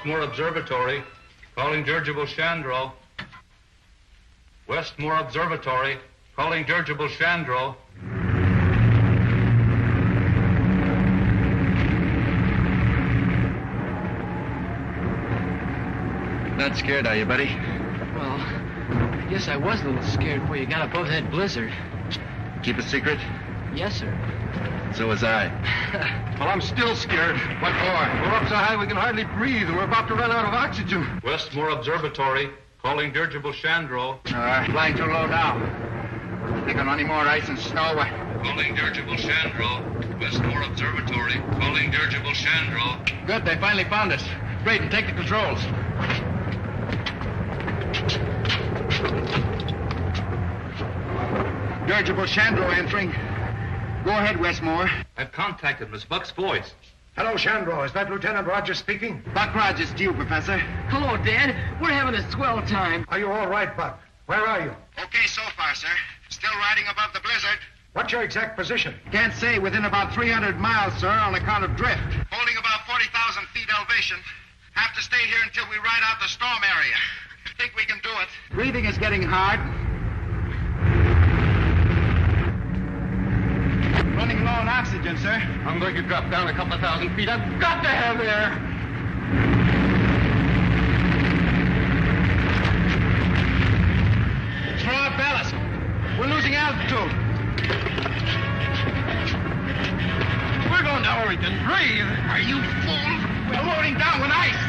Westmore Observatory, calling dirigible Chandro. Westmore Observatory, calling dirigible Chandro. Not scared, are you, buddy? Well, I guess I was a little scared before you got above that blizzard. Keep it secret? Yes, sir. So was I. Well, I'm still scared. What for? We're up so high we can hardly breathe, and we're about to run out of oxygen. Westmore Observatory, calling dirigible Chandro. Flying too low now. Think on any more ice and snow. Calling dirigible Chandro. Westmore Observatory, calling dirigible Chandro. Good, they finally found us. Braden, take the controls. Dirigible Chandro answering. Go ahead, Westmore. I've contacted Miss Buck's voice. Hello, Chandro. Is that Lieutenant Rogers speaking? Buck Rogers to you, Professor. Hello, Dad. We're having a swell time. Are you all right, Buck? Where are you? Okay so far, sir. Still riding above the blizzard. What's your exact position? Can't say. Within about 300 miles, sir, on account of drift. Holding about 40,000 feet elevation. Have to stay here until we ride out the storm area. Think we can do it. Breathing is getting hard. Running low on oxygen, sir. I'm going to drop down a couple of thousand feet. I've got to have air. Throw out ballast. We're losing altitude. We're going down where we can breathe. Are you fool? We're loading down with ice.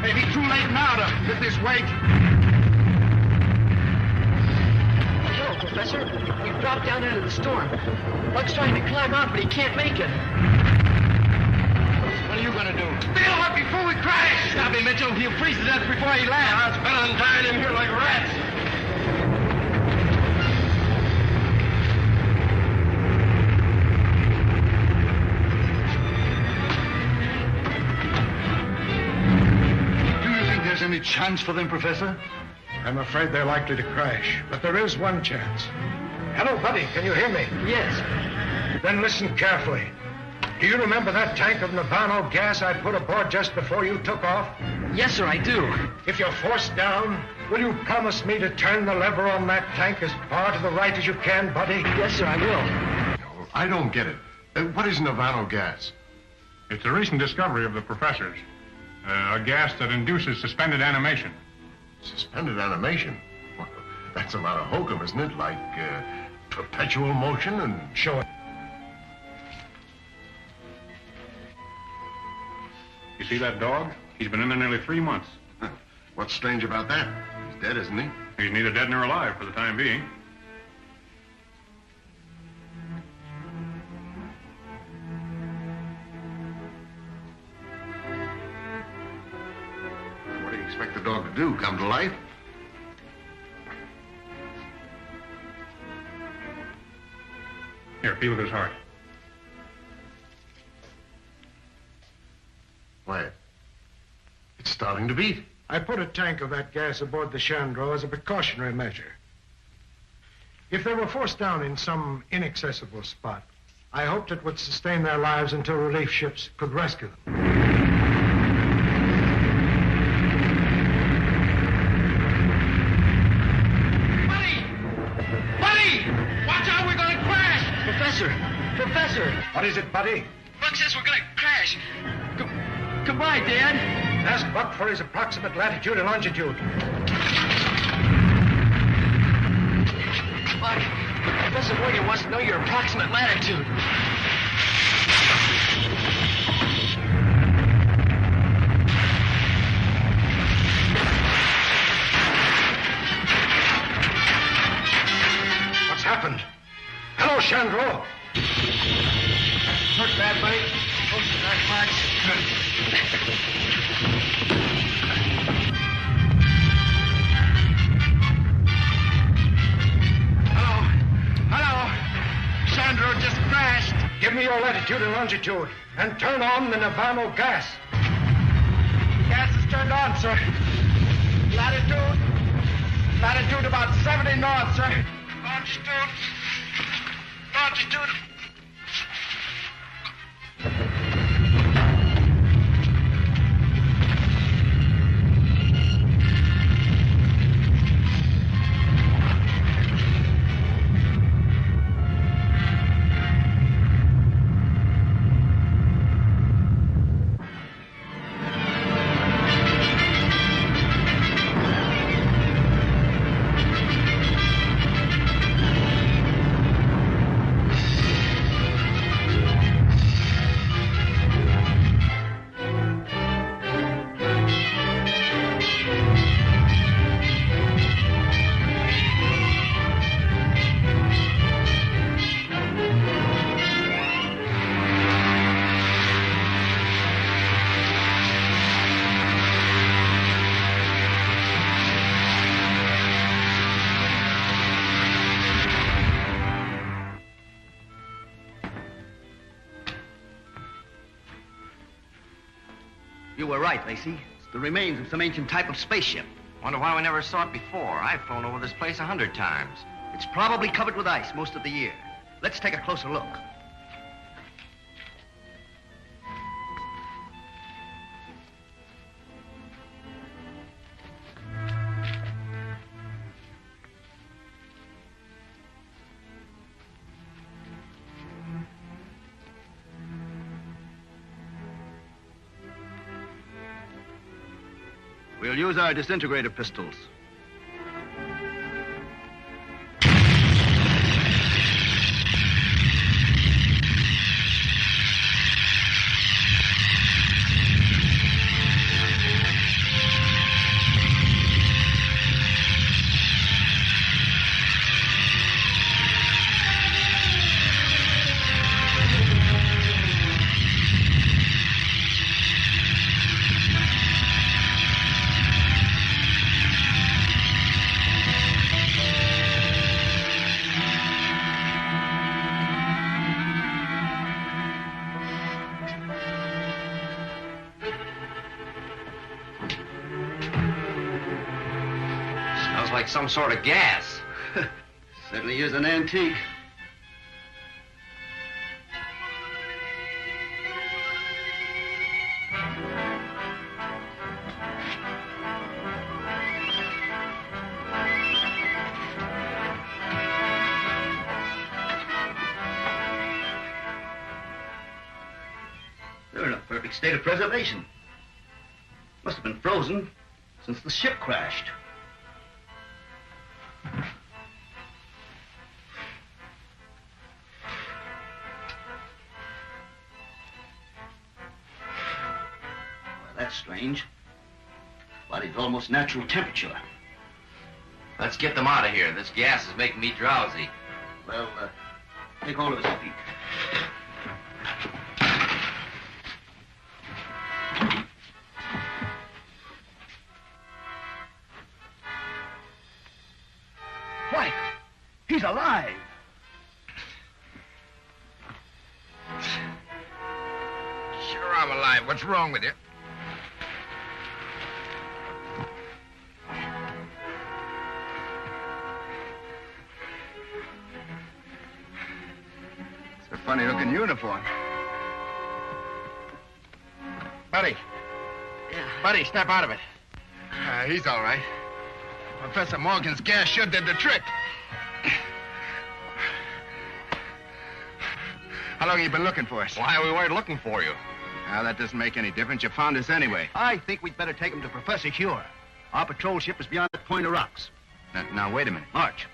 Maybe too late now to hit this weight. No, Professor. We've dropped down into the storm. Buck's trying to climb out, but he can't make it. What are you going to do? Bail up before we crash. Stop him, Mitchell. He'll freeze to death before he lands. It's better than dying in here like rats. Any chance for them, Professor? I'm afraid they're likely to crash, but there is one chance. Hello, buddy. Can you hear me? Yes. Then listen carefully. Do you remember that tank of Navano gas I put aboard just before you took off? Yes, sir, I do. If you're forced down, will you promise me to turn the lever on that tank as far to the right as you can, buddy? Yes, sir, I will. No, I don't get it. What is Navano gas? It's a recent discovery of the professor's. A gas that induces suspended animation. Suspended animation? Well, that's a lot of hokum, isn't it? Like perpetual motion and... Show it. You see that dog? He's been in there nearly 3 months. What's strange about that? He's dead, isn't he? He's neither dead nor alive for the time being. What do you expect the dog to do? Come to life? Here, feel his heart. Why, it's starting to beat. I put a tank of that gas aboard the Chandro as a precautionary measure. If they were forced down in some inaccessible spot, I hoped it would sustain their lives until relief ships could rescue them. Professor! What is it, buddy? Buck says we're gonna crash. Goodbye, Dad. Ask Buck for his approximate latitude and longitude. Buck, Professor Morgan wants to know your approximate latitude. What's happened? Hello, Chandro. Hurt bad, buddy? Oh, not much. Hello. Chandro just crashed. Give me your latitude and longitude, and turn on the Navano gas. Gas is turned on, sir. Latitude about 70 north, sir. Longitude. were right, Lacey. It's the remains of some ancient type of spaceship. Wonder why we never saw it before. I've flown over this place 100 times. It's probably covered with ice most of the year. Let's take a closer look. We'll use our disintegrator pistols. Like some sort of gas. Certainly is an antique. They're in a perfect state of preservation. Must have been frozen since the ship crashed. That's strange. Body's almost natural temperature. Let's get them out of here. This gas is making me drowsy. Well, take hold of his feet. Why, he's alive. Sure, I'm alive. What's wrong with you? Funny-looking uniform. Buddy. Yeah. Buddy, snap out of it. He's all right. Professor Morgan's gas sure did the trick. How long have you been looking for us? Why, we weren't looking for you. Well, that doesn't make any difference. You found us anyway. I think we'd better take him to Professor Huer. Our patrol ship is beyond that point of rocks. Now, wait a minute. March.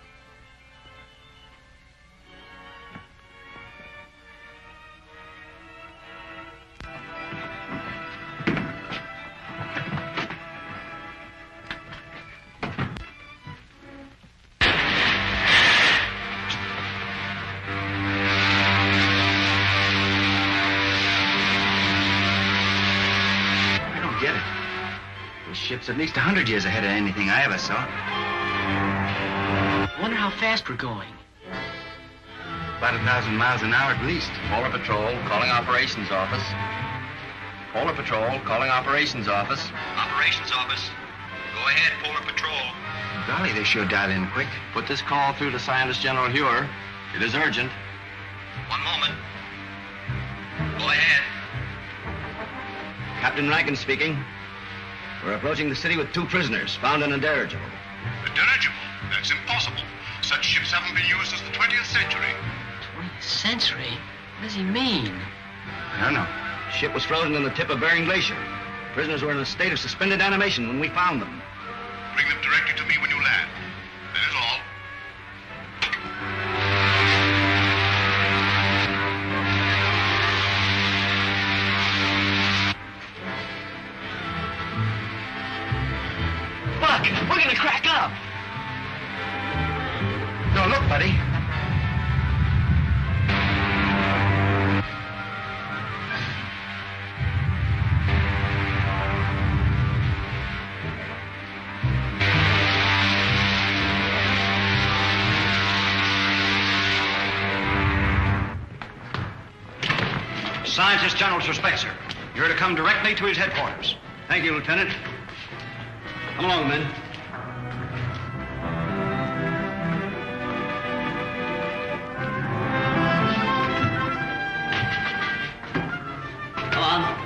Ship's at least 100 years ahead of anything I ever saw. Wonder how fast we're going. About 1,000 miles an hour at least. Polar Patrol, calling Operations Office. Polar Patrol, calling Operations Office. Operations Office. Go ahead, Polar Patrol. Golly, they sure dial in quick. Put this call through to Scientist General Huer. It is urgent. One moment. Go ahead. Captain Rankin speaking. We're approaching the city with 2 prisoners, found in a dirigible. A dirigible? That's impossible. Such ships haven't been used since the 20th century. 20th century? What does he mean? I don't know. Ship was frozen on the tip of Bering Glacier. Prisoners were in a state of suspended animation when we found them. Bring them directly to me when you land. That is all. Look, we're gonna crack up. No, look, buddy. Scientist General to Spencer. You're to come directly to his headquarters. Thank you, Lieutenant. Come along, men. Come on.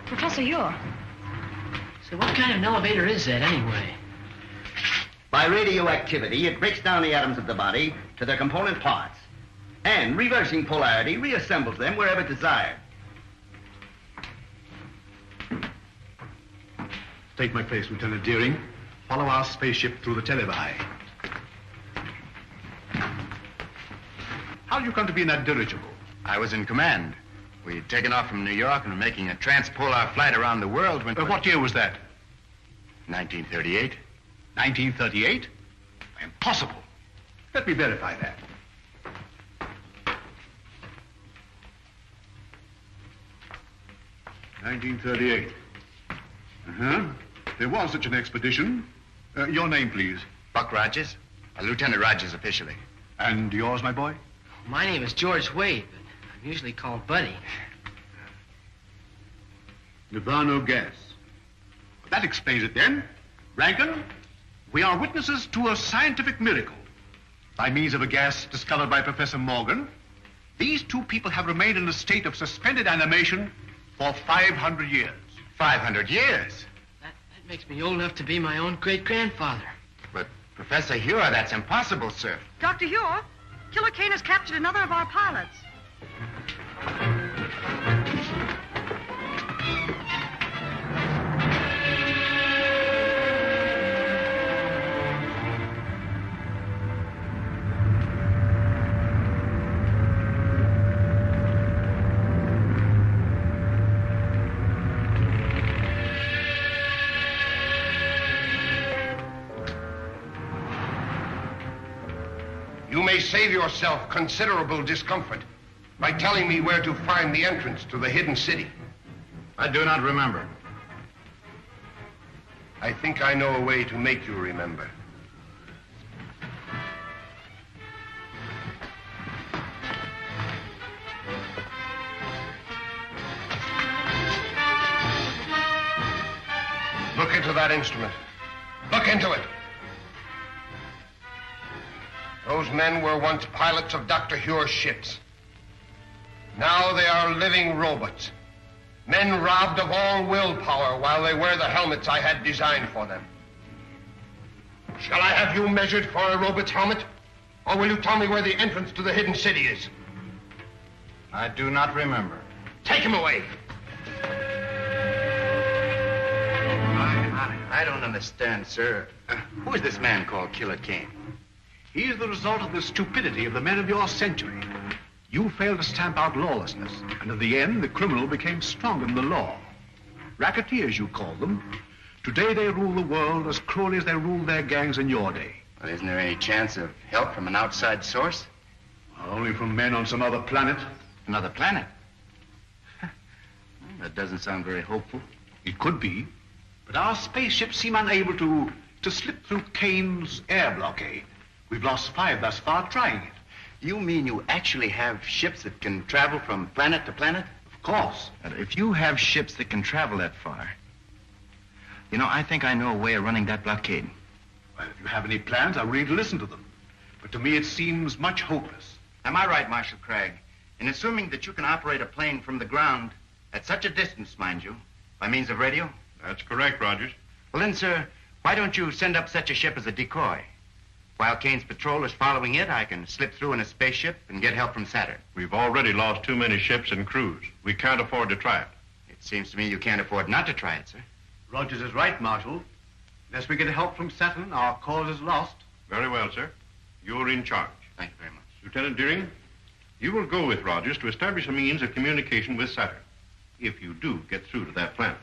Professor Huer. So what kind of an elevator is that, anyway? By radioactivity, it breaks down the atoms of the body to their component parts, and reversing polarity reassembles them wherever desired. Take my place, Lieutenant Deering. Follow our spaceship through the televi. How did you come to be in that dirigible? I was in command. We'd taken off from New York and were making a transpolar flight around the world when... What year was that? 1938. 1938? Impossible. Let me verify that. (1938). There was such an expedition. Your name, please. Buck Rogers. Lieutenant Rogers officially. And yours, my boy? My name is George Wade, but I'm usually called Buddy. Nirvana gas. That explains it then. Rankin, we are witnesses to a scientific miracle. By means of a gas discovered by Professor Morgan, these two people have remained in a state of suspended animation for 500 years. 500 years? That makes me old enough to be my own great-grandfather. But, Professor Huer, that's impossible, sir. Dr. Huer, Killer Kane has captured another of our pilots. You may save yourself considerable discomfort by telling me where to find the entrance to the hidden city. I do not remember. I think I know a way to make you remember. Look into that instrument. Look into it. Those men were once pilots of Dr. Huer's ships. Now they are living robots. Men robbed of all willpower while they wear the helmets I had designed for them. Shall I have you measured for a robot's helmet? Or will you tell me where the entrance to the hidden city is? I do not remember. Take him away. I don't understand, sir. Who is this man called Killer Kane? He is the result of the stupidity of the men of your century. You failed to stamp out lawlessness, and in the end, the criminal became stronger than the law. Racketeers, you call them. Today, they rule the world as cruelly as they ruled their gangs in your day. Well, isn't there any chance of help from an outside source? Only from men on some other planet. Another planet? Well, that doesn't sound very hopeful. It could be, but our spaceships seem unable to slip through Kane's air blockade. We've lost 5 thus far trying it. You mean you actually have ships that can travel from planet to planet? Of course. And if you have ships that can travel that far, you know, I think I know a way of running that blockade. Well, if you have any plans, I'm ready to listen to them. But to me, it seems much hopeless. Am I right, Marshal Cragg, in assuming that you can operate a plane from the ground at such a distance, mind you, by means of radio? That's correct, Rogers. Well, then, sir, why don't you send up such a ship as a decoy? While Kane's patrol is following it, I can slip through in a spaceship and get help from Saturn. We've already lost too many ships and crews. We can't afford to try it. It seems to me you can't afford not to try it, sir. Rogers is right, Marshal. Unless we get help from Saturn, our cause is lost. Very well, sir. You're in charge. Thank you very much. Lieutenant Deering, you will go with Rogers to establish a means of communication with Saturn, if you do get through to that planet.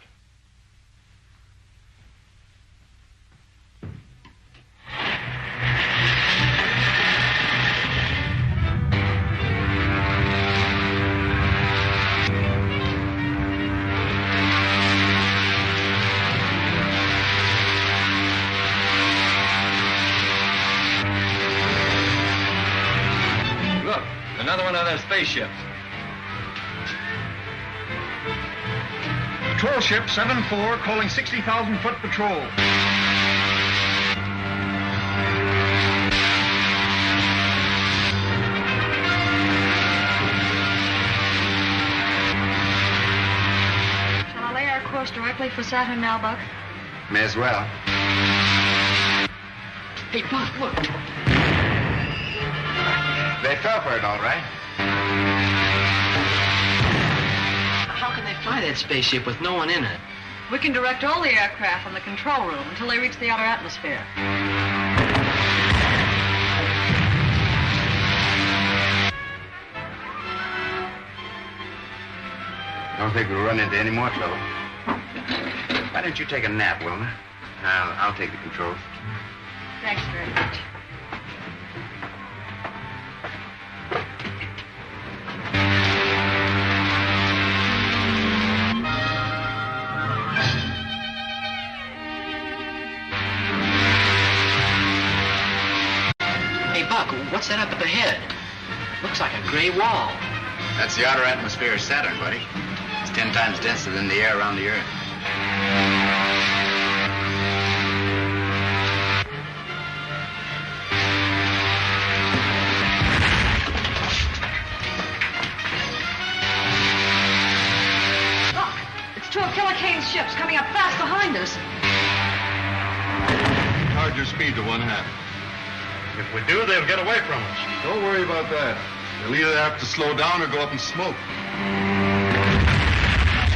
Another one of their spaceships. Patrol ship 7-4 calling 60,000-foot patrol. Shall I lay our course directly for Saturn now, Buck? May as well. Hey, Buck, look. They fell for it, all right. How can they fly that spaceship with no one in it? We can direct all the aircraft from the control room until they reach the outer atmosphere. Don't think we'll run into any more trouble. Why don't you take a nap, Wilma? I'll take the controls. Thanks very much. Hey, Buck, what's that up at the head? Looks like a gray wall. That's the outer atmosphere of Saturn, buddy. It's 10 times denser than the air around the Earth. Look, it's two of Killer Kane's ships coming up fast behind us. Charge your speed to 1/2. If we do, they'll get away from us. Don't worry about that. They'll either have to slow down or go up in smoke.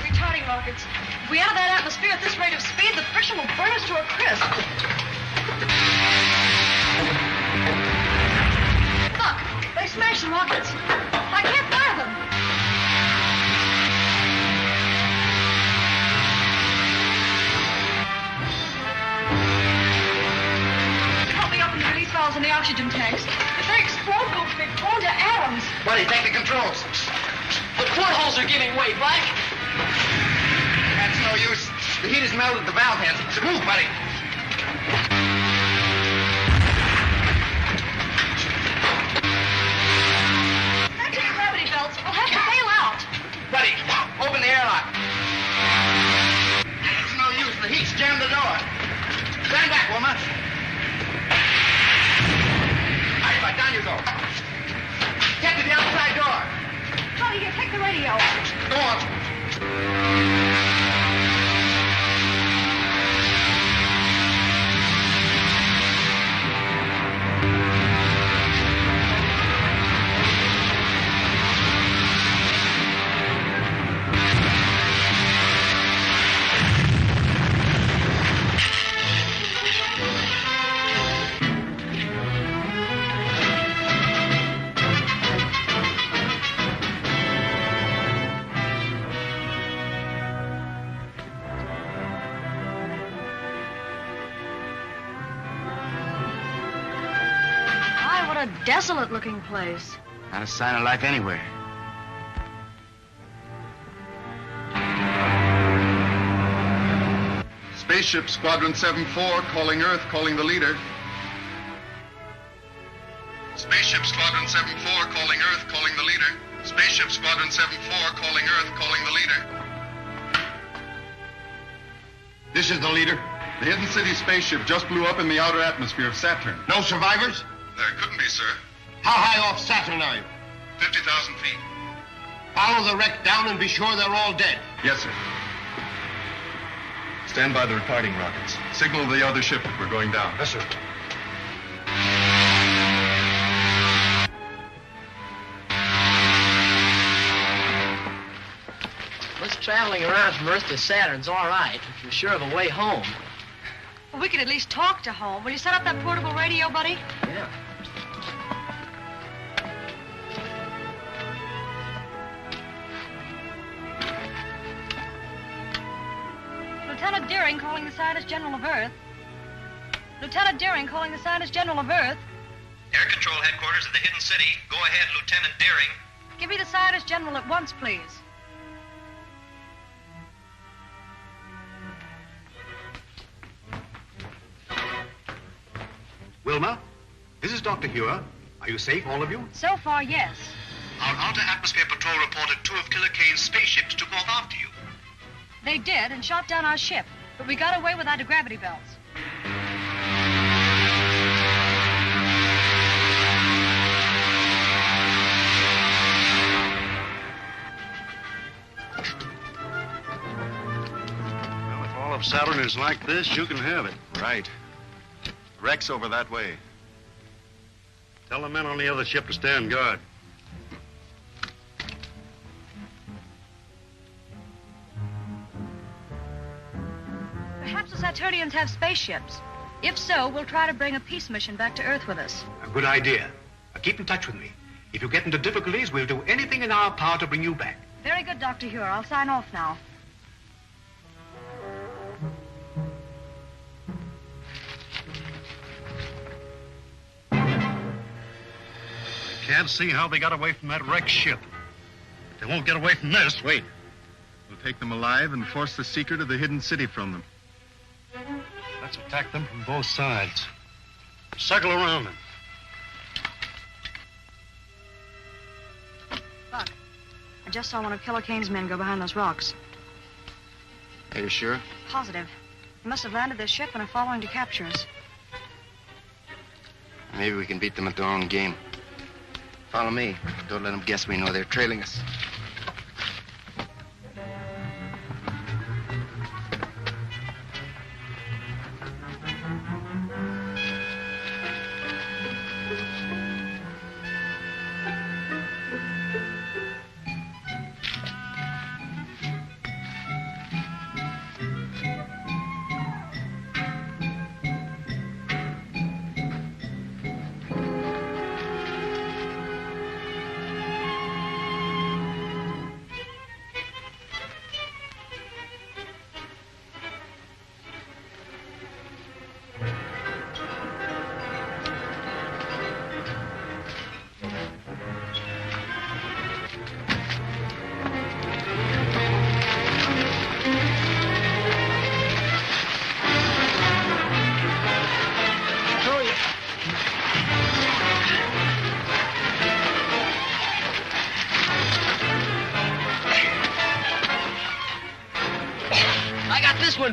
Retarding rockets. If we enter that atmosphere at this rate of speed, the friction will burn us to a crisp. Look, they smashed the rockets. I can't fire them. Help me open the release valves in the oxygen tanks. If they explode, we'll be blown to atoms. Buddy, take the controls. The portholes are giving way, Black. That's no use. The heat has melted the valve hands. Move, buddy. Anti-gravity belts will have to bail out. Buddy, open the airlock. It's no use. The heat's jammed the door. Stand back, Wilma. All right, bud, down you go. Get to the outside door. Honey, you take the radio. Go on. My, what a desolate-looking place. Not a sign of life anywhere. Spaceship Squadron 7-4 calling Earth, calling the leader. Spaceship Squadron 7-4 calling Earth, calling the leader. Spaceship Squadron 7-4 calling Earth, calling the leader. This is the leader. The Hidden City spaceship just blew up in the outer atmosphere of Saturn. No survivors? There couldn't be, sir. How high off Saturn are you? 50,000 feet. Follow the wreck down and be sure they're all dead. Yes, sir. Stand by the retarding rockets. Signal the other ship that we're going down. Yes, sir. Us traveling around from Earth to Saturn's all right, if you're sure of a way home. Well, we could at least talk to home. Will you set up that portable radio, buddy? Yeah. Lieutenant Deering calling the Scientist General of Earth. Lieutenant Deering calling the Scientist General of Earth. Air Control Headquarters of the Hidden City. Go ahead, Lieutenant Deering. Give me the Scientist General at once, please. Wilma, this is Dr. Huer. Are you safe, all of you? So far, yes. Our Outer Atmosphere Patrol reported 2 of Killer Kane's spaceships took off after you. They did and shot down our ship, but we got away without the gravity belts. Well, if all of Saturn is like this, you can have it. Right. Wreck's over that way. Tell the men on the other ship to stand guard. Perhaps the Saturnians have spaceships. If so, we'll try to bring a peace mission back to Earth with us. A good idea. Now, keep in touch with me. If you get into difficulties, we'll do anything in our power to bring you back. Very good, Dr. Huer. I'll sign off now. I can't see how they got away from that wrecked ship. But they won't get away from this. Wait. We'll take them alive and force the secret of the hidden city from them. Let's attack them from both sides. Circle around them. Buck, I just saw one of Killer Kane's men go behind those rocks. Are you sure? Positive. They must have landed their ship and are following to capture us. Maybe we can beat them at their own game. Follow me. Don't let them guess we know they're trailing us.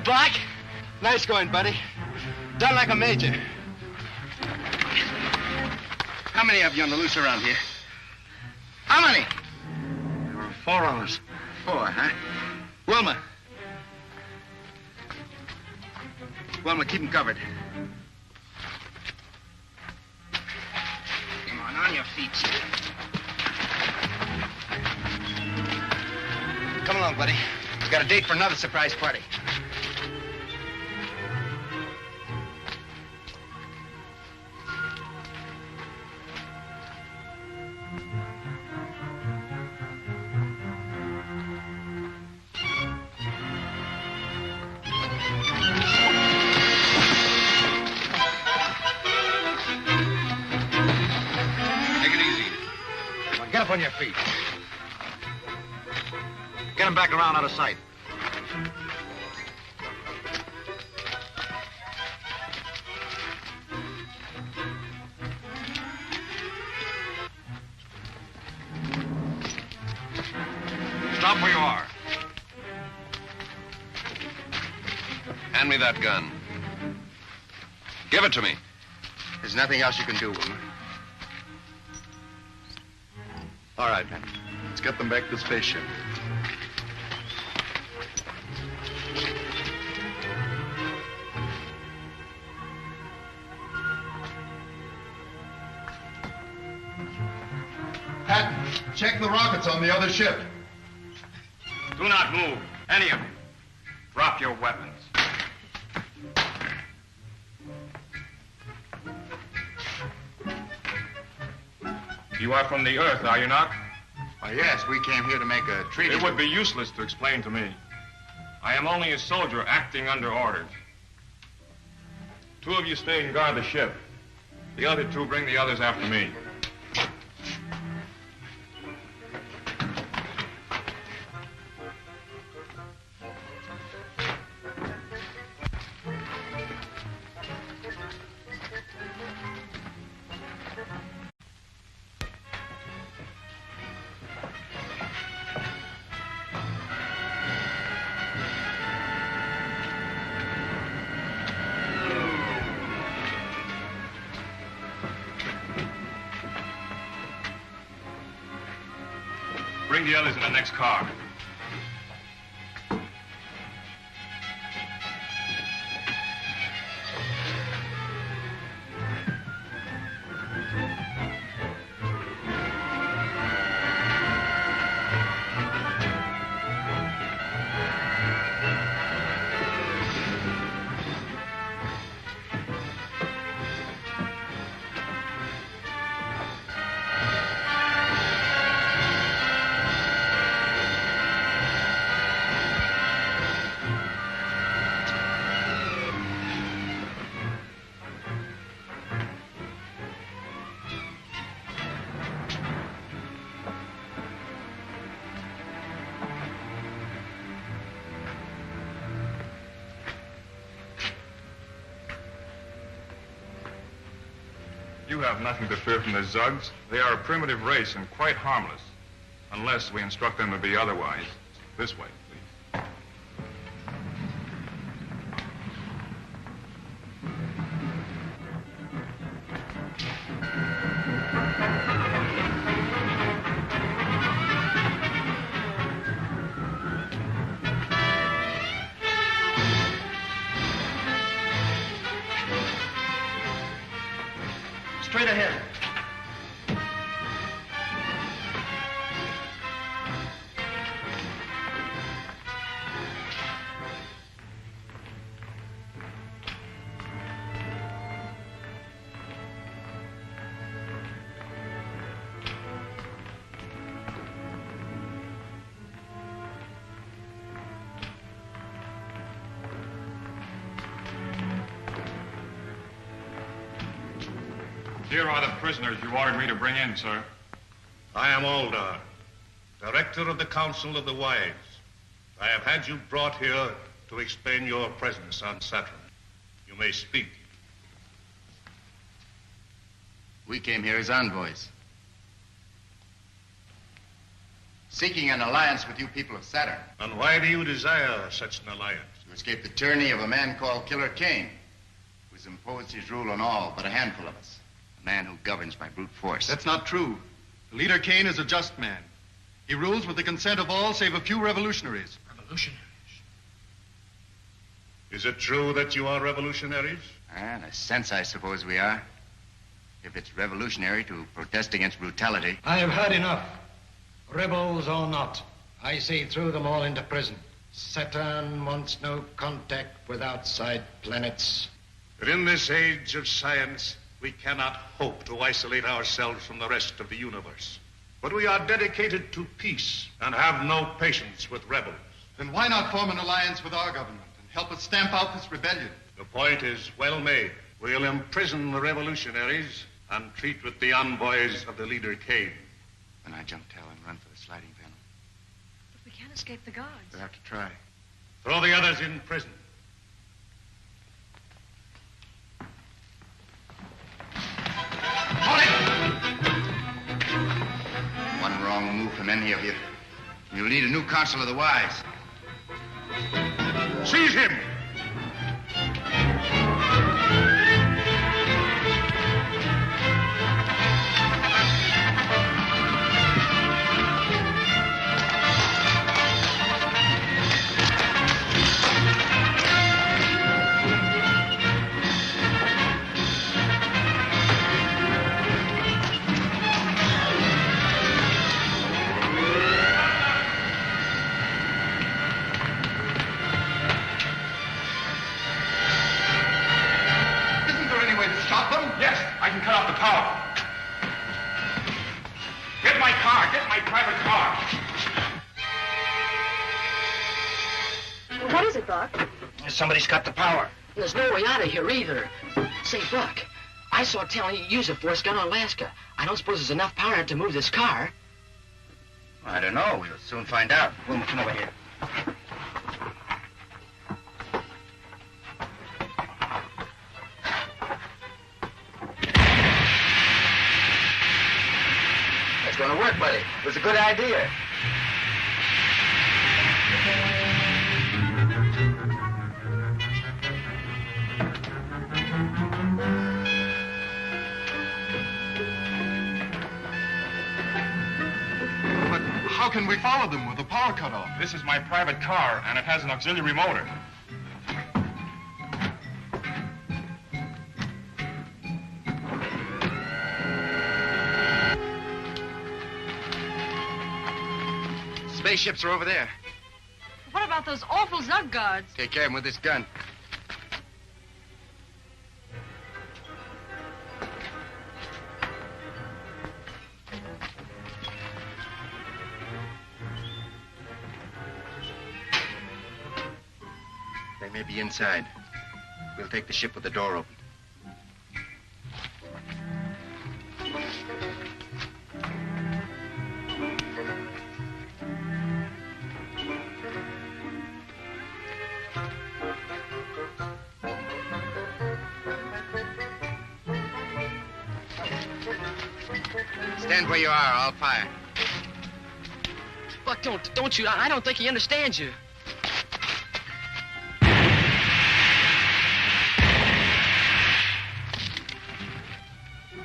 Buck. Nice going, buddy. Done like a major. How many of you on the loose around here? How many? There were 4 of us. 4, huh? Wilma. Wilma, keep them covered. Come on your feet. Come along, buddy. We've got a date for another surprise party. Get up on your feet. Get him back around out of sight. Stop where you are. Hand me that gun. Give it to me. There's nothing else you can do, Wilma. All right, let's get them back to the spaceship. Patton, check the rockets on the other ship. Do not move, any of you. Drop your weapons. You are from the Earth, are you not? Yes, we came here to make a treaty. It would be useless to explain to me. I am only a soldier acting under orders. 2 of you stay and guard the ship. The other 2 bring the others after me. Bring the others in the next car. You have nothing to fear from the Zugs. They are a primitive race and quite harmless. Unless we instruct them to be otherwise. This way, please. Straight ahead. Here are the prisoners you ordered me to bring in, sir. I am Aldar, director of the Council of the Wise. I have had you brought here to explain your presence on Saturn. You may speak. We came here as envoys, seeking an alliance with you people of Saturn. And why do you desire such an alliance? To escape the tyranny of a man called Killer Kane, who has imposed his rule on all but a handful of us. A man who governs by brute force. That's not true. The leader Kane is a just man. He rules with the consent of all save a few revolutionaries. Revolutionaries? Is it true that you are revolutionaries? In a sense, I suppose we are. If it's revolutionary to protest against brutality. I have had enough. Rebels or not, I say throw them all into prison. Saturn wants no contact with outside planets. But in this age of science, we cannot hope to isolate ourselves from the rest of the universe. But we are dedicated to peace and have no patience with rebels. Then why not form an alliance with our government and help us stamp out this rebellion? The point is well made. We'll imprison the revolutionaries and treat with the envoys of the leader Kane. Then I jump tail and run for the sliding panel. But we can't escape the guards. We'll have to try. Throw the others in prison. One wrong move from any of you, you'll lead a new council of the wise. Seize him! Yes, I can cut off the power. my car! Get my private car! What is it, Buck? Somebody's cut the power. There's no way out of here either. Say, Buck, I saw Tally use a force gun on Alaska. I don't suppose there's enough power to move this car. I don't know. We'll soon find out. Wilma, come over here. It's gonna work, buddy. It was a good idea. But how can we follow them with the power cut off? This is my private car, and it has an auxiliary motor. Spaceships are over there. What about those awful Zug guards? Take care of them with this gun. They may be inside. We'll take the ship with the door open. Stand where you are. I'll fire. Buck, don't shoot. I don't think he understands you.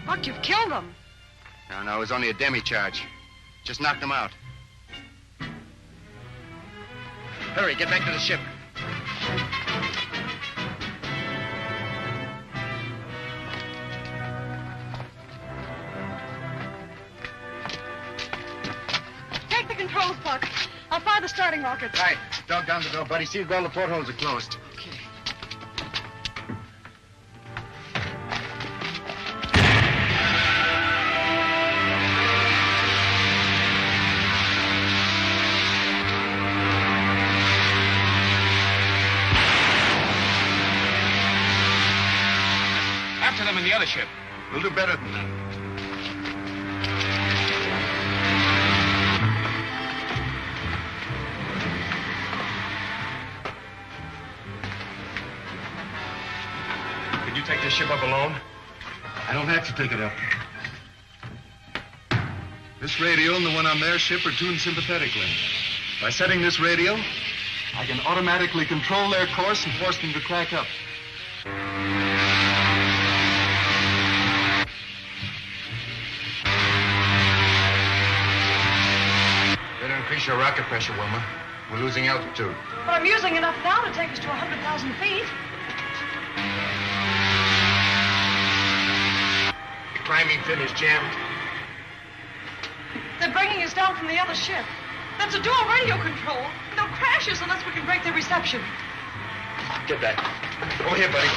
Buck, you've killed them. No, it was only a demi-charge. Just knocked them out. Hurry, get back to the ship. Take the controls, Buck. I'll fire the starting rockets. Right. Dog down the door, buddy. See if all the portholes are closed. Okay. After them in the other ship. We'll do better than that. Can you take this ship up alone? I don't have to take it up. This radio and the one on their ship are tuned sympathetically. By setting this radio, I can automatically control their course and force them to crack up. Better increase your rocket pressure, Wilma. We're losing altitude. But I'm using enough now to take us to 100,000 feet. The climbing fin is jammed. They're bringing us down from the other ship. That's a dual radio control. They'll crash us unless we can break their reception. Get back. Over here, buddy.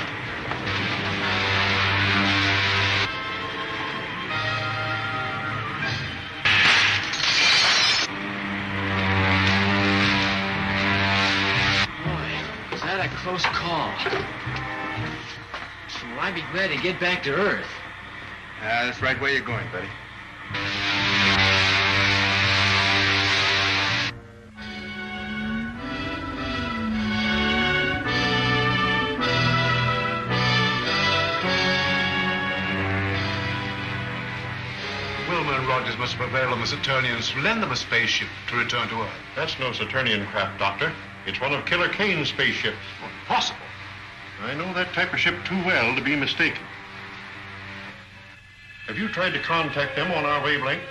Boy, is that a close call. Well, I'd be glad to get back to Earth. That's right where you're going, buddy. Wilma and Rogers must prevail on the Saturnians to lend them a spaceship to return to Earth. That's no Saturnian craft, Doctor. It's one of Killer Kane's spaceships. Possible. I know that type of ship too well to be mistaken. Have you tried to contact them on our wavelength?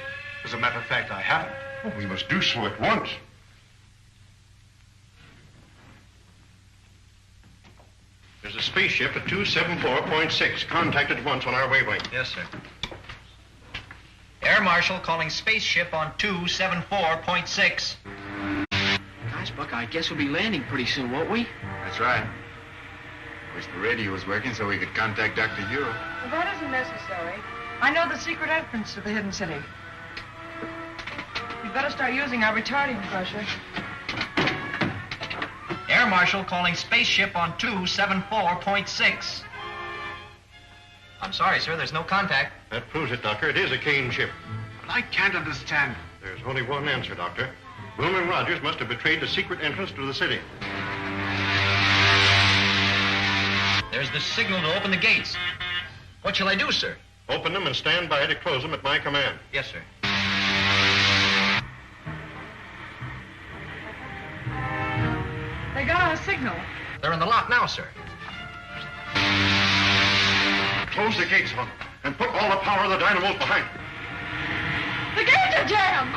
As a matter of fact, I haven't. Well, we must do so at once. There's a spaceship at 274.6. Contact at once on our wavelength. Yes, sir. Air Marshal calling spaceship on 274.6. Gosh, Buck, I guess we'll be landing pretty soon, won't we? That's right. Wish the radio was working so we could contact Dr. Huer. Well, that isn't necessary. I know the secret entrance to the hidden city. We'd better start using our retarding pressure. Air Marshal calling spaceship on 274.6. I'm sorry, sir. There's no contact. That proves it, Doctor. It is a Kane ship. But I can't understand. There's only one answer, Doctor. Wilma and Rogers must have betrayed the secret entrance to the city. There's the signal to open the gates. What shall I do, sir? Open them and stand by to close them at my command. Yes, sir. They got our signal. They're in the lock now, sir. Close the gates on them and put all the power of the dynamos behind them. The gates are jammed!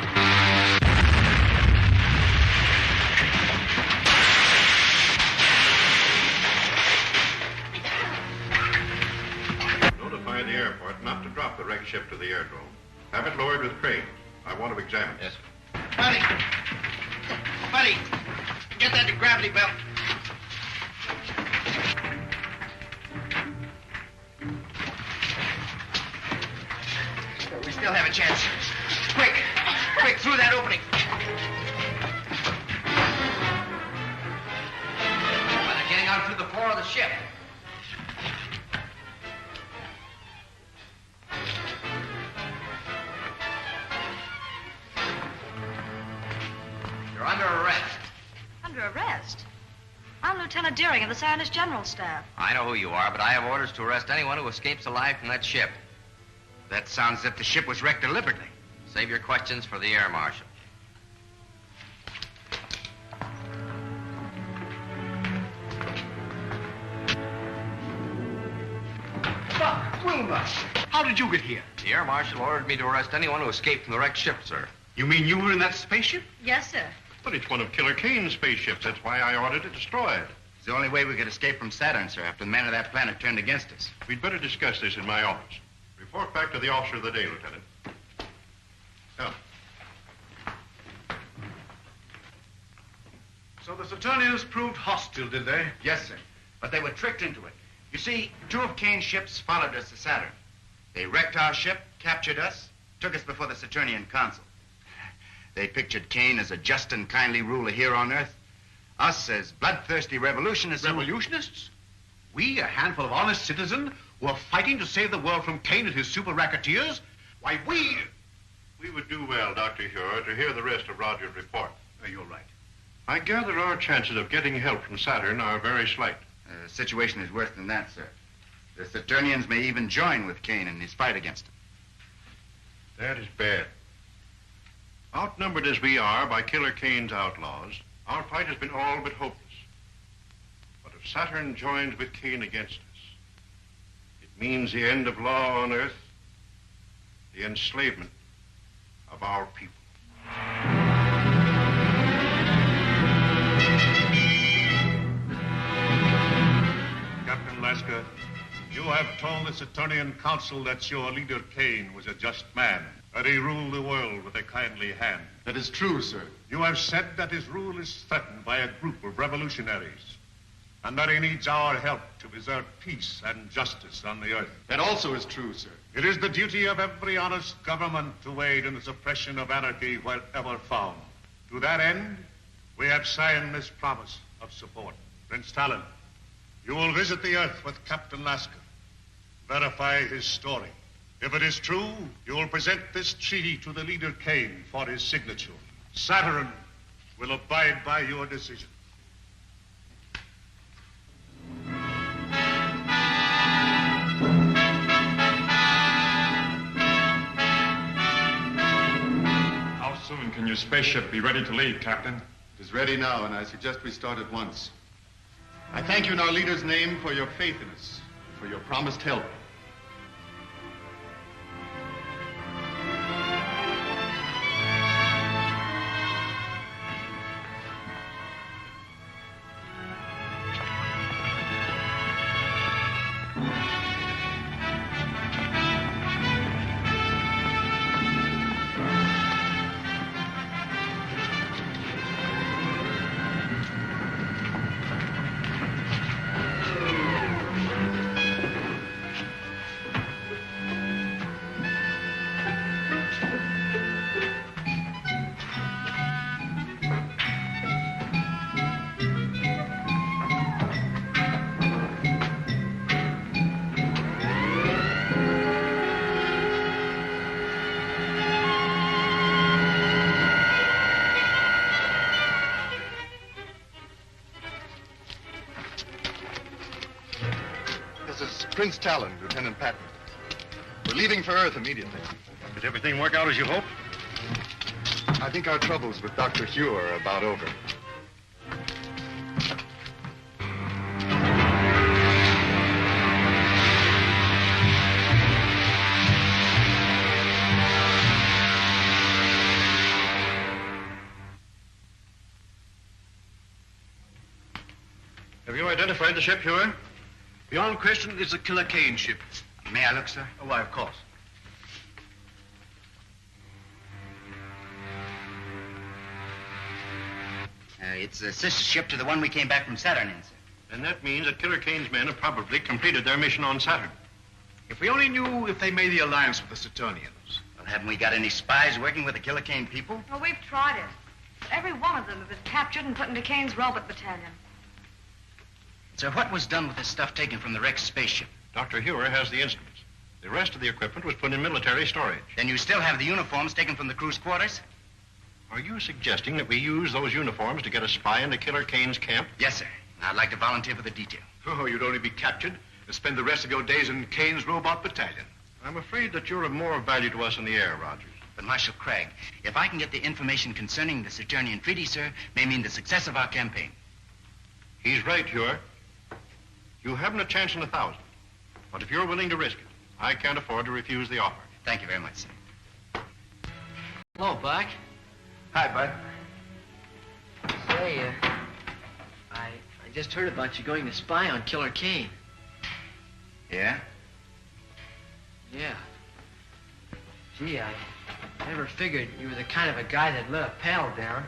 Notify the airport not to drop the wrecked ship to the airdrome. Have it lowered with cranes. I want to examine it. Yes, sir. Buddy, get that gravity belt. We still have a chance. Quick, through that opening. Well, they're getting out through the floor of the ship. You're under arrest. Under arrest? I'm Lieutenant Deering of the Scientist General Staff. I know who you are, but I have orders to arrest anyone who escapes alive from that ship. That sounds as if the ship was wrecked deliberately. Save your questions for the air marshal. Wilma, how did you get here? The air marshal ordered me to arrest anyone who escaped from the wrecked ship, sir. You mean you were in that spaceship? Yes, sir. But it's one of Killer Kane's spaceships. That's why I ordered it destroyed. It's the only way we could escape from Saturn, sir, after the men of that planet turned against us. We'd better discuss this in my office. Report back to the officer of the day, Lieutenant. Come. So the Saturnians proved hostile, did they? Yes, sir. But they were tricked into it. You see, 2 of Kane's ships followed us to Saturn. They wrecked our ship, captured us, took us before the Saturnian consul. They pictured Kane as a just and kindly ruler here on Earth. Us as bloodthirsty revolutionists. Revolutionists? We, a handful of honest citizens, who are fighting to save the world from Kane and his super racketeers? Why, we would do well, Dr. Huer, to hear the rest of Roger's report. You're right. I gather our chances of getting help from Saturn are very slight. The situation is worse than that, sir. The Saturnians may even join with Kane in his fight against him. That is bad. Outnumbered as we are by Killer Kane's outlaws, our fight has been all but hopeless. But if Saturn joins with Kane against us, it means the end of law on Earth, the enslavement of our people. Captain Lasker, you have told the Saturnian Council that your leader Kane was a just man, that he ruled the world with a kindly hand. That is true, sir. You have said that his rule is threatened by a group of revolutionaries, and that he needs our help to preserve peace and justice on the Earth. That also is true, sir. It is the duty of every honest government to aid in the suppression of anarchy wherever found. To that end, we have signed this promise of support. Prince Talon, you will visit the Earth with Captain Lasker. Verify his story. If it is true, you will present this treaty to the leader Kane for his signature. Saturn will abide by your decision. How soon can your spaceship be ready to leave, Captain? It is ready now, and I suggest we start at once. I thank you in our leader's name for your faith in us, for your promised help. Prince Talon, Lieutenant Patton. We're leaving for Earth immediately. Did everything work out as you hoped? I think our troubles with Dr. Huer are about over. Have you identified the ship, Huer? Beyond question, it's a Killer Kane ship. May I look, sir? Oh, why, of course. It's a sister ship to the one we came back from Saturn in, sir. And that means that Killer Kane's men have probably completed their mission on Saturn. If we only knew if they made the alliance with the Saturnians. Well, haven't we got any spies working with the Killer Kane people? Well, we've tried it. Every one of them have been captured and put into Kane's robot battalion. Sir, what was done with the stuff taken from the wrecked spaceship? Dr. Huer has the instruments. The rest of the equipment was put in military storage. Then you still have the uniforms taken from the crew's quarters? Are you suggesting that we use those uniforms to get a spy into Killer Kane's camp? Yes, sir. I'd like to volunteer for the detail. Oh, you'd only be captured and spend the rest of your days in Kane's robot battalion. I'm afraid that you're of more value to us in the air, Rogers. But Marshal Cragg, if I can get the information concerning the Saturnian treaty, sir, may mean the success of our campaign. He's right, Huer. You haven't a chance in 1,000. But if you're willing to risk it, I can't afford to refuse the offer. Thank you very much, sir. Hello, Buck. Hi, Bud. Say, I just heard about you going to spy on Killer Kane. Yeah? Yeah. Gee, I never figured you were the kind of a guy that let a pal down.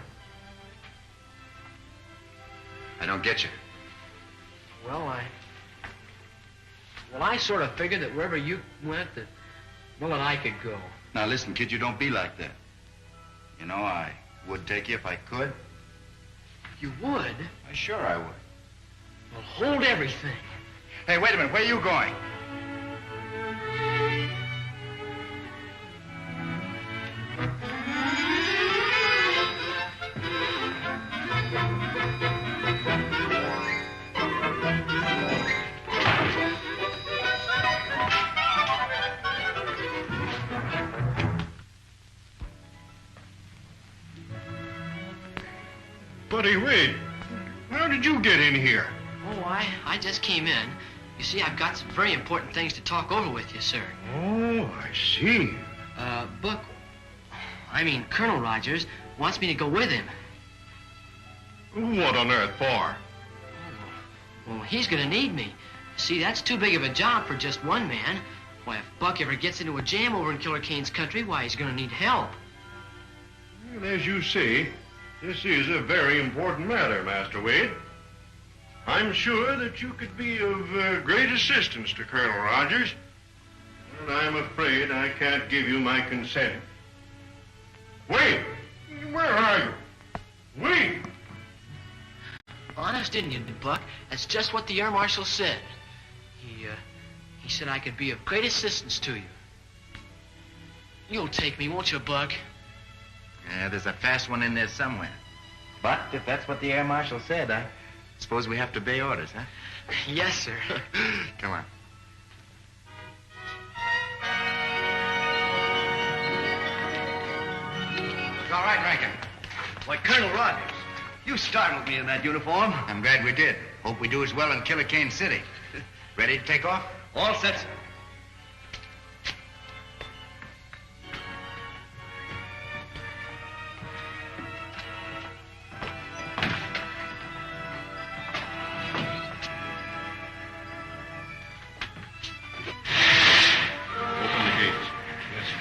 I don't get you. Well, I sort of figured that wherever you went, that I could go. Now, listen, kid, you don't be like that. You know, I would take you if I could. You would? Sure I would. Well, hold everything. Hey, wait a minute. Where are you going? Buddy Wade, how did you get in here? Oh, I just came in. You see, I've got some very important things to talk over with you, sir. Oh, I see. Buck, Colonel Rogers wants me to go with him. What on earth for? Well, he's gonna need me. See, that's too big of a job for just one man. Why, if Buck ever gets into a jam over in Killer Kane's country, why, he's gonna need help. Well, as you say, this is a very important matter, Master Wade. I'm sure that you could be of great assistance to Colonel Rogers, and I'm afraid I can't give you my consent. Wade, where are you? Wade! Honest Indian, Buck. That's just what the Air Marshal said. He said I could be of great assistance to you. You'll take me, won't you, Buck? Yeah, there's a fast one in there somewhere. But if that's what the Air Marshal said, I suppose we have to obey orders, huh? Yes, sir. Come on. It's all right, Rankin. Why, Colonel Rogers, you startled me in that uniform. I'm glad we did. Hope we do as well in Killer Kane City. Ready to take off? All set, sir. Open the gates. Yes, sir.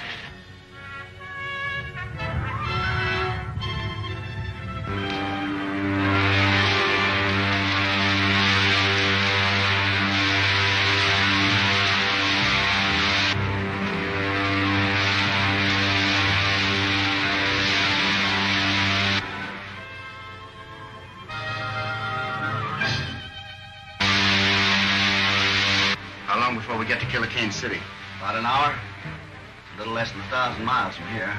How long before we get to Killer Kane City? About an hour. A little less than 1,000 miles from here.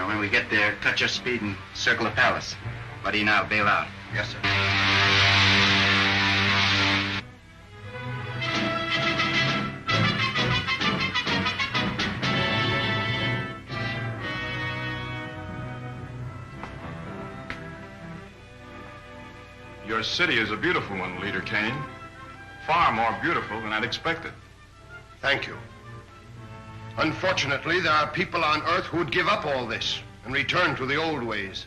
When we get there, cut your speed and circle the palace. Buddy and I'll bail out. Yes, sir. Your city is a beautiful one, Leader Kane. Far more beautiful than I'd expected. Thank you. Unfortunately, there are people on Earth who would give up all this and return to the old ways.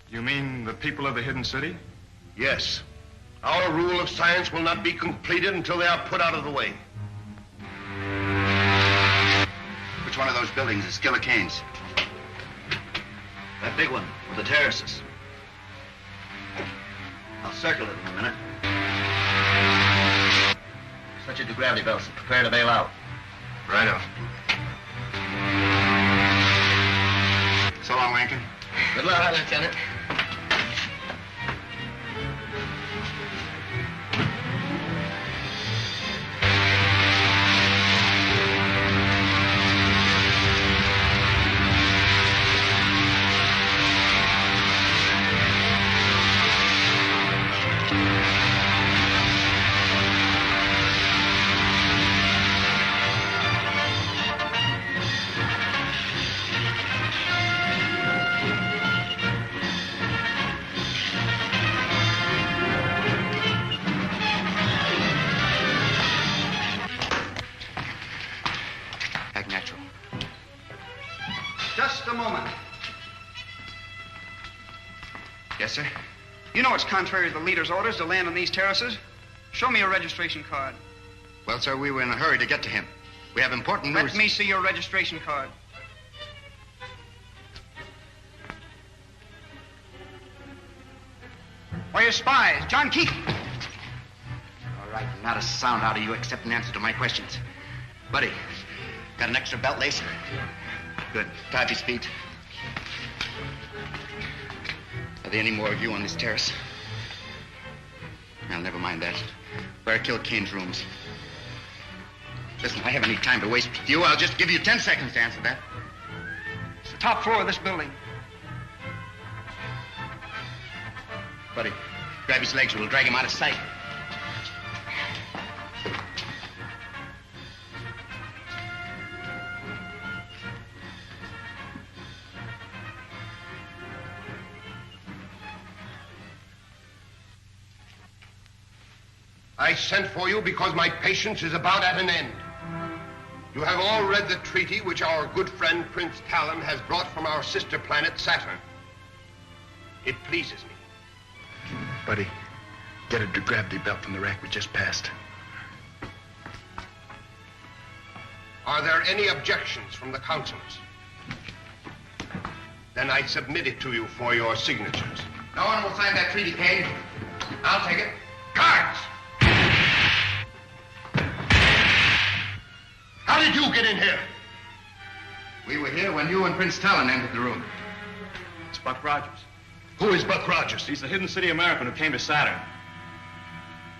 You mean the people of the hidden city? Yes. Our rule of science will not be completed until they are put out of the way. Which one of those buildings is Killer Kane's? That big one with the terraces. I'll circle it in a minute. Set your gravity belts and prepare to bail out. Righto. So long, Rankin. Good luck, Lieutenant. Just a moment. Yes, sir? You know it's contrary to the leader's orders to land on these terraces. Show me your registration card. Well, sir, we were in a hurry to get to him. We have important news. Let me see your registration card. Why, your spies, John Keaton. All right, not a sound out of you except an answer to my questions. Buddy, got an extra belt lace? Good. Tie up his feet. Are there any more of you on this terrace? Well, never mind that. Where are Killer Kane's rooms? Listen, I haven't any time to waste with you. I'll just give you 10 seconds to answer that. It's the top floor of this building. Buddy, grab his legs or we'll drag him out of sight. I sent for you because my patience is about at an end. You have all read the treaty which our good friend Prince Talon has brought from our sister planet Saturn. It pleases me. Buddy, get a gravity belt from the rack we just passed. Are there any objections from the councilors? Then I submit it to you for your signatures. No one will sign that treaty, Kane. I'll take it. Guards! How did you get in here? We were here when you and Prince Talon entered the room. It's Buck Rogers. Who is Buck Rogers? He's the hidden city American who came to Saturn.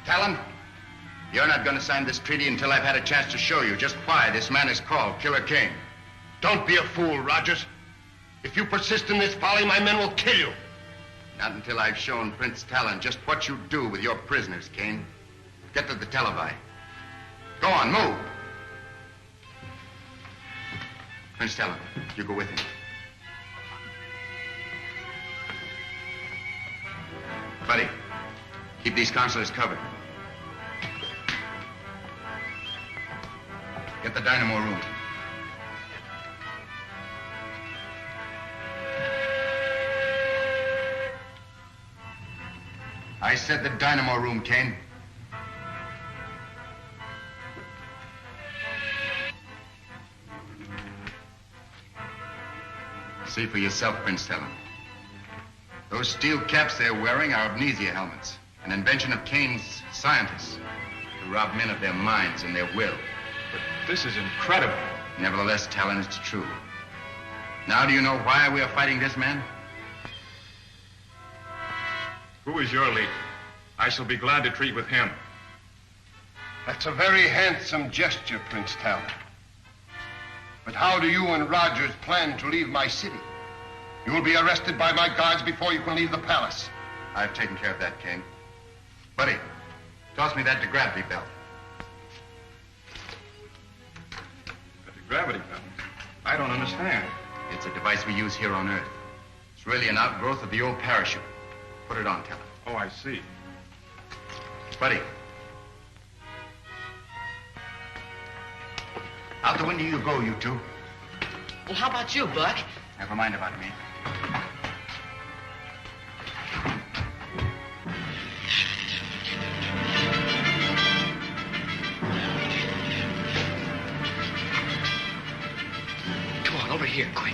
Talon, you're not going to sign this treaty until I've had a chance to show you just why this man is called Killer Kane. Don't be a fool, Rogers. If you persist in this folly, my men will kill you. Not until I've shown Prince Talon just what you do with your prisoners, Kane. Get to the televi. Go on, move. Prince Talon, you go with him. Buddy, keep these consulars covered. Get the dynamo room. I said the dynamo room, Kane. See for yourself, Prince Talon. Those steel caps they're wearing are amnesia helmets, an invention of Kane's scientists to rob men of their minds and their will. But this is incredible. Nevertheless, Talon, it's true. Now do you know why we are fighting this man? Who is your leader? I shall be glad to treat with him. That's a very handsome gesture, Prince Talon. But how do you and Rogers plan to leave my city? You will be arrested by my guards before you can leave the palace. I've taken care of that, Kane. Buddy, toss me that gravity belt. The gravity belt? I don't understand. It's a device we use here on Earth. It's really an outgrowth of the old parachute. Put it on, Talon. Oh, I see. Buddy. Out the window you go, you two. Well, how about you, Buck? Never mind about me. Come on, over here, quick.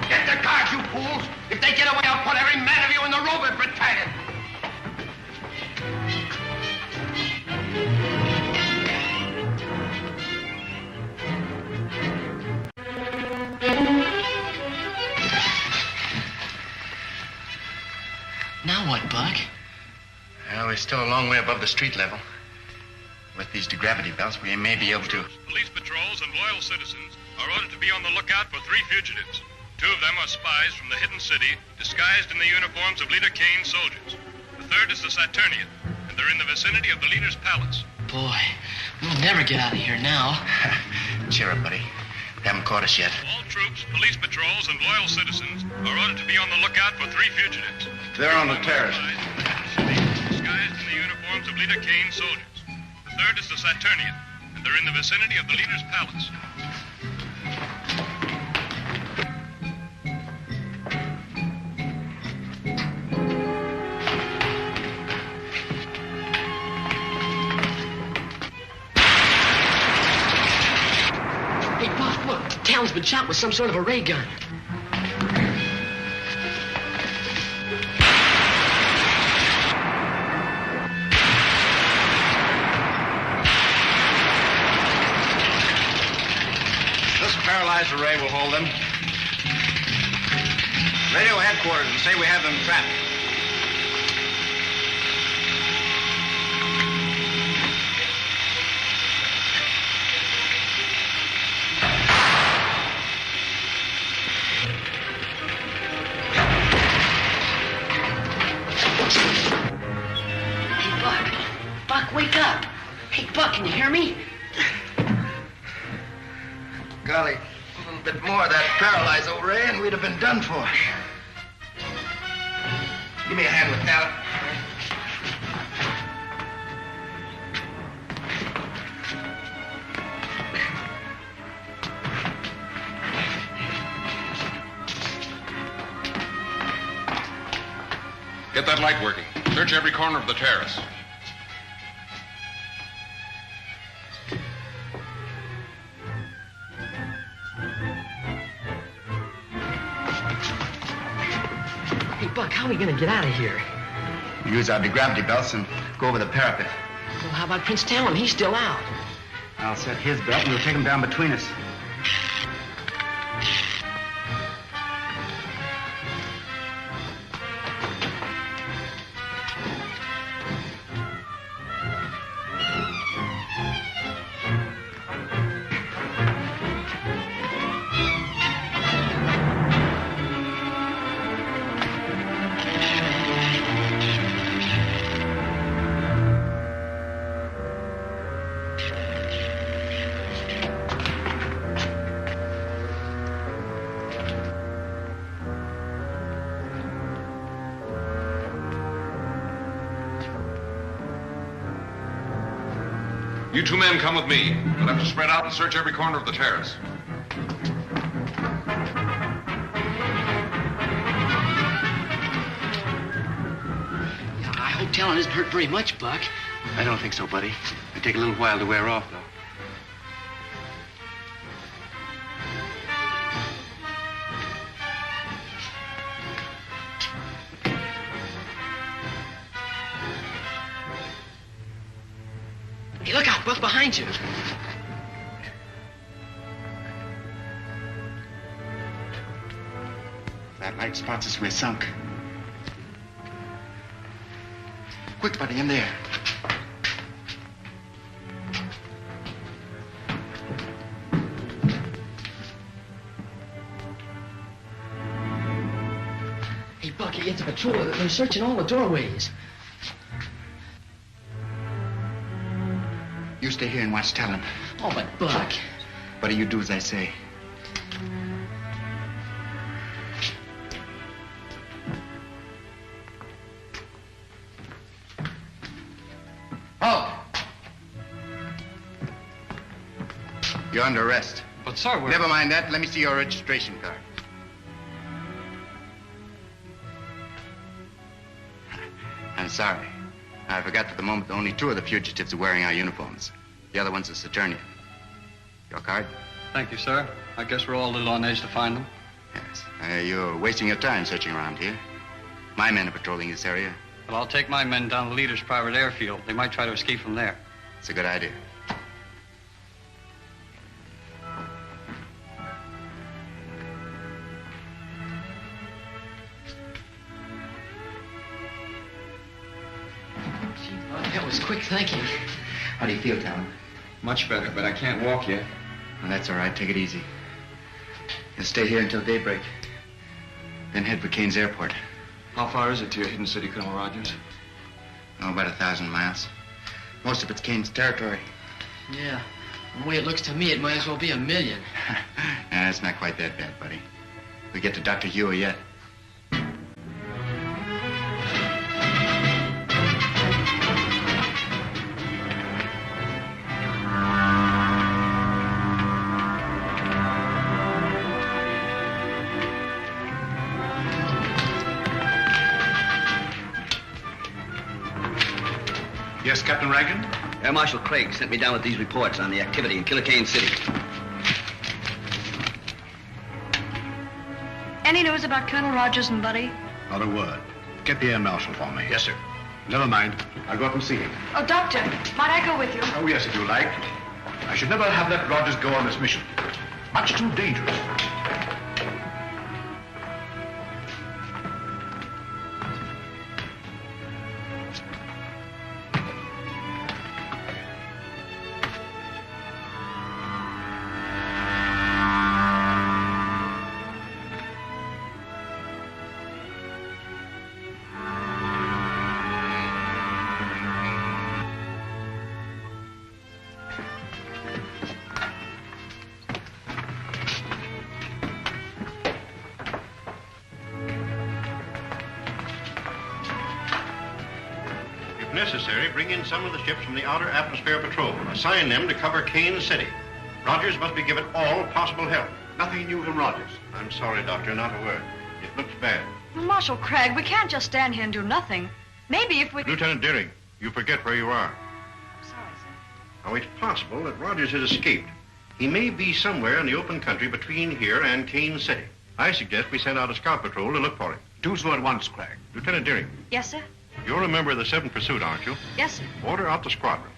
Get the guards, you fools! If they get away, I'll put every man of you in the robot battalion! Now what, Buck? Well, we're still a long way above the street level. With these gravity belts, we may be able to... Police patrols and loyal citizens are ordered to be on the lookout for 3 fugitives. 2 of them are spies from the hidden city, disguised in the uniforms of Leader Kane's soldiers. The 3rd is the Saturnian, and they're in the vicinity of the leader's palace. Boy, we'll never get out of here now. Cheer up, buddy. They haven't caught us yet. All troops, police patrols, and loyal citizens are ordered to be on the lookout for 3 fugitives. They're on the terrace. Disguised in the uniforms of Leader Kane's soldiers. The 3rd is the Saturnian, and they're in the vicinity of the leader's palace. Hey, Buck, look. The town's been shot with some sort of a ray gun. This paralyzed array will hold them. Radio headquarters and say we have them trapped. Hey, Buck. Buck, wake up. Hey, Buck, can you hear me? Golly, a little bit more of that paralyzed array and we'd have been done for. Give me a hand with that. Get that light working. Search every corner of the terrace. Hey, Buck, how are we gonna get out of here? We use our gravity belts and go over the parapet. Well, how about Prince Talon? He's still out. I'll set his belt and we'll take him down between us. You 2 men come with me. We'll have to spread out and search every corner of the terrace. I hope Talon isn't hurt very much, Buck. I don't think so, buddy. It'll take a little while to wear off, though. Hey, look out, Buck, behind you. That light spots us, we're sunk. Quick, buddy, in there. Hey, Bucky, it's a patrol. They're searching all the doorways. You stay here and watch Talon. Oh, but Buck. Buddy, you do as I say. Halt! You're under arrest. But, sir, we're... Never mind that. Let me see your registration card. I'm sorry. I forgot for the moment that only 2 of the fugitives are wearing our uniforms. The other one's a Saturnian. Your card? Thank you, sir. I guess we're all a little on edge to find them. Yes. You're wasting your time searching around here. My men are patrolling this area. Well, I'll take my men down to the leader's private airfield. They might try to escape from there. It's a good idea. That was quick thinking. How do you feel, Talon? Much better, but I can't walk yet. Well, that's all right. Take it easy. You'll stay here until daybreak. Then head for Kane's airport. How far is it to your hidden city, Colonel Rogers? Oh, about 1,000 miles. Most of it's Kane's territory. Yeah. The way it looks to me, it might as well be 1,000,000. Nah, it's not quite that bad, buddy. We get to Dr. Huer yet. Yes, Captain Rankin? Air Marshal Craig sent me down with these reports on the activity in Killer Kane City. Any news about Colonel Rogers and Buddy? Not a word. Get the Air Marshal for me. Yes, sir. Never mind. I'll go up and see him. Oh, Doctor, might I go with you? Oh, yes, if you like. I should never have let Rogers go on this mission. Much too dangerous. Necessary, bring in some of the ships from the Outer Atmosphere Patrol. Assign them to cover Kane City. Rogers must be given all possible help. Nothing new from Rogers. I'm sorry, Doctor, not a word. It looks bad. Well, Marshal Craig, we can't just stand here and do nothing. Maybe if we... Lieutenant Deering, you forget where you are. I'm sorry, sir. Now, it's possible that Rogers has escaped. He may be somewhere in the open country between here and Kane City. I suggest we send out a scout patrol to look for him. Do so at once, Craig. Lieutenant Deering. Yes, sir? You're a member of the 7th Pursuit, aren't you? Yes, sir. Order out the squadron.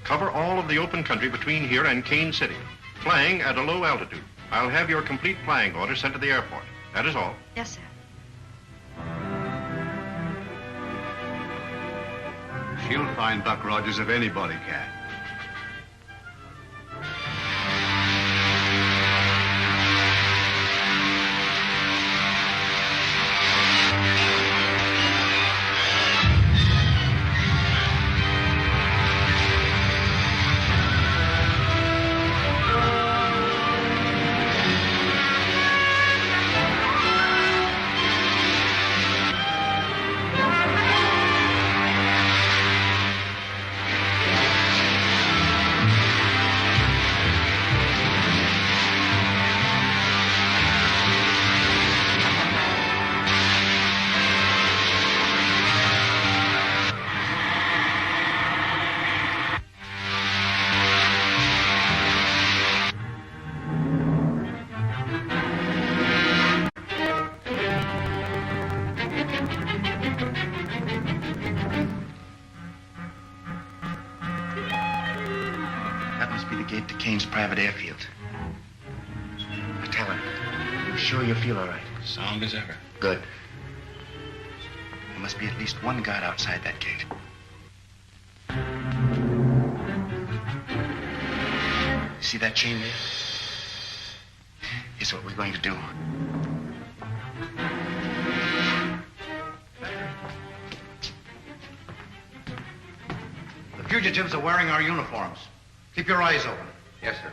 Cover all of the open country between here and Kane City. Flying at a low altitude. I'll have your complete flying order sent to the airport. That is all. Yes, sir. She'll find Buck Rogers if anybody can. Private airfield. Now, tell her, you sure you feel all right? Sound as ever. Good. There must be at least one guard outside that gate. See that chain there? Here's what we're going to do. The fugitives are wearing our uniforms. Keep your eyes open. Yes, sir.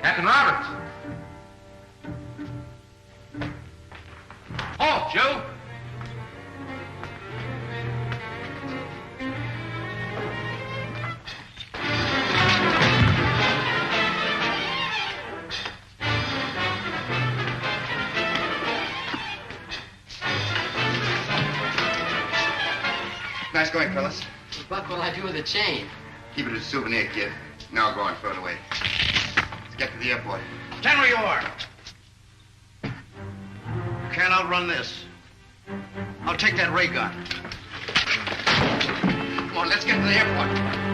Captain Roberts. Halt, Joe. Nice going, fellas. Buck, what'll I do with the chain? Keep it as a souvenir, kid. Now go and throw it away. Let's get to the airport. Stand where you are. You can't outrun this. I'll take that ray gun. Come on, let's get to the airport.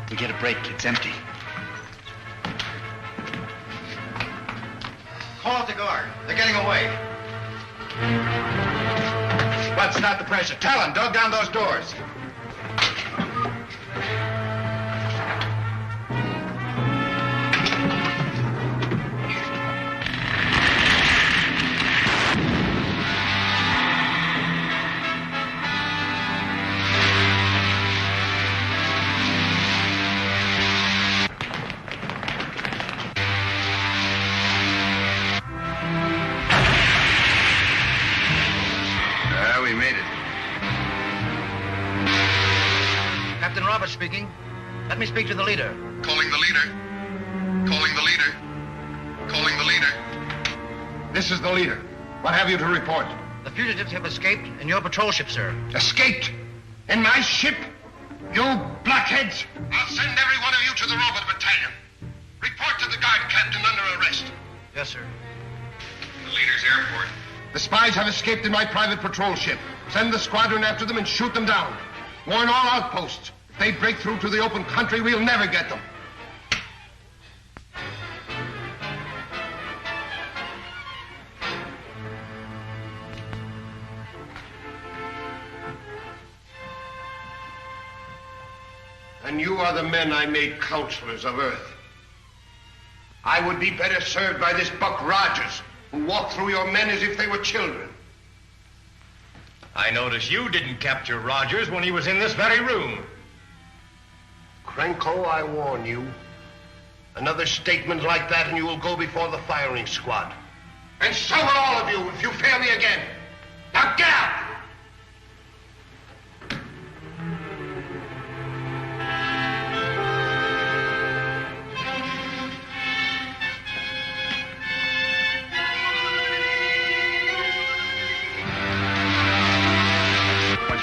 We get a break. It's empty. Call out the guard. They're getting away. Let's start the pressure. Tell him, dog down those doors. We made it. Captain Roberts speaking. Let me speak to the leader. Calling the leader. Calling the leader. Calling the leader. This is the leader. What have you to report? The fugitives have escaped in your patrol ship, sir. Escaped? In my ship? You blackheads! I'll send every one of you to the robot battalion. Report to the guard captain under arrest. Yes, sir. The leader's airport. The spies have escaped in my private patrol ship. Send the squadron after them and shoot them down. Warn all outposts. If they break through to the open country, we'll never get them. And you are the men I made counselors of Earth. I would be better served by this Buck Rogers, who walked through your men as if they were children. I notice you didn't capture Rogers when he was in this very room. Krenko, I warn you. Another statement like that and you will go before the firing squad. And so will all of you if you fail me again. Now get out!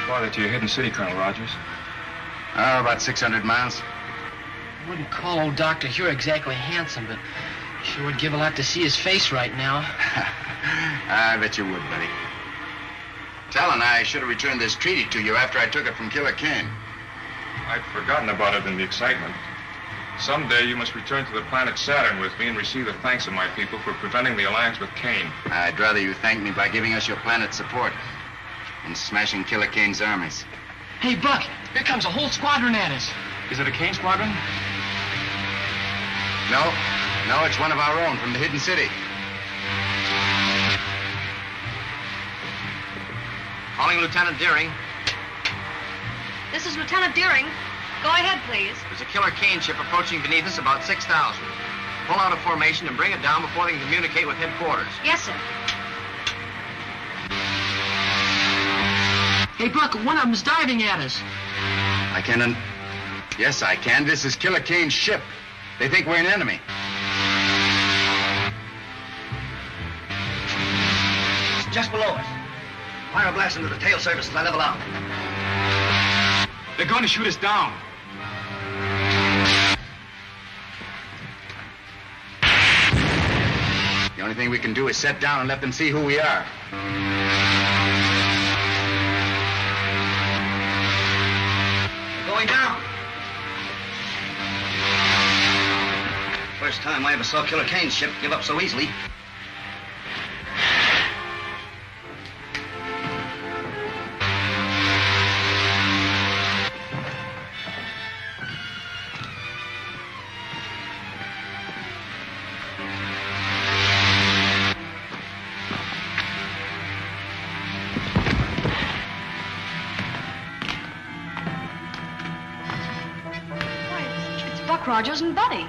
Farther to your hidden city, Colonel Rogers? Oh, about 600 miles. I wouldn't call old Dr. Huer exactly handsome, but sure would give a lot to see his face right now. I bet you would, buddy. Talon, I should have returned this treaty to you after I took it from Killer Kane. I'd forgotten about it in the excitement. Someday you must return to the planet Saturn with me and receive the thanks of my people for preventing the alliance with Kane. I'd rather you thank me by giving us your planet's support and smashing Killer Kane's armies. Hey, Buck, here comes a whole squadron at us. Is it a Kane squadron? No, it's one of our own from the hidden city. Calling Lieutenant Deering. This is Lieutenant Deering. Go ahead, please. There's a Killer Kane ship approaching beneath us about 6,000. Pull out a formation and bring it down before they can communicate with headquarters. Yes, sir. Hey, Buck, one of them's diving at us. Yes, I can. This is Killer Kane's ship. They think we're an enemy. It's just below us. Fire a blast into the tail surface as I level out. They're going to shoot us down. The only thing we can do is set down and let them see who we are. Going down. First time I ever saw Killer Kane's ship give up so easily. Buck Rogers and Buddy.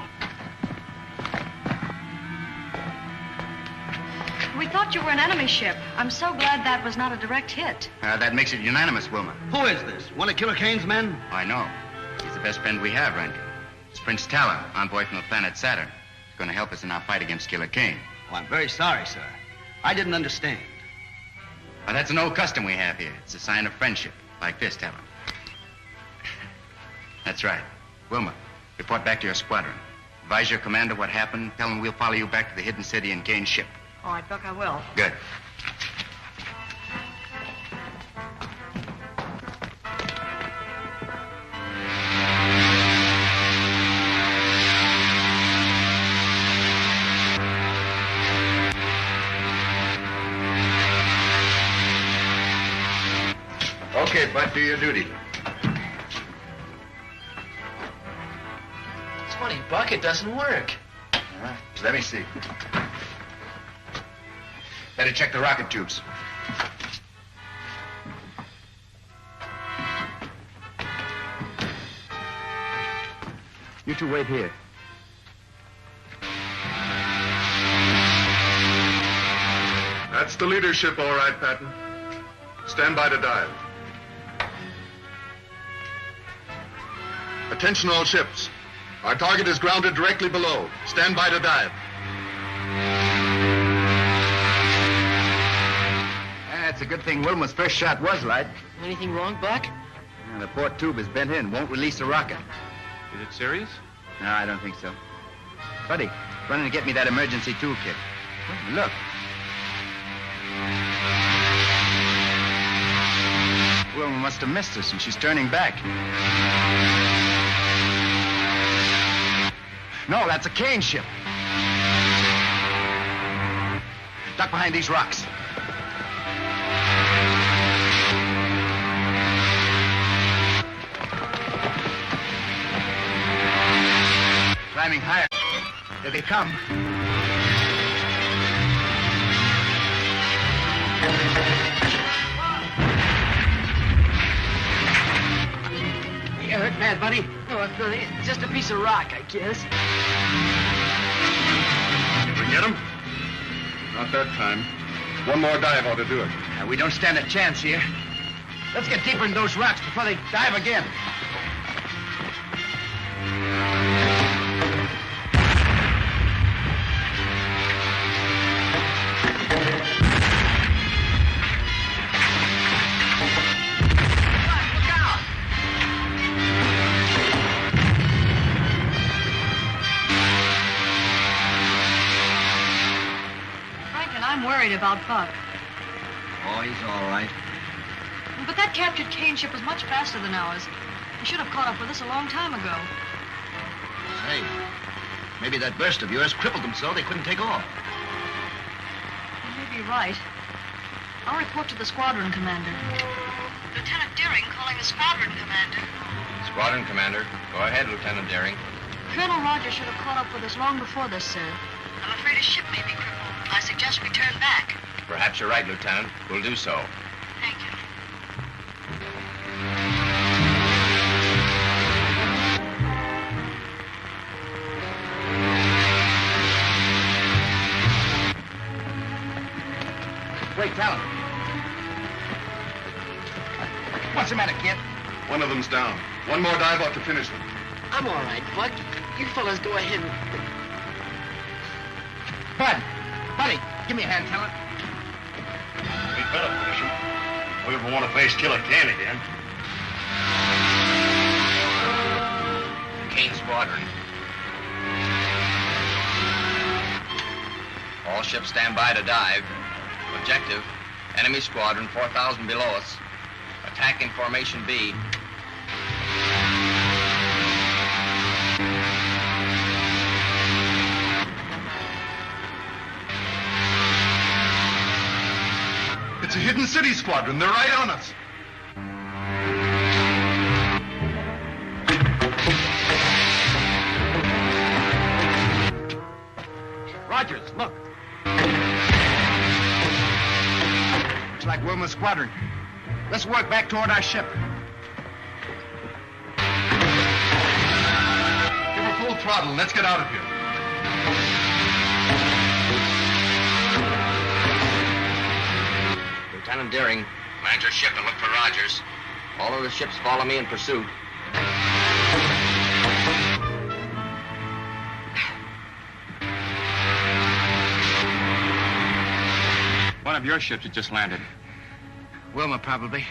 We thought you were an enemy ship. I'm so glad that was not a direct hit. That makes it unanimous, Wilma. Who is this? One of Killer Kane's men? I know. He's the best friend we have, Rankin. It's Prince Talon, envoy from the planet Saturn. He's going to help us in our fight against Killer Kane. Oh, I'm very sorry, sir. I didn't understand. Well, that's an old custom we have here. It's a sign of friendship. Like this, Talon. That's right. Wilma, report back to your squadron. Advise your commander what happened. Tell him we'll follow you back to the hidden city and Kane's ship. All right, Buck, I will. Good. Okay, Bud, do your duty. It's funny, Buck, it doesn't work. Let me see. Better check the rocket tubes. You two wait here. That's the leadership, all right, Patton. Stand by to dive. Attention all ships. Our target is grounded directly below. Stand by to dive. It's a good thing Wilma's first shot was right. Anything wrong, Buck? Yeah, the port tube is bent in. Won't release the rocket. Is it serious? No, I don't think so. Buddy, run in and get me that emergency toolkit. Look. Wilma must have missed us, and she's turning back. No, that's a Kane ship. Duck behind these rocks. Climbing higher. There they come. You hurt bad, buddy? No, it's nothing. It's just a piece of rock, I guess. Did we get him? Not that time. One more dive ought to do it. We don't stand a chance here. Let's get deeper in those rocks before they dive again. About Buck. Oh, he's all right. But that captured Kane ship was much faster than ours. He should have caught up with us a long time ago. Say, maybe that burst of yours crippled them so they couldn't take off. You may be right. I'll report to the squadron commander. Lieutenant Deering calling the squadron commander. Squadron commander. Go ahead, Lieutenant Deering. Colonel Rogers should have caught up with us long before this, sir. I'm afraid his ship may be crippled. I suggest we turn back. Perhaps you're right, Lieutenant. We'll do so. Thank you. Wait, Talon. What's the matter, kid? One of them's down. One more dive ought to finish them. I'm all right, Buck. You fellas go ahead and... Bud! Buddy, give me a hand, Talon. We better finish him. We ever want to face Killer Kane again. Kane Squadron. All ships stand by to dive. Objective, enemy squadron 4,000 below us. Attack in formation B. It's a hidden city squadron. They're right on us. Rogers, look. Looks like Wilma's squadron. Let's work back toward our ship. Give her throttle and let's get out of here. Lieutenant Deering, land your ship and look for Rogers. All of the ships follow me in pursuit. One of your ships had just landed. Wilma, probably.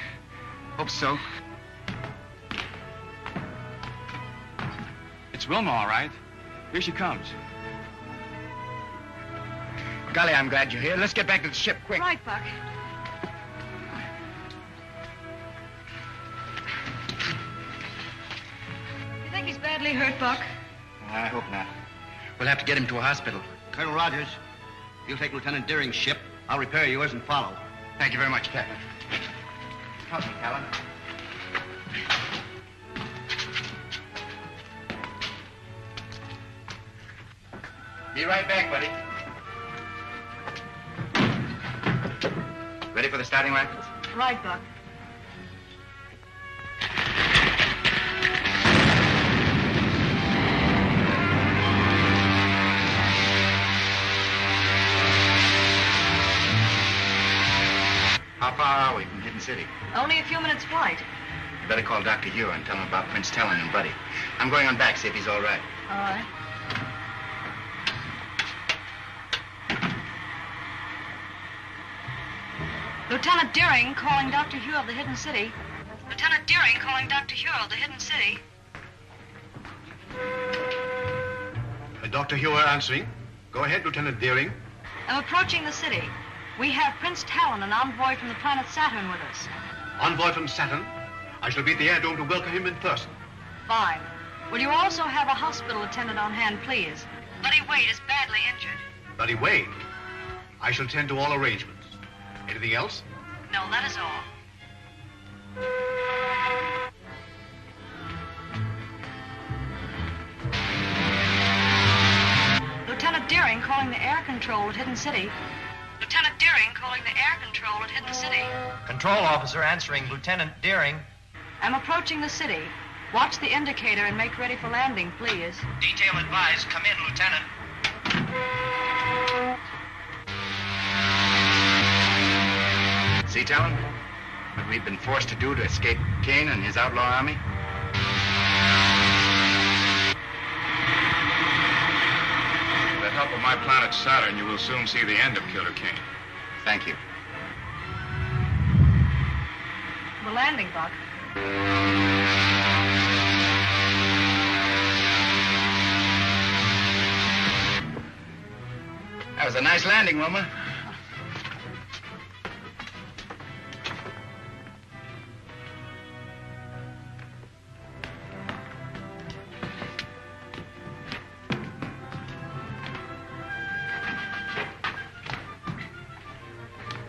Hope so. It's Wilma, all right. Here she comes. Golly, I'm glad you're here. Let's get back to the ship, quick. Right, Buck. You think he's badly hurt, Buck? I hope not. We'll have to get him to a hospital. Colonel Rogers, you'll take Lieutenant Deering's ship. I'll repair yours and follow. Thank you very much, Captain. Help me, Callan. Be right back, buddy. Ready for the starting rifles? Right, Buck. How far are we from Hidden City? Only a few minutes' flight. You better call Dr. Huer and tell him about Prince Talon and Buddy. I'm going on back, see if he's all right. All right. Lieutenant Deering calling Dr. Huer of the Hidden City. Lieutenant Deering calling Dr. Huer of the Hidden City. Dr. Huer answering. Go ahead, Lieutenant Deering. I'm approaching the city. We have Prince Talon, an envoy from the planet Saturn, with us. Envoy from Saturn. I shall be at the airdrome to welcome him in person. Fine. Will you also have a hospital attendant on hand, please? Buddy Wade is badly injured. Buddy Wade. I shall tend to all arrangements. Anything else? No, that is all. Lieutenant Deering calling the air control at Hidden City. Lieutenant Deering calling the air control at Hidden City. Control officer answering Lieutenant Deering. I'm approaching the city. Watch the indicator and make ready for landing, please. Detail advised. Come in, Lieutenant. See, Talon? What we've been forced to do to escape Kane and his outlaw army? With the help of my planet Saturn, you will soon see the end of Killer Kane. Thank you. We're landing, Buck. That was a nice landing, Wilma.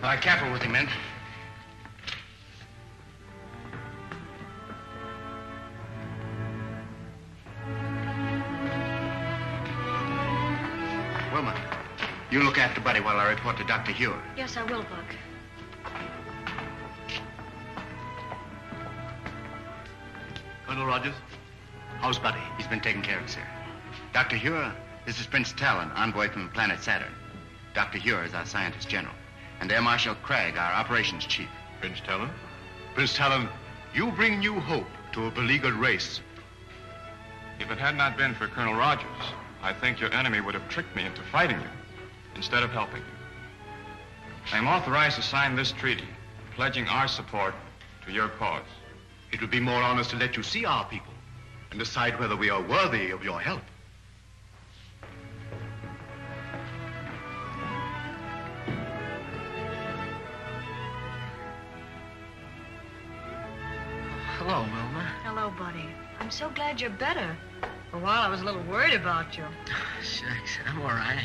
All right, careful with him, men. Wilma, you look after Buddy while I report to Dr. Huer. Yes, I will, Buck. Colonel Rogers, how's Buddy? He's been taken care of, sir. Dr. Huer, this is Prince Talon, envoy from the planet Saturn. Dr. Huer is our scientist general. And Air Marshal Crabbe, our operations chief. Prince Talon? Prince Talon, you bring new hope to a beleaguered race. If it had not been for Colonel Rogers, I think your enemy would have tricked me into fighting you instead of helping you. I am authorized to sign this treaty, pledging our support to your cause. It would be more honest to let you see our people and decide whether we are worthy of your help. Hello, Wilma. Hello, buddy. I'm so glad you're better. For a while, I was a little worried about you. Shucks, I'm all right.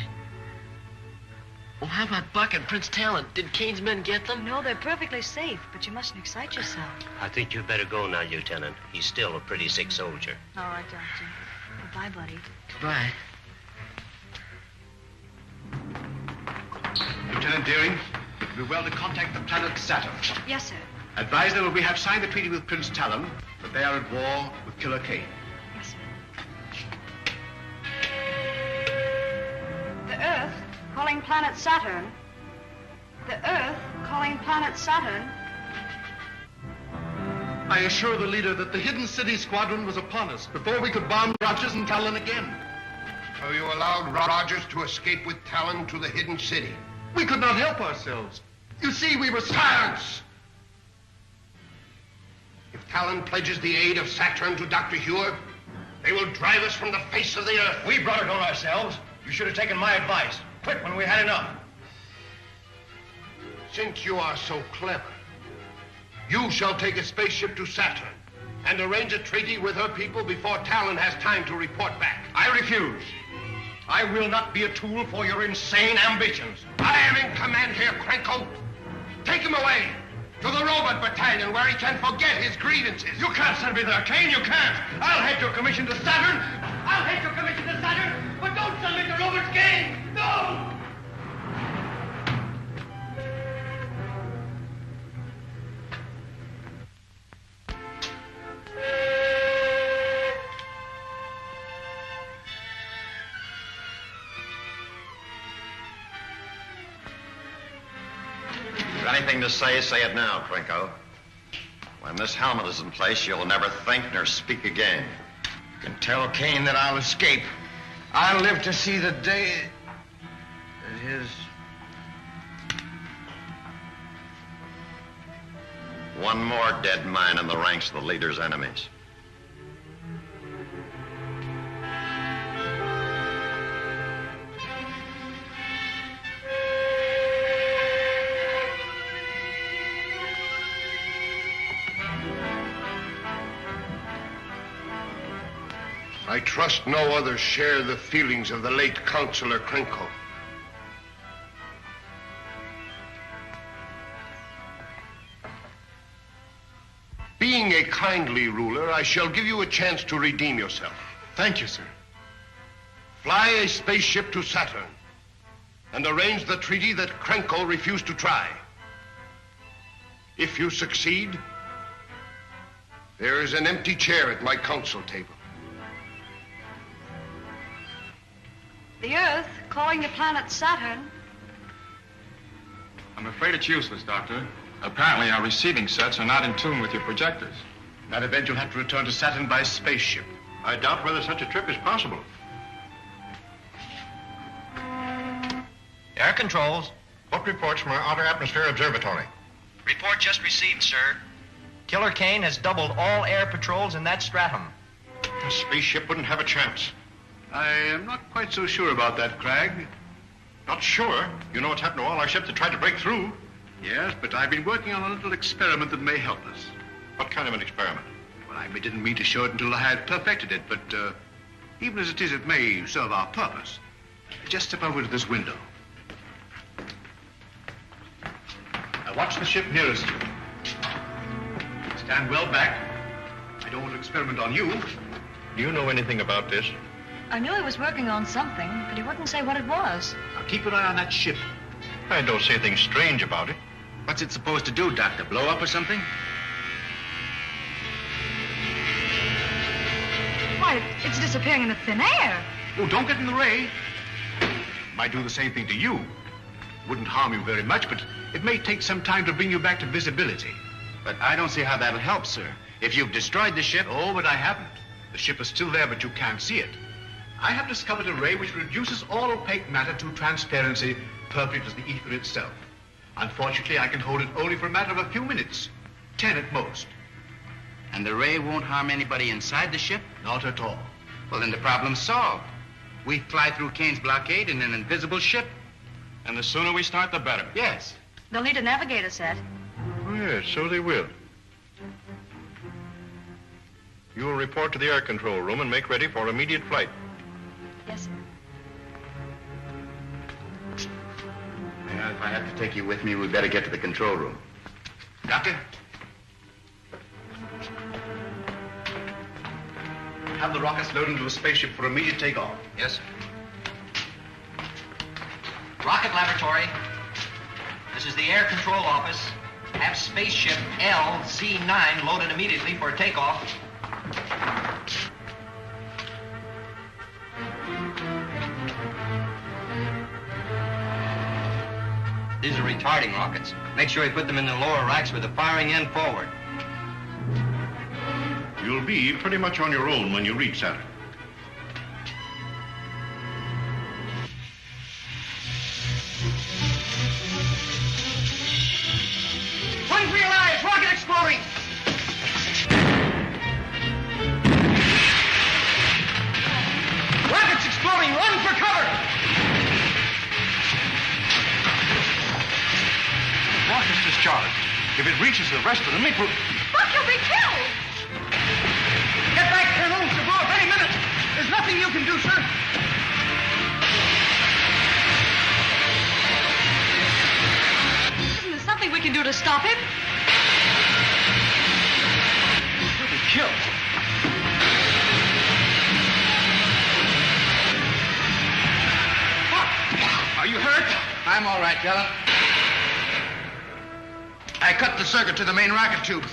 Well, how about Buck and Prince Talon? Did Kane's men get them? No, they're perfectly safe, but you mustn't excite yourself. I think you'd better go now, Lieutenant. He's still a pretty sick soldier. All right, Doctor. Goodbye, buddy. Goodbye. Lieutenant Deering, it would be well to contact the planet Saturn. Yes, sir. Advise them that we have signed the treaty with Prince Talon, that they are at war with Killer Kane. Yes, sir. calling planet Saturn. The Earth calling planet Saturn. I assure the leader that the hidden city squadron was upon us before we could bomb Rogers and Talon again. So you allowed Rogers to escape with Talon to the hidden city? We could not help ourselves. You see, we were... Silence! If Talon pledges the aid of Saturn to Dr. Huer, they will drive us from the face of the earth. We brought it on ourselves. You should have taken my advice. Quit when we had enough. Since you are so clever, you shall take a spaceship to Saturn and arrange a treaty with her people before Talon has time to report back. I refuse. I will not be a tool for your insane ambitions. I am in command here, Krenko. Take him away to the robot battalion where he can forget his grievances. You can't send me there, Kane. You can't. I'll head your commission to Saturn. I'll head your commission to Saturn, but don't send me to Robert's Kane. No! Anything to say it now, Krenko. When this helmet is in place, you'll never think nor speak again. You can tell Kane that I'll escape. I'll live to see the day that his... One more dead man in the ranks of the leader's enemies. I trust no others share the feelings of the late Counselor Krenko. Being a kindly ruler, I shall give you a chance to redeem yourself. Thank you, sir. Fly a spaceship to Saturn and arrange the treaty that Krenko refused to try. If you succeed, there is an empty chair at my council table. The Earth calling the planet Saturn. I'm afraid it's useless, Doctor. Apparently, our receiving sets are not in tune with your projectors. In that event, you'll have to return to Saturn by spaceship. I doubt whether such a trip is possible. Air controls. What reports from our Outer Atmosphere Observatory? Report just received, sir. Killer Kane has doubled all air patrols in that stratum. A spaceship wouldn't have a chance. I am not quite so sure about that, Cragg. Not sure? You know what's happened to all our ships that tried to break through. Yes, but I've been working on a little experiment that may help us. What kind of an experiment? Well, I didn't mean to show it until I had perfected it, but even as it is, it may serve our purpose. Just step over to this window. Now watch the ship nearest you. Stand well back. I don't want to experiment on you. Do you know anything about this? I knew he was working on something, but he wouldn't say what it was. Now keep an eye on that ship. I don't see anything strange about it. What's it supposed to do, Doctor? Blow up or something? Why, it's disappearing into thin air. Oh, don't get in the ray. Might do the same thing to you. Wouldn't harm you very much, but it may take some time to bring you back to visibility. But I don't see how that'll help, sir. If you've destroyed the ship... Oh, but I haven't. The ship is still there, but you can't see it. I have discovered a ray which reduces all opaque matter to transparency, perfect as the ether itself. Unfortunately, I can hold it only for a matter of a few minutes. 10 at most. And the ray won't harm anybody inside the ship? Not at all. Well, then the problem's solved. We fly through Kane's blockade in an invisible ship. And the sooner we start, the better. Yes. They'll need a navigator set. Oh, yes, so they will. You will report to the air control room and make ready for immediate flight. Yes, sir. Well, if I have to take you with me, we'd better get to the control room. Doctor? Have the rockets loaded into a spaceship for immediate takeoff. Yes, sir. Rocket laboratory. This is the air control office. Have spaceship LZ9 loaded immediately for takeoff. These are retarding rockets. Make sure you put them in the lower racks with the firing end forward. You'll be pretty much on your own when you reach Saturn. Run for your lives! Rocket exploding! Rockets exploding! Run for cover! Rocket's discharged. If it reaches the rest of them, it will... Buck, you'll be killed! Get back, Colonel! It's a blow up any minute! There's nothing you can do, sir! Isn't there something we can do to stop him? He'll be killed. Are you hurt? I'm all right, Della. I cut the circuit to the main rocket tubes.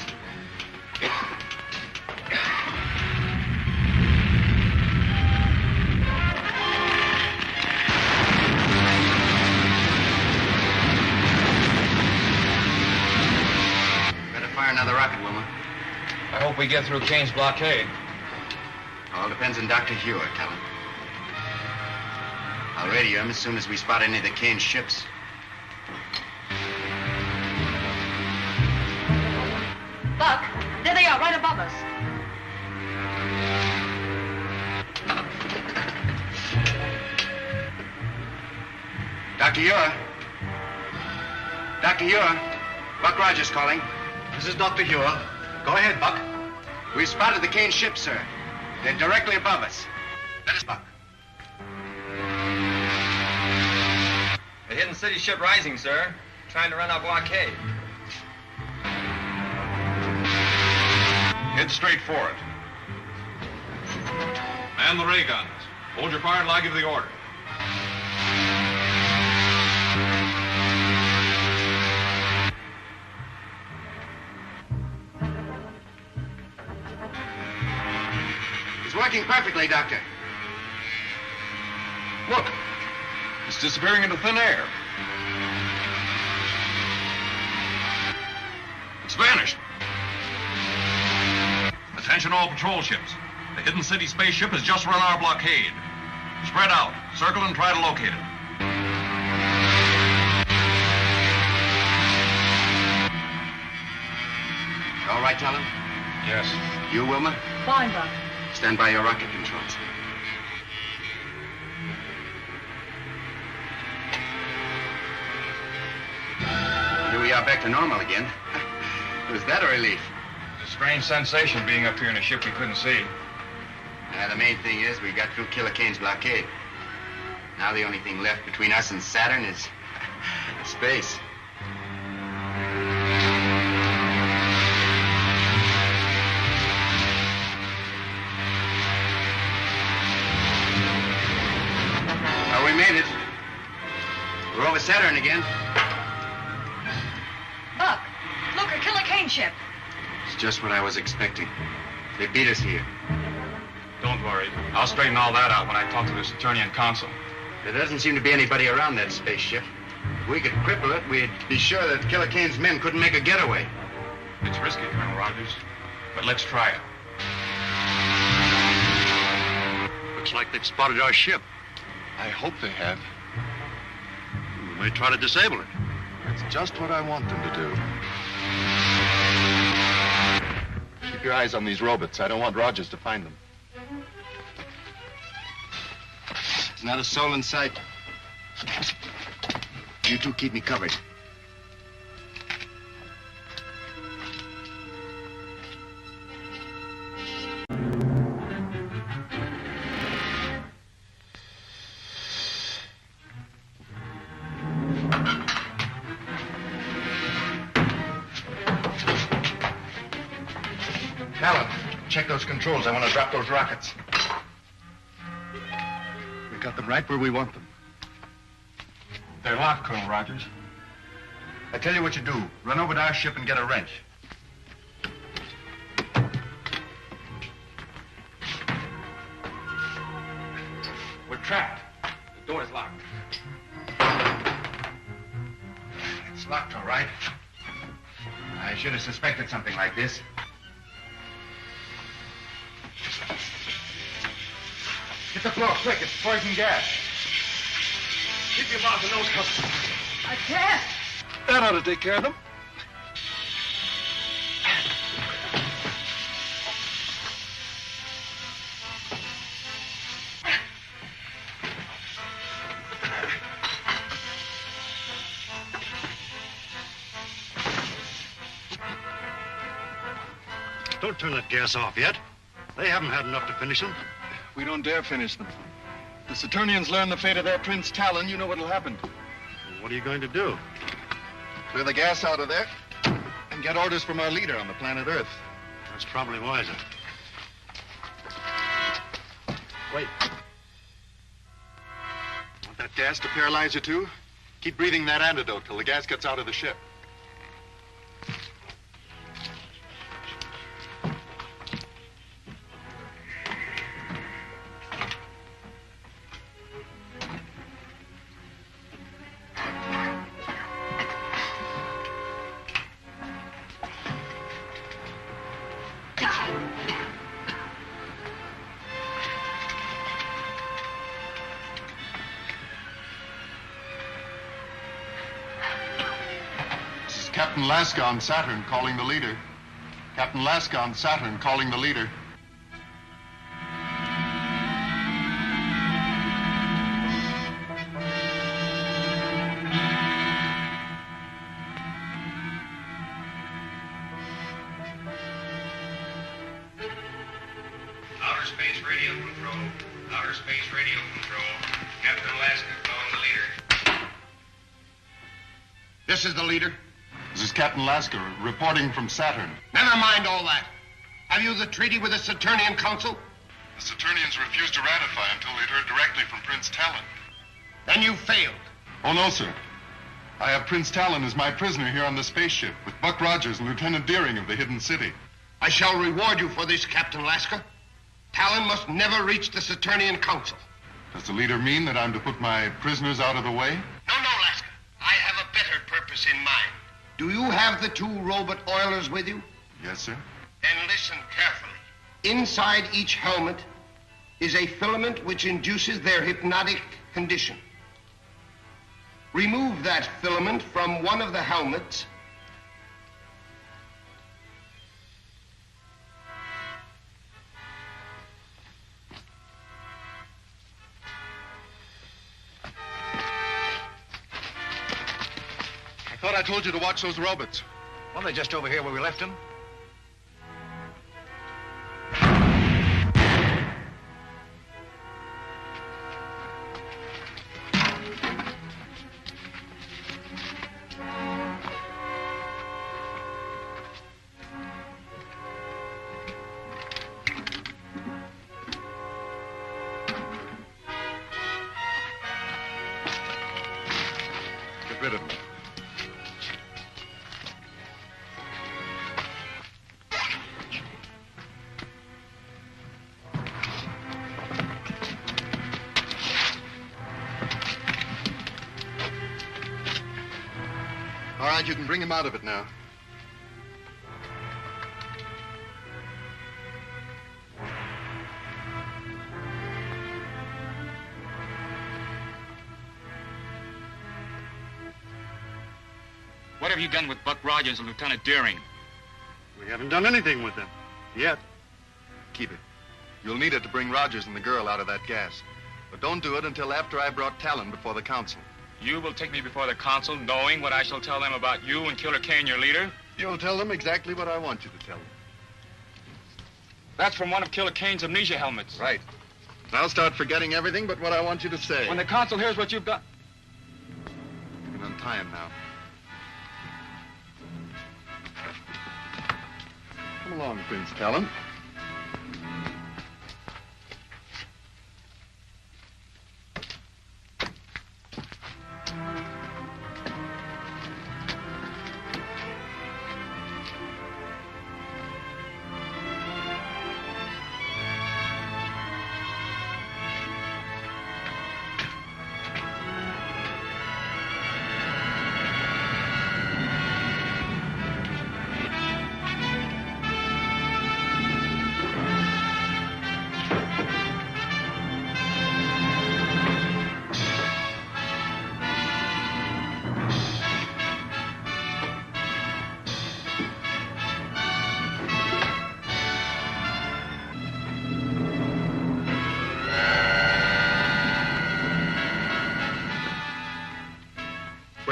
Better fire another rocket, Wilma. I hope we get through Kane's blockade. All depends on Dr. Huer, Talon. I'll radio him as soon as we spot any of the Kane ships. Buck, there they are, right above us. Dr. Huer? Dr. Huer? Buck Rogers calling. This is Dr. Huer. Go ahead, Buck. We've spotted the Kane ships, sir. They're directly above us. That is Buck. A hidden city ship rising, sir. Trying to run our blockade. Head straight for it. Man the ray guns. Hold your fire until I give the order. It's working perfectly, Doctor. Look. It's disappearing into thin air. It's vanished. Attention all patrol ships. The hidden city spaceship has just run our blockade. Spread out. Circle and try to locate it. All right, Talon? Yes. You, Wilma? Fine, Buck. Stand by your rocket controls. Here we are back to normal again. Was that a relief? It's a strange sensation being up here in a ship we couldn't see. The main thing is we got through Killer Kane's blockade. Now the only thing left between us and Saturn is space. Well, we made it. We're over Saturn again. Buck, look, a Killer Kane ship. It's just what I was expecting. They beat us here. Don't worry. I'll straighten all that out when I talk to the Saturnian consul. There doesn't seem to be anybody around that spaceship. If we could cripple it, we'd be sure that Killer Kane's men couldn't make a getaway. It's risky, Colonel Rogers, but let's try it. Looks like they've spotted our ship. I hope they have. We may try to disable it. That's just what I want them to do. Keep your eyes on these robots. I don't want Rogers to find them. There's not a soul in sight. You two keep me covered. Talon, check those controls. I want to drop those rockets. We got them right where we want them. They're locked, Colonel Rogers. I tell you what you do. Run over to our ship and get a wrench. We're trapped. The door is locked. It's locked, all right. I should have suspected something like this. Hit the floor, quick. It's poison gas. Keep your mouth and nose covered. I can't. That ought to take care of them. Don't turn that gas off yet. They haven't had enough to finish them. We don't dare finish them. The Saturnians learn the fate of their Prince Talon, you know what'll happen. What are you going to do? Clear the gas out of there and get orders from our leader on the planet Earth. That's probably wiser. Wait. Want that gas to paralyze you too? Keep breathing that antidote till the gas gets out of the ship. Captain Laska on Saturn calling the leader. Captain Laska on Saturn calling the leader. Outer space radio control. Outer space radio control. Captain Laska calling the leader. This is the leader. This is Captain Laska reporting from Saturn. Never mind all that. Have you the treaty with the Saturnian Council? The Saturnians refused to ratify until they'd heard directly from Prince Talon. Then you failed. Oh, no, sir. I have Prince Talon as my prisoner here on the spaceship with Buck Rogers and Lieutenant Deering of the Hidden City. I shall reward you for this, Captain Laska. Talon must never reach the Saturnian Council. Does the leader mean that I'm to put my prisoners out of the way? No, Laska. I have a better purpose in mind. Do you have the two robot oilers with you? Yes, sir. Then listen carefully. Inside each helmet is a filament which induces their hypnotic condition. Remove that filament from one of the helmets. I thought I told you to watch those robots. Well, they're just over here where we left them. Get rid of them. All right, you can bring him out of it now. What have you done with Buck Rogers and Lieutenant Deering? We haven't done anything with them. Yet. Keep it. You'll need it to bring Rogers and the girl out of that gas. But don't do it until after I brought Talon before the council. You will take me before the council, knowing what I shall tell them about you and Killer Kane, your leader? You'll tell them exactly what I want you to tell them. That's from one of Killer Kane's amnesia helmets. Right. Now start forgetting everything but what I want you to say. When the council hears what you've done... You can untie him now. Come along, Prince Talon.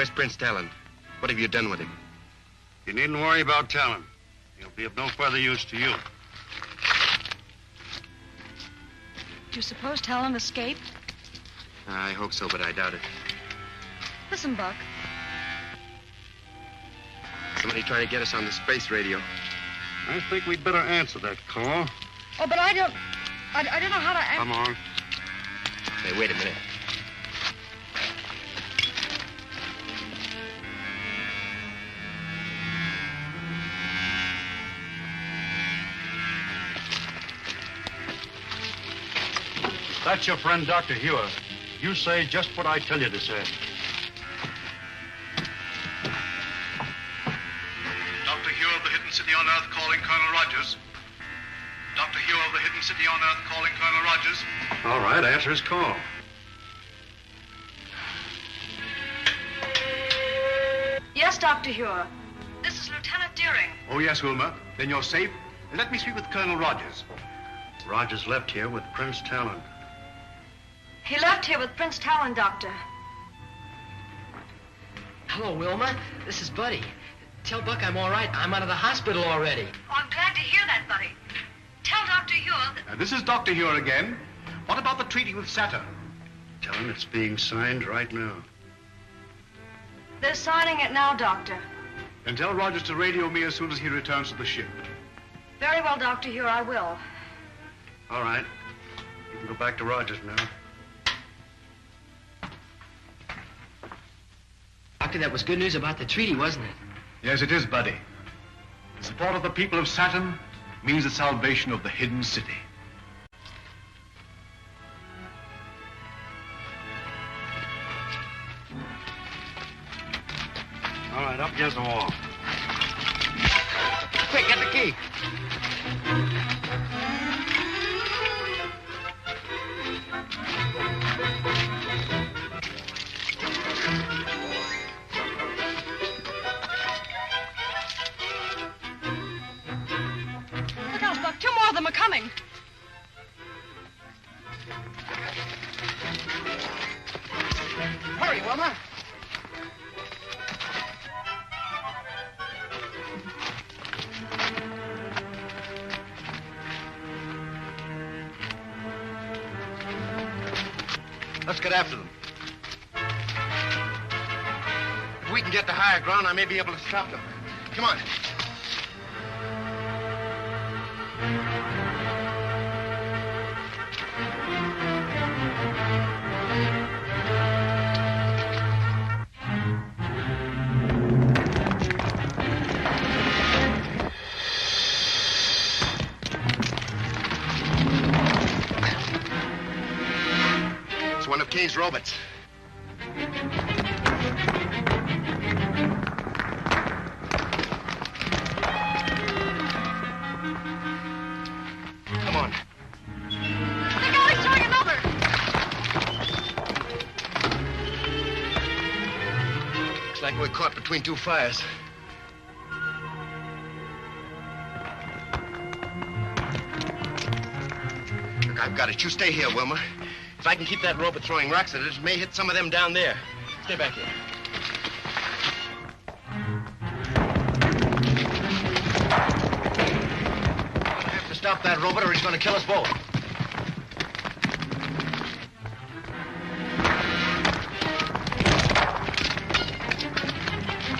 Where's Prince Talon? What have you done with him? You needn't worry about Talon. He'll be of no further use to you. Do you suppose Talon escaped? I hope so, but I doubt it. Listen, Buck. Somebody trying to get us on the space radio. I think we'd better answer that call. Oh, but I don't know how to... Come on. Hey, wait a minute. That's your friend, Dr. Huer. You say just what I tell you to say. Dr. Huer of the Hidden City on Earth calling Colonel Rogers. Dr. Huer of the Hidden City on Earth calling Colonel Rogers. All right, answer his call. Yes, Dr. Huer. This is Lieutenant Deering. Oh, yes, Wilma. Then you're safe. Let me speak with Colonel Rogers. Rogers left here with Prince Talon. He left here with Prince Talon, Doctor. Hello, Wilma. This is Buddy. Tell Buck I'm all right. I'm out of the hospital already. Oh, I'm glad to hear that, Buddy. Tell Dr. Huer that... This is Dr. Huer again. What about the treaty with Saturn? Tell him it's being signed right now. They're signing it now, Doctor. Then tell Rogers to radio me as soon as he returns to the ship. Very well, Dr. Huer, I will. All right. You can go back to Rogers now. Doctor, that was good news about the treaty, wasn't it? Yes, it is, Buddy. The support of the people of Saturn means the salvation of the Hidden City. All right, up against the wall. Quick, get the key. Look out, Buck. Two more of them are coming. Hurry, Wilma. Let's get after them. If we can get to higher ground, I may be able to stop them. Come on. It's one of Kane's robots. Come on. The guy's throwing another. Looks like we're caught between two fires. Look, I've got it. You stay here, Wilma. If I can keep that robot throwing rocks at it, it may hit some of them down there. Stay back here. I have to stop that robot or he's going to kill us both.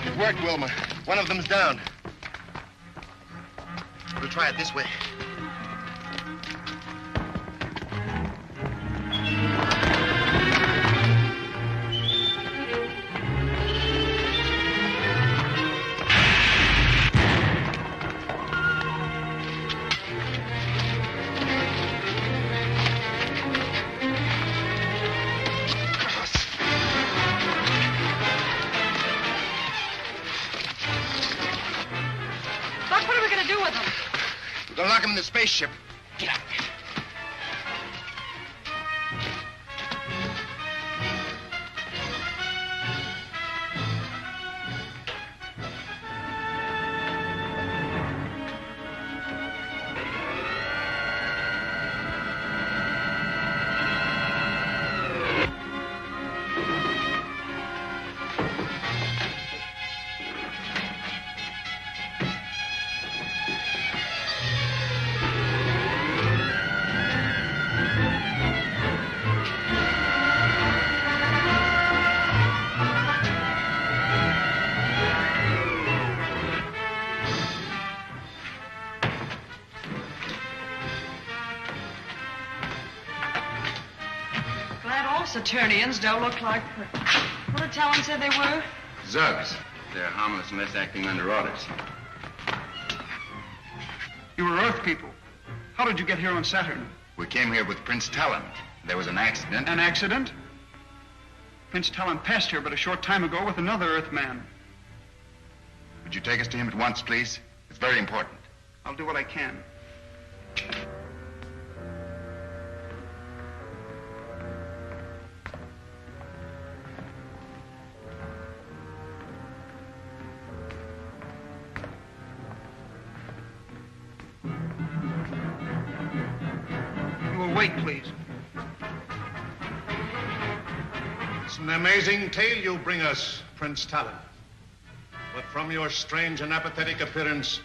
It worked, Wilma. One of them's down. We'll try it this way. Buck, what are we going to do with them? We're going to lock him in the spaceship. Get out. Saturnians don't look like... What did Talon say they were? Zugs. They're harmless unless acting under orders. You were Earth people. How did you get here on Saturn? We came here with Prince Talon. There was an accident. An accident? Prince Talon passed here but a short time ago with another Earthman. Would you take us to him at once, please? It's very important. I'll do what I can. You will wait, please. It's an amazing tale you bring us, Prince Talon. But from your strange and apathetic appearance,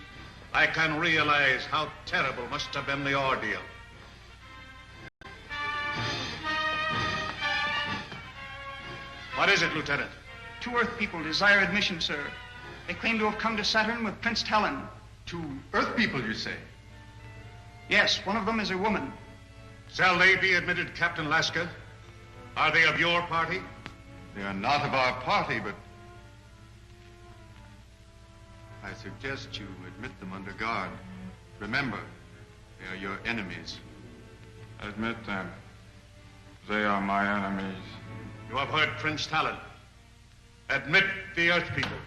I can realize how terrible must have been the ordeal. What is it, Lieutenant? 2 Earth people desire admission, sir. They claim to have come to Saturn with Prince Talon. 2 Earth people, you say? Yes, one of them is a woman. Shall they be admitted, Captain Laska? Are they of your party? They are not of our party, but I suggest you admit them under guard. Remember, they are your enemies. Admit them. They are my enemies. You have heard Prince Talon. Admit the Earth people.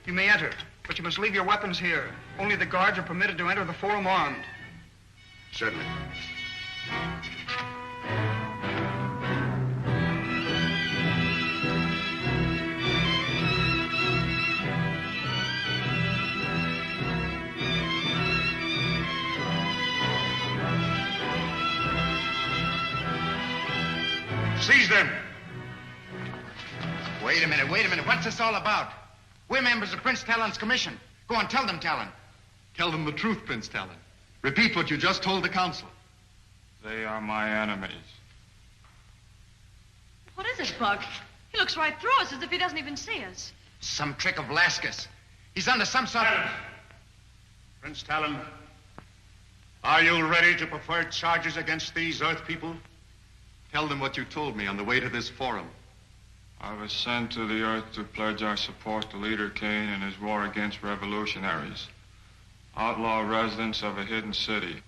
You may enter, but you must leave your weapons here. Only the guards are permitted to enter the forum armed. Certainly. Seize them! Wait a minute. What's this all about? We're members of Prince Talon's commission. Go on, tell them, Talon. Tell them the truth, Prince Talon. Repeat what you just told the council. They are my enemies. What is it, Buck? He looks right through us as if he doesn't even see us. Some trick of Laska's. He's under some sort of... Prince Talon, are you ready to prefer charges against these Earth people? Tell them what you told me on the way to this forum. I was sent to the Earth to pledge our support to Leader Kane in his war against revolutionaries, outlaw residents of a hidden city.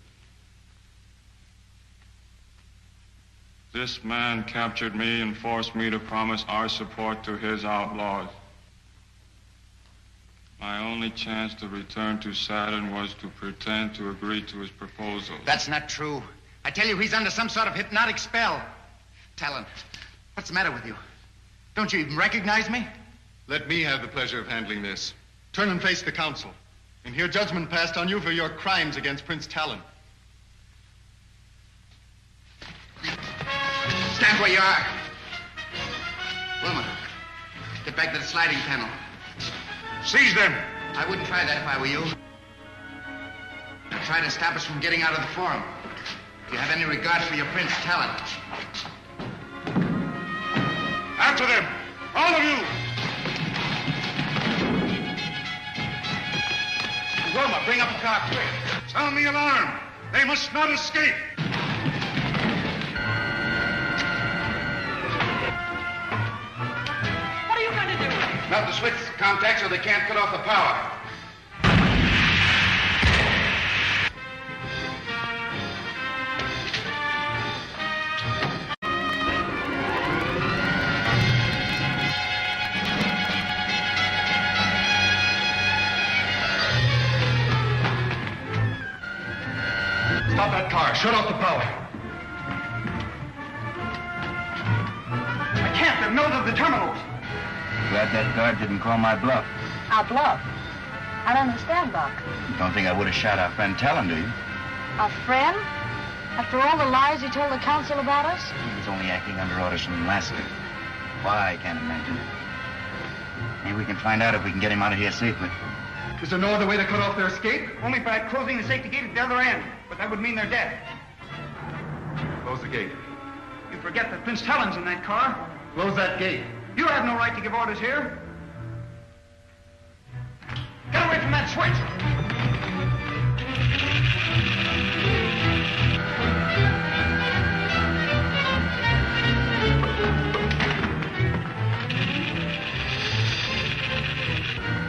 This man captured me and forced me to promise our support to his outlaws. My only chance to return to Saturn was to pretend to agree to his proposal. That's not true. I tell you, he's under some sort of hypnotic spell. Talon, what's the matter with you? Don't you even recognize me? Let me have the pleasure of handling this. Turn and face the council, and hear judgment passed on you for your crimes against Prince Talon. Stand where you are. Wilma, get back to the sliding panel. Seize them! I wouldn't try that if I were you. Now try to stop us from getting out of the forum. If you have any regard for your Prince Talon. After them! All of you! Wilma, bring up a car quick. Sound the alarm. They must not escape. What are you going to do? Melt the switch contacts so they can't cut off the power. Stop that car. Shut off the power. I can't. They're melted the terminals. Glad that guard didn't call my bluff. Our bluff? I don't understand, Buck. Don't think I would have shot our friend Talon, do you? Our friend? After all the lies he told the council about us? He was only acting under orders from Laska. Why, I can't imagine. Maybe we can find out if we can get him out of here safely. Is there no other way to cut off their escape? Only by closing the safety gate at the other end. But that would mean they're dead. Close the gate. You forget that Prince Talon's in that car. Close that gate. You have no right to give orders here. Get away from that switch!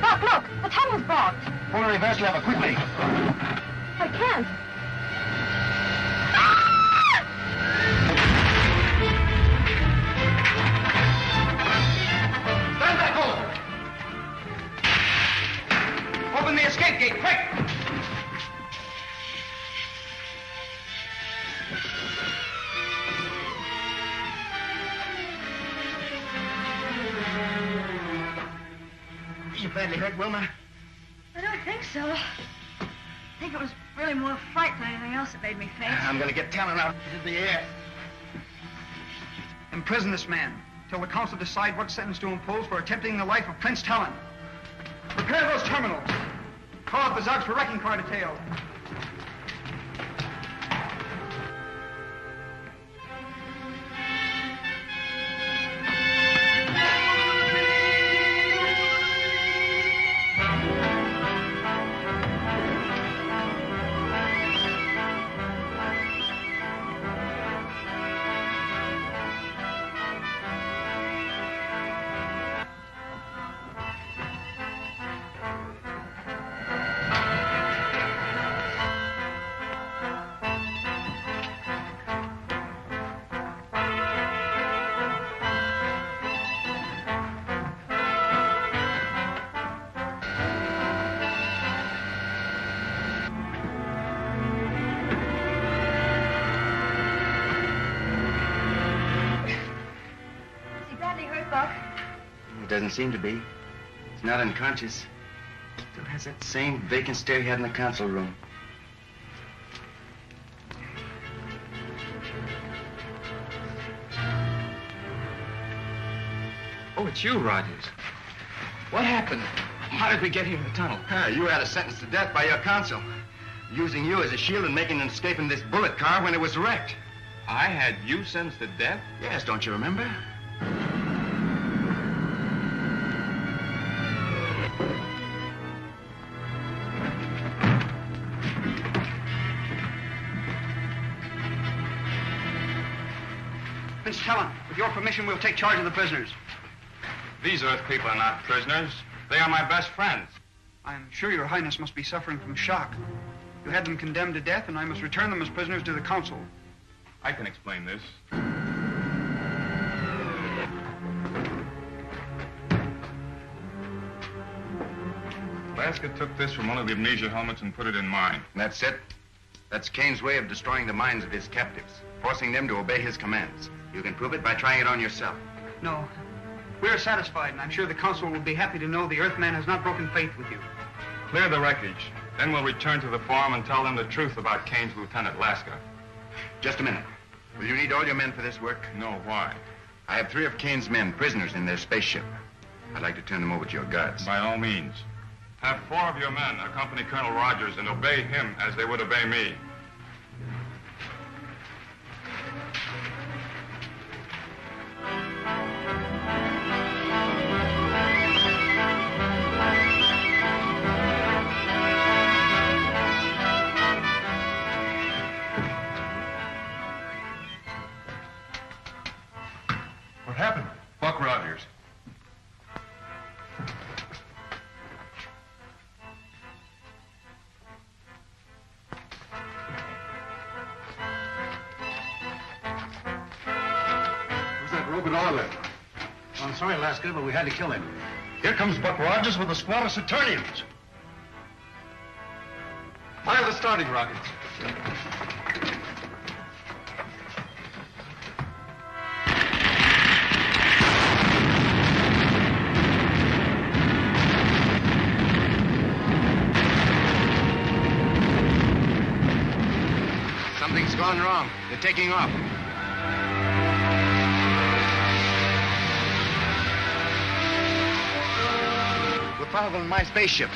Doc, look! The tunnel's blocked. Pull the reverse lever, quickly. I can't. Stand back, hold! Open the escape gate, quick! Are you badly hurt, Wilma? I don't think so. I think it was really more fright than anything else that made me faint. I'm going to get Talon out into the air. Imprison this man till the council decide what sentence to impose for attempting the life of Prince Talon. Prepare those terminals. Call up the Zogs for wrecking car detail. Doesn't seem to be. He's not unconscious. Still has that same vacant stare he had in the council room. Oh, it's you, Rogers. What happened? How did we get here in the tunnel? You had a sentence to death by your counsel, using you as a shield and making an escape in this bullet car when it was wrecked. I had you sentenced to death? Yes, don't you remember? Prince Talon, with your permission, we'll take charge of the prisoners. These Earth people are not prisoners. They are my best friends. I'm sure your highness must be suffering from shock. You had them condemned to death, and I must return them as prisoners to the council. I can explain this. Laska took this from one of the amnesia helmets and put it in mine. And that's it? That's Kane's way of destroying the minds of his captives, forcing them to obey his commands. You can prove it by trying it on yourself. No. We're satisfied, and I'm sure the council will be happy to know the Earthman has not broken faith with you. Clear the wreckage. Then we'll return to the forum and tell them the truth about Kane's Lieutenant Laska. Just a minute. Will you need all your men for this work? No, why? I have 3 of Kane's men prisoners in their spaceship. I'd like to turn them over to your guards. By all means. Have 4 of your men accompany Colonel Rogers and obey him as they would obey me. What happened? Buck Rogers. Who's that robot orderly? I'm sorry, Laska, but we had to kill him. Here comes Buck Rogers with a squad of Saturnians. Fire the starting rockets. Something's gone wrong. They're taking off. We'll follow them in my spaceship.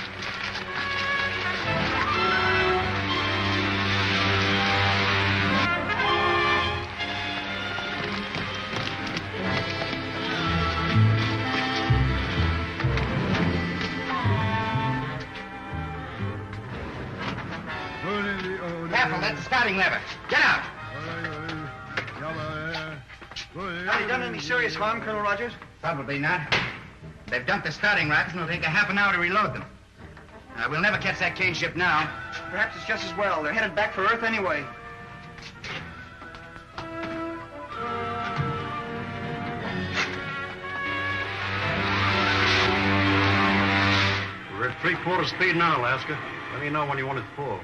starting lever. Get out. Have you done any serious harm, Colonel Rogers? Probably not. They've dumped the starting rockets, and it'll take a half an hour to reload them. We'll never catch that Kane ship now. Perhaps it's just as well. They're headed back for Earth anyway. We're at 3/4 speed now, Alaska. Let me know when you want it full.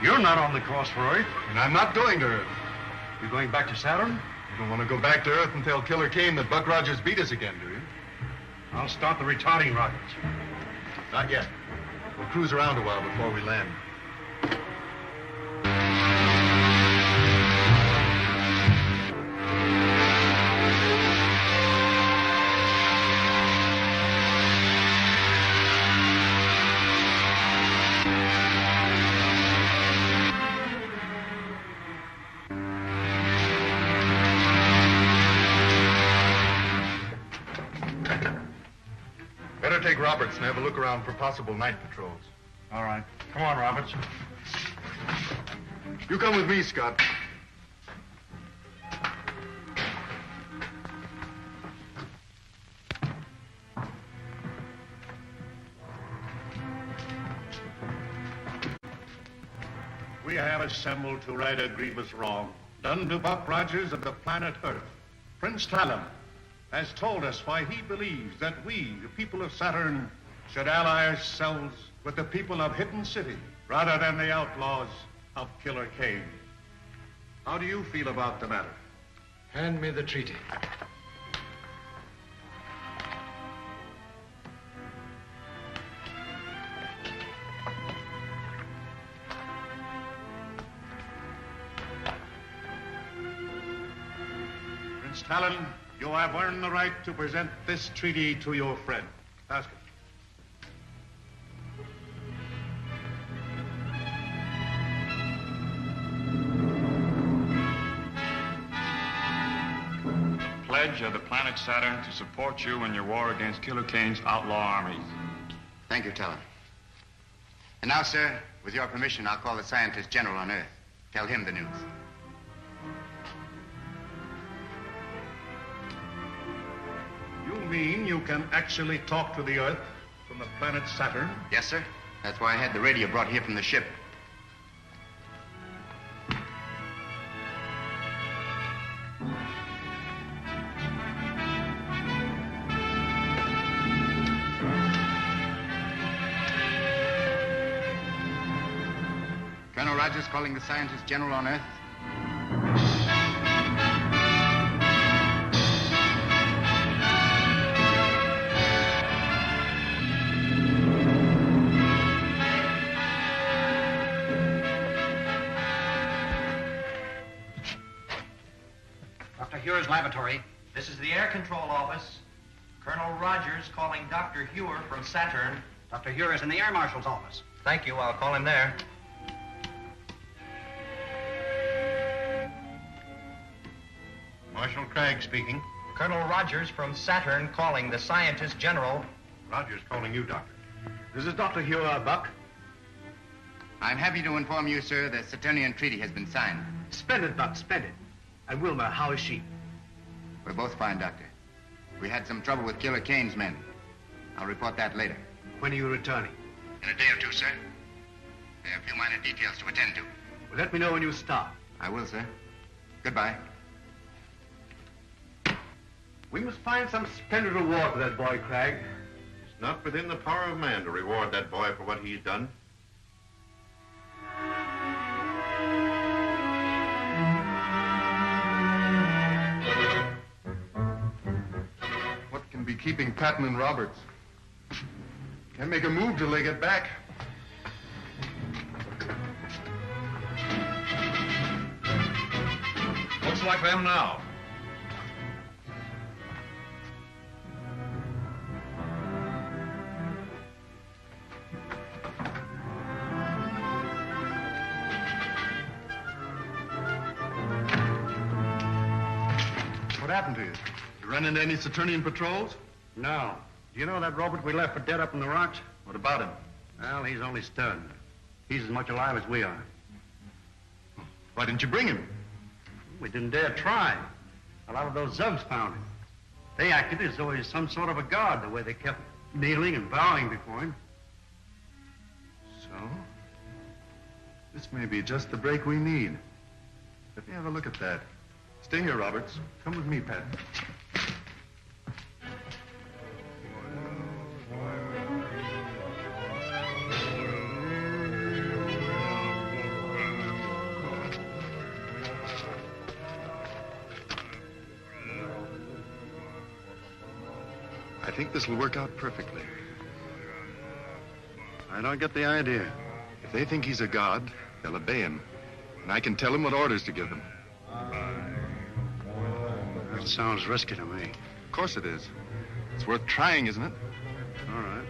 You're not on the course for Earth. And I'm not going to Earth. You're going back to Saturn? You don't want to go back to Earth and tell Killer Kane that Buck Rogers beat us again, do you? I'll start the retarding rockets. Not yet. We'll cruise around a while before we land. Better take Roberts and have a look around for possible night patrols. All right. Come on, Roberts. You come with me, Scott. We have assembled to right a grievous wrong done to Buck Rogers of the planet Earth. Prince Talon has told us why he believes that we, the people of Saturn, should ally ourselves with the people of Hidden City rather than the outlaws of Killer Kane. How do you feel about the matter? Hand me the treaty. Prince Talon, you have earned the right to present this treaty to your friend. Ask him. Pledge of the planet Saturn to support you in your war against Killer Kane's outlaw armies. Thank you, Talon. And now, sir, with your permission, I'll call the scientist general on Earth. Tell him the news. You mean you can actually talk to the Earth from the planet Saturn? Yes, sir. That's why I had the radio brought here from the ship. Colonel Rogers calling the scientist general on Earth. Dr. Huer's laboratory. This is the air control office. Colonel Rogers calling Dr. Huer from Saturn. Dr. Huer is in the air marshal's office. Thank you. I'll call him there. Marshal Cragg speaking. Colonel Rogers from Saturn calling the scientist general. Rogers calling you, Doctor. This is Dr. Huer, Buck. I'm happy to inform you, sir, the Saturnian treaty has been signed. Splendid, Buck, splendid. And Wilma, how is she? We're both fine, Doctor. We had some trouble with Killer Kane's men. I'll report that later. When are you returning? In a day or two, sir. There are a few minor details to attend to. Well, let me know when you start. I will, sir. Goodbye. We must find some splendid reward for that boy, Cragg. It's not within the power of man to reward that boy for what he's done. What can be keeping Patton and Roberts? Can't make a move till they get back. Looks like them now. What happened to you? You run into any Saturnian patrols? No. Do you know that Robert we left for dead up in the rocks? What about him? Well, he's only stunned. He's as much alive as we are. Why didn't you bring him? We didn't dare try. A lot of those Zugs found him. They acted as though he's some sort of a god, the way they kept kneeling and bowing before him. So? This may be just the break we need. Let me have a look at that. Stay here, Roberts. Come with me, Pat. I think this will work out perfectly. I don't get the idea. If they think he's a god, they'll obey him. And I can tell them what orders to give them. That sounds risky to me. Of course it is. It's worth trying, isn't it? All right.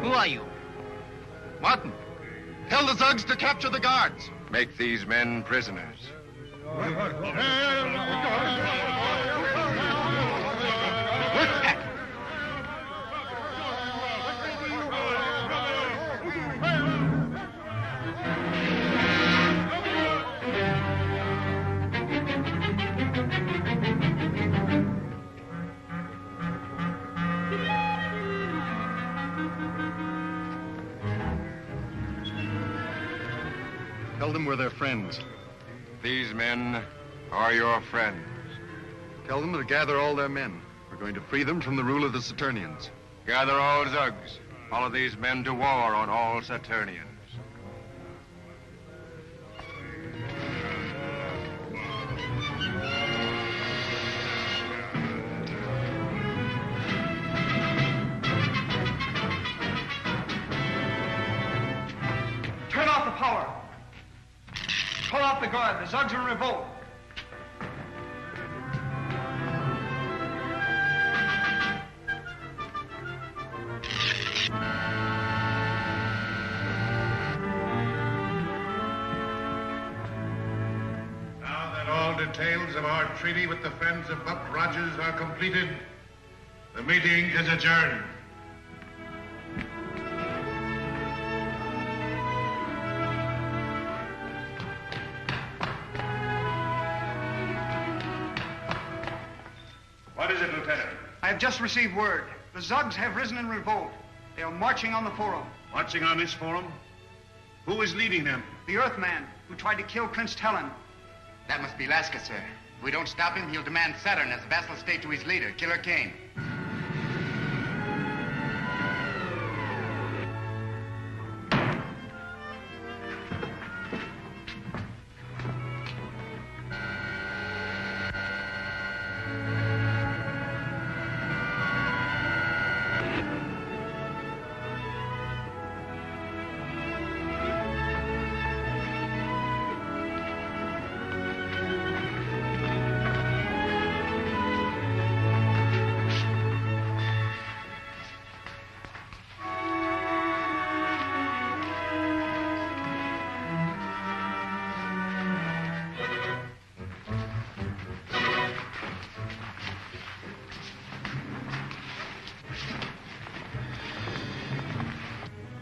Who are you? Martin, tell the Zugs to capture the guards. Make these men prisoners. Tell them we're their friends. These men are your friends. Tell them to gather all their men. We're going to free them from the rule of the Saturnians. Gather all Zugs. Follow these men to war on all Saturnians. Turn off the power. Pull off the guard. The Zugs are in revolt. Now that all details of our treaty with the friends of Buck Rogers are completed, the meeting is adjourned. What is it, Lieutenant? I have just received word. The Zugs have risen in revolt. They are marching on the Forum. Marching on this forum? Who is leading them? The Earthman, who tried to kill Prince Talon. That must be Laska, sir. If we don't stop him, he'll demand Saturn as vassal state to his leader, Killer Kane.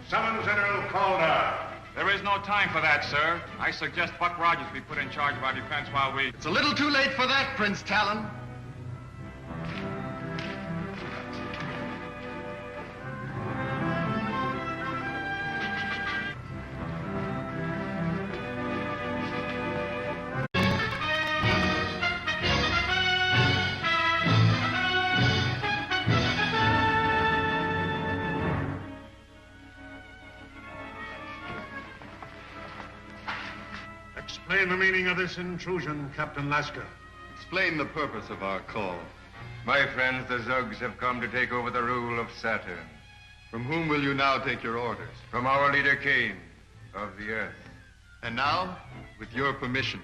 Summon General Calder. There is no time for that, sir. I suggest Buck Rogers be put in charge of our defense while we... It's a little too late for that, Prince Talon. Explain the meaning of this intrusion, Captain Laska. Explain the purpose of our call. My friends, the Zugs have come to take over the rule of Saturn. From whom will you now take your orders? From our leader, Kane, of the Earth. And now, with your permission,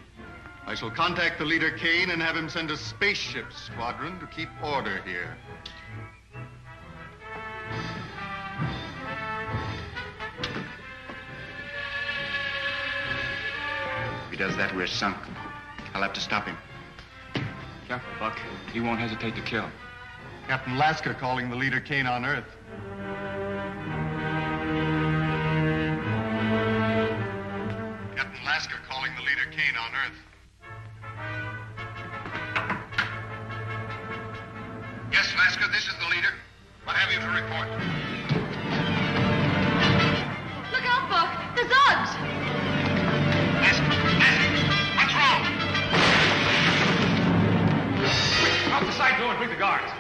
I shall contact the leader, Kane, and have him send a spaceship squadron to keep order here. If he does that, we're sunk. I'll have to stop him. Careful, Buck. He won't hesitate to kill. Captain Lasker calling the leader, Kane, on Earth. Captain Lasker calling the leader, Kane, on Earth. Yes, Lasker, this is the leader. What have you to report? Look out, Buck! The Zugs! What's wrong? Off the side door and bring the guards.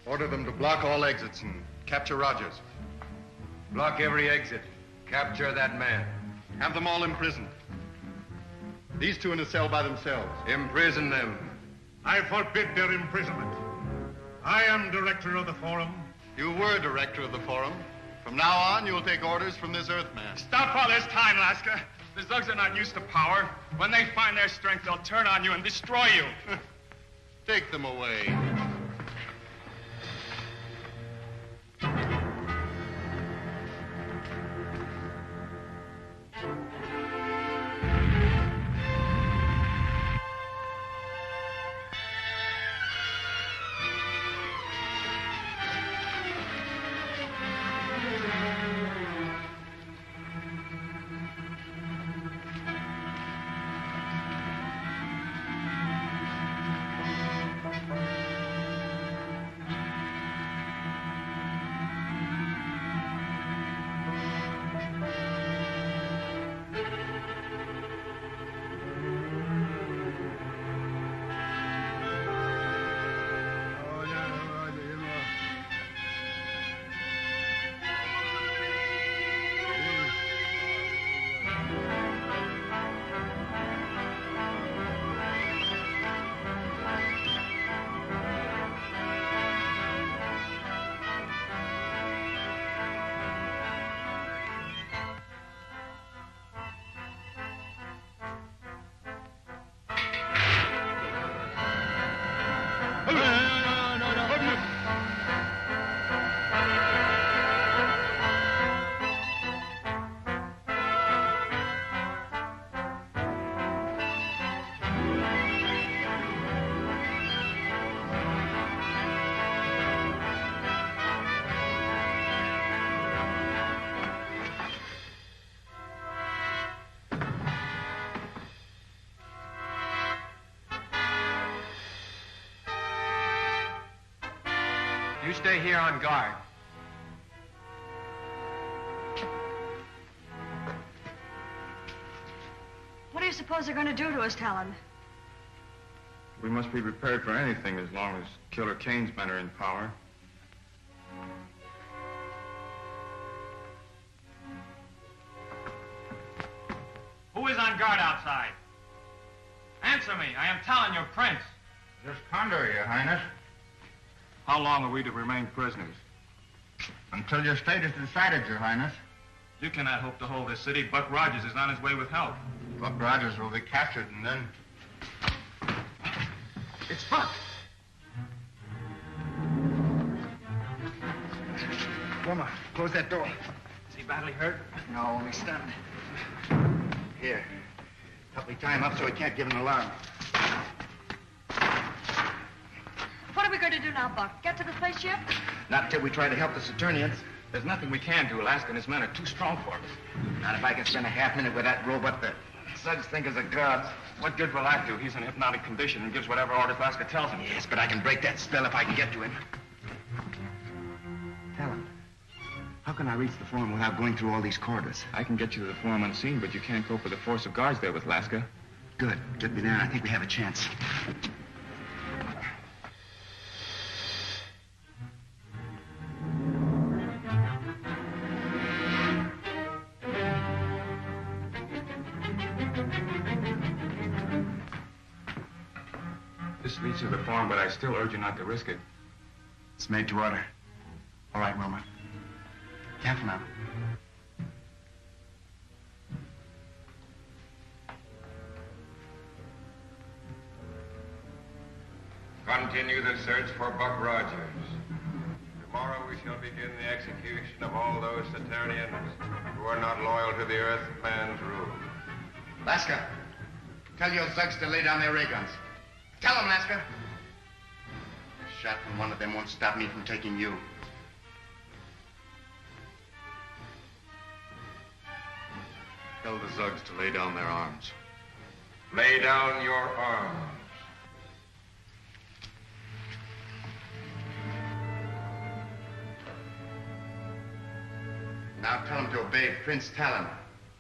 Order them to block all exits and capture Rogers. Block every exit. Capture that man. Have them all imprisoned. These two in a cell by themselves. Imprison them. I forbid their imprisonment. I am director of the Forum. You were director of the Forum. From now on, you'll take orders from this Earthman. Stop all this time, Lasker. The Zugs are not used to power. When they find their strength, they'll turn on you and destroy you. Take them away. You stay here on guard. What do you suppose they're going to do to us, Talon? We must be prepared for anything as long as Killer Kane's men are in power. Who is on guard outside? Answer me. I am Talon, your prince. Just Condor, Your Highness. How long are we to remain prisoners? Until your fate is decided, Your Highness. You cannot hope to hold this city. Buck Rogers is on his way with help. Buck Rogers will be captured and then... It's Buck. Wilma, close that door. Is he badly hurt? No, only stunned. Here. Help me tie him up so he can't give an alarm. What are we going to do now, Buck? Get to the spaceship? Not until we try to help the Saturnians. There's nothing we can do. Lasker and his men are too strong for us. Not if I can spend a half minute with that robot that Suggs think is a god. What good will that do? He's in hypnotic condition and gives whatever orders Laska tells him. Yes, but I can break that spell if I can get to him. Tell him. How can I reach the farm without going through all these corridors? I can get you to the farm unseen, but you can't cope with the force of guards there with Laska. Good. Get me there, and I think we have a chance. This leads to the farm, but I still urge you not to risk it. It's made to order. All right, Wilma. Careful now. Continue the search for Buck Rogers. Tomorrow we shall begin the execution of all those Saturnians who are not loyal to the Earthman's rule. Laska, tell your Zugs to lay down their ray guns. Tell them, Laska. A shot from one of them won't stop me from taking you. Tell the Zugs to lay down their arms. Lay down your arms. Now tell them to obey Prince Talon,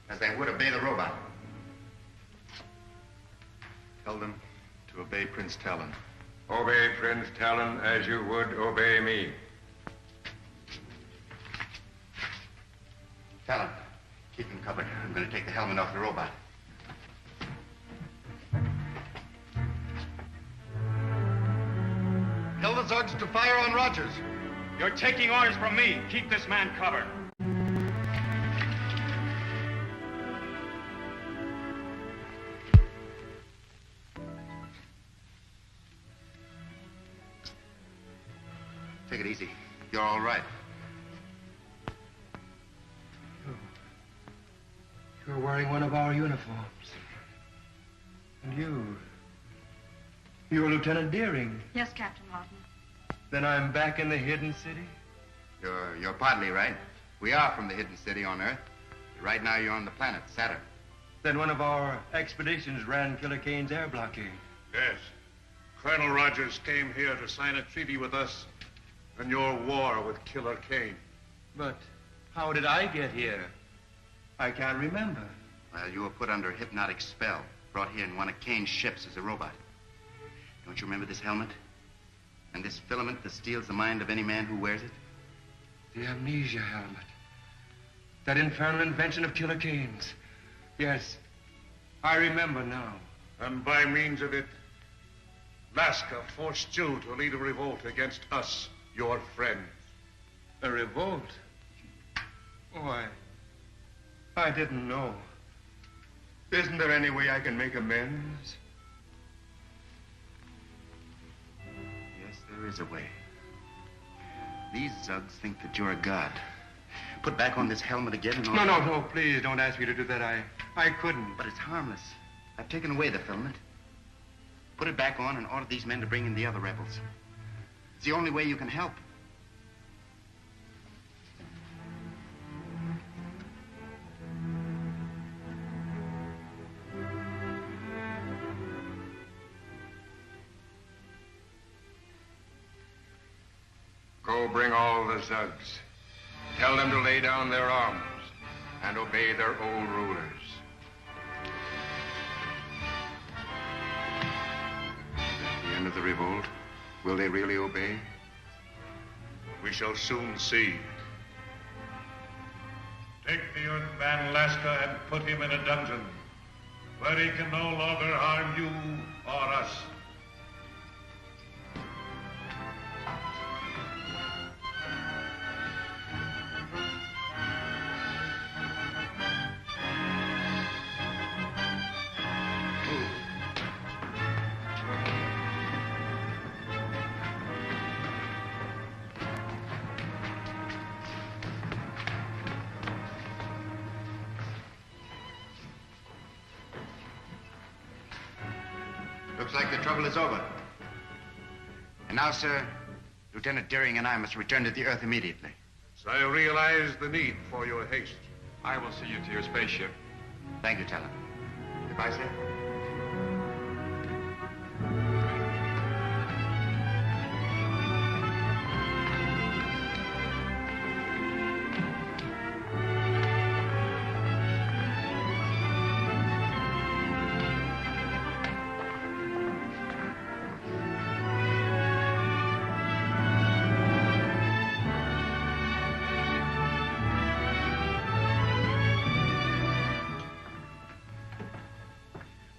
as they would obey the robot. Tell them to obey Prince Talon. Obey Prince Talon as you would obey me. Talon, keep him covered. I'm going to take the helmet off the robot. Tell the Zugs to fire on Rogers. You're taking orders from me. Keep this man covered. Take it easy. You're all right. You're wearing one of our uniforms. And you're Lieutenant Deering. Yes, Captain Lawton. Then I'm back in the hidden city? You're partly right. We are from the hidden city on Earth. Right now you're on the planet, Saturn. Then one of our expeditions ran Killer Kane's air blockade. Yes. Colonel Rogers came here to sign a treaty with us in your war with Killer Kane. But how did I get here? I can't remember. Well, you were put under a hypnotic spell, brought here in one of Kane's ships as a robot. Don't you remember this helmet? And this filament that steals the mind of any man who wears it? The amnesia helmet. That infernal invention of Killer Kane's. Yes, I remember now. And by means of it, Laska forced you to lead a revolt against us, your friends. A revolt? Oh, I didn't know. Isn't there any way I can make amends? Yes, there is a way. These Zugs think that you're a god. Put back on this helmet again and... No, please don't ask me to do that. I couldn't. But it's harmless. I've taken away the filament. Put it back on and order these men to bring in the other rebels. It's the only way you can help. Go bring all the Zugs. Tell them to lay down their arms and obey their old rulers. At the end of the revolt, will they really obey? We shall soon see. Take the Earthman Laska and put him in a dungeon where he can no longer harm you or us. Looks like the trouble is over. And now, sir, Lieutenant Deering and I must return to the Earth immediately. So I realize the need for your haste. I will see you to your spaceship. Thank you, Talon. Goodbye, sir.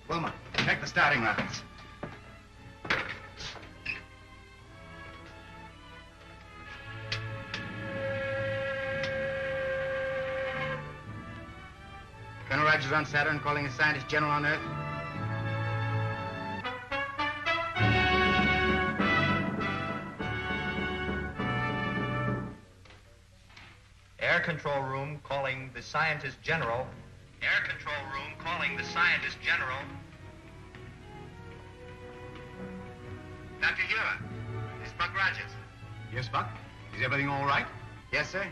Wilma, check the starting rockets. Colonel Rogers on Saturn, calling a scientist general on Earth. Air control room calling the scientist general. Air control room calling the scientist general. Dr. Huer, it's Buck Rogers. Yes, Buck? Is everything all right? Yes, sir.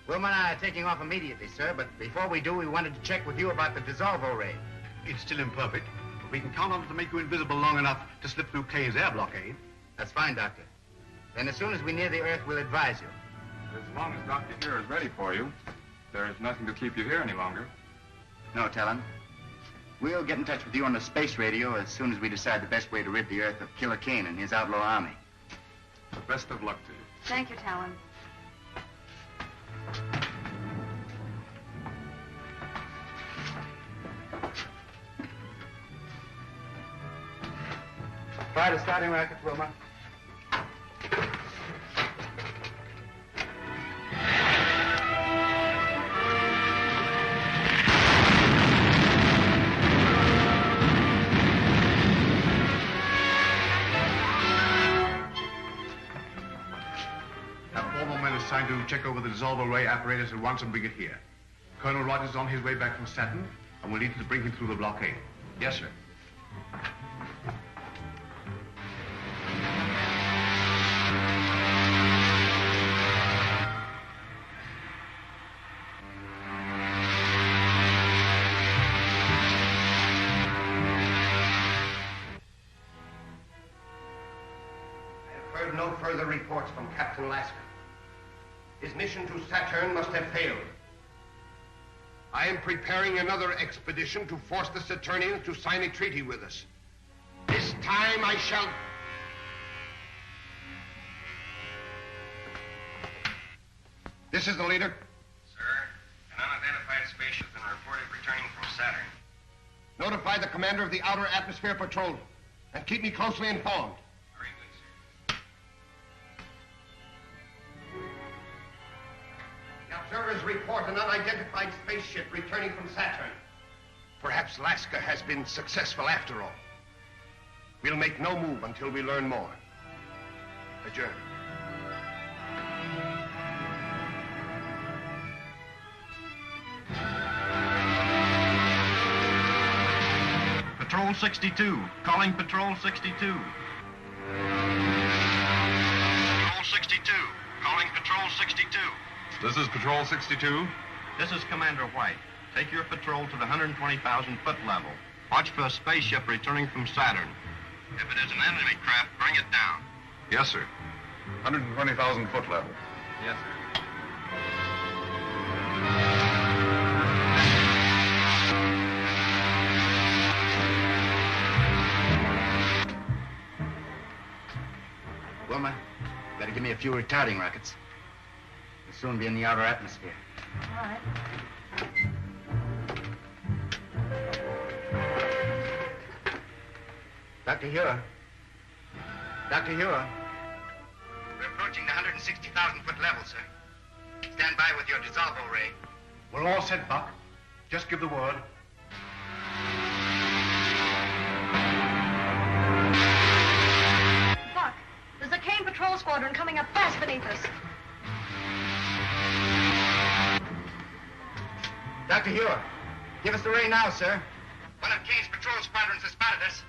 Wilma and I are taking off immediately, sir, but before we do, we wanted to check with you about the dissolvo ray. It's still imperfect, but we can count on it to make you invisible long enough to slip through Kane's air blockade. That's fine, Doctor. Then as soon as we near the Earth, we'll advise you. As long as Dr. Huer is ready for you, there's nothing to keep you here any longer. No, Talon. We'll get in touch with you on the space radio as soon as we decide the best way to rid the Earth of Killer Kane and his outlaw army. Best of luck to you. Thank you, Talon. Fire the starting rockets, Wilma. Assigned to check over the dissolver ray apparatus at once and bring it here. Colonel Rogers is on his way back from Saturn, and we'll need to bring him through the blockade. Yes, sir. I have heard no further reports from Captain Lasker. His mission to Saturn must have failed. I am preparing another expedition to force the Saturnians to sign a treaty with us. This time I shall... This is the leader? Sir, an unidentified spaceship has been reported returning from Saturn. Notify the commander of the Outer Atmosphere Patrol and keep me closely informed. Very good, sir. The observers report an unidentified spaceship returning from Saturn. Perhaps Lasker has been successful after all. We'll make no move until we learn more. Adjourn. Patrol 62. Calling Patrol 62. Patrol 62. Calling Patrol 62. This is Patrol 62. This is Commander White. Take your patrol to the 120,000-foot level. Watch for a spaceship returning from Saturn. If it is an enemy craft, bring it down. Yes, sir. 120,000 foot level. Yes, sir. Wilma, better give me a few retarding rockets. We'll soon be in the outer atmosphere. All right. Dr. Huer. Dr. Huer. We're approaching the 160,000-foot level, sir. Stand by with your dissolvo ray. We're all set, Buck. Just give the word. Buck, there's a Kane patrol squadron coming up fast beneath us. Dr. Huer, give us the ray now, sir. One of Kane's patrol squadrons has spotted us.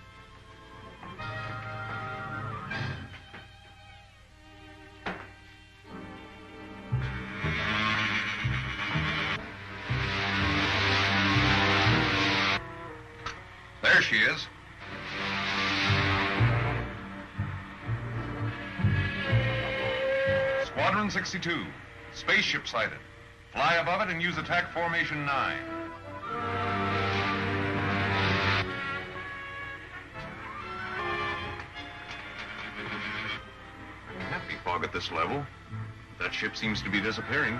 There she is. Squadron 62. Spaceship sighted. Fly above it and use attack formation 9. Can't be fog at this level. That ship seems to be disappearing.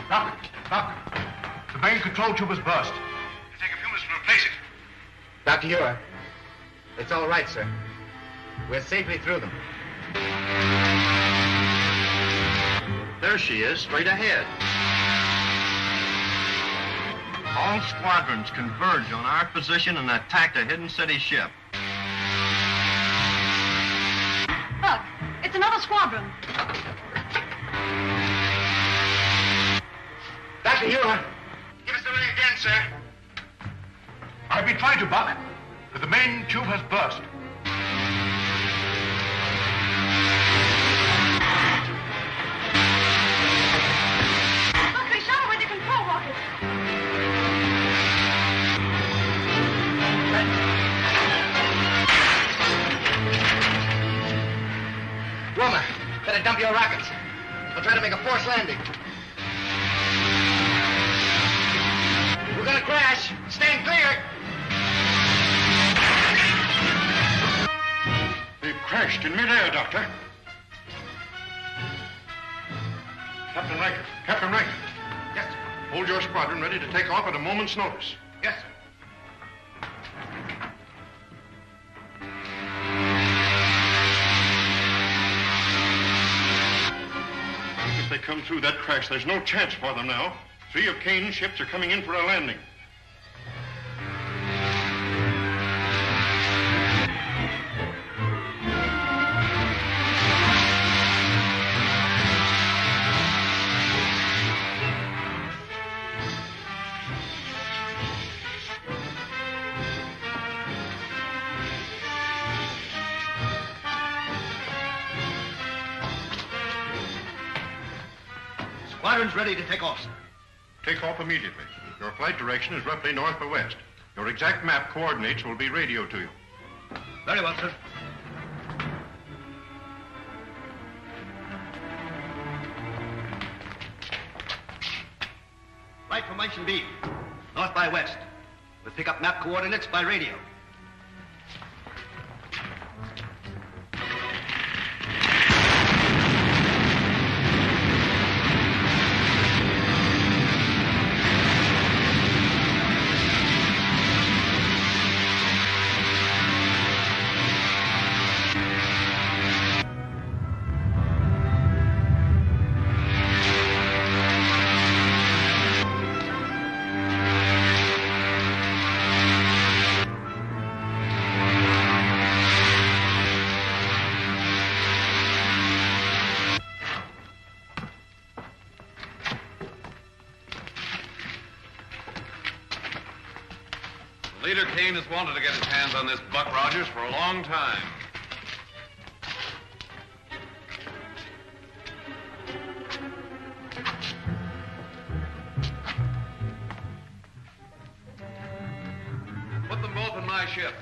Doctor, the main control tube is burst. It'll take a few minutes to replace it. Dr. Huer, it's all right, sir. We're safely through them. There she is, straight ahead. All squadrons converge on our position and attack the hidden city ship. Look, it's another squadron. Dr. Huer, give us the ring again, sir. I've been trying to, Buck, but the main tube has burst. Look, they shot away the control rockets. Wilma, better dump your rockets. We'll try to make a forced landing. We're gonna crash. Stand clear. They've crashed in midair, Doctor. Captain Rankin. Yes, sir. Hold your squadron ready to take off at a moment's notice. Yes, sir. If they come through that crash, there's no chance for them now. 3 of Kane's ships are coming in for a landing. Squadron's ready to take off, sir. Take off immediately. Your flight direction is roughly north or west. Your exact map coordinates will be radioed to you. Very well, sir. Right formation B. North by west. We'll pick up map coordinates by radio. Leader Kane has wanted to get his hands on this Buck Rogers for a long time. Put them both in my ship.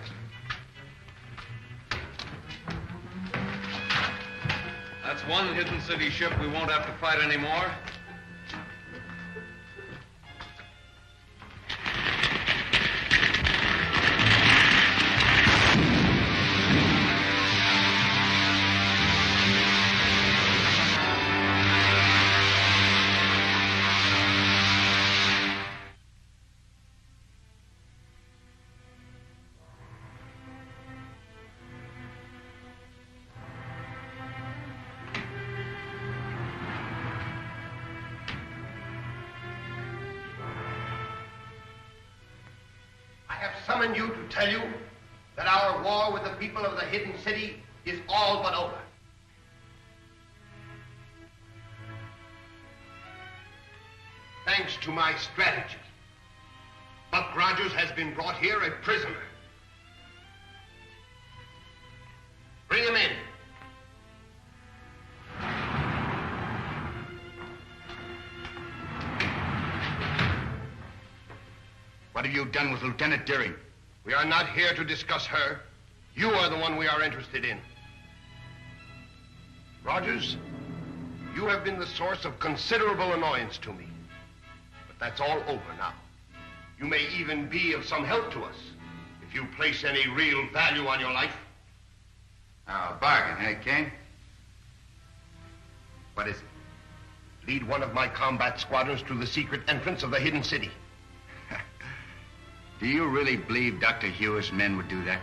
That's one hidden city ship we won't have to fight anymore. Summoned you to tell you that our war with the people of the hidden city is all but over. Thanks to my strategy, Buck Rogers has been brought here a prisoner. Bring him in. What have you done with Lieutenant Deering? We are not here to discuss her. You are the one we are interested in. Rogers, you have been the source of considerable annoyance to me. But that's all over now. You may even be of some help to us if you place any real value on your life. Oh, bargain, eh, Kane? What is it? Lead one of my combat squadrons to the secret entrance of the hidden city. Do you really believe Dr. Huer's men would do that?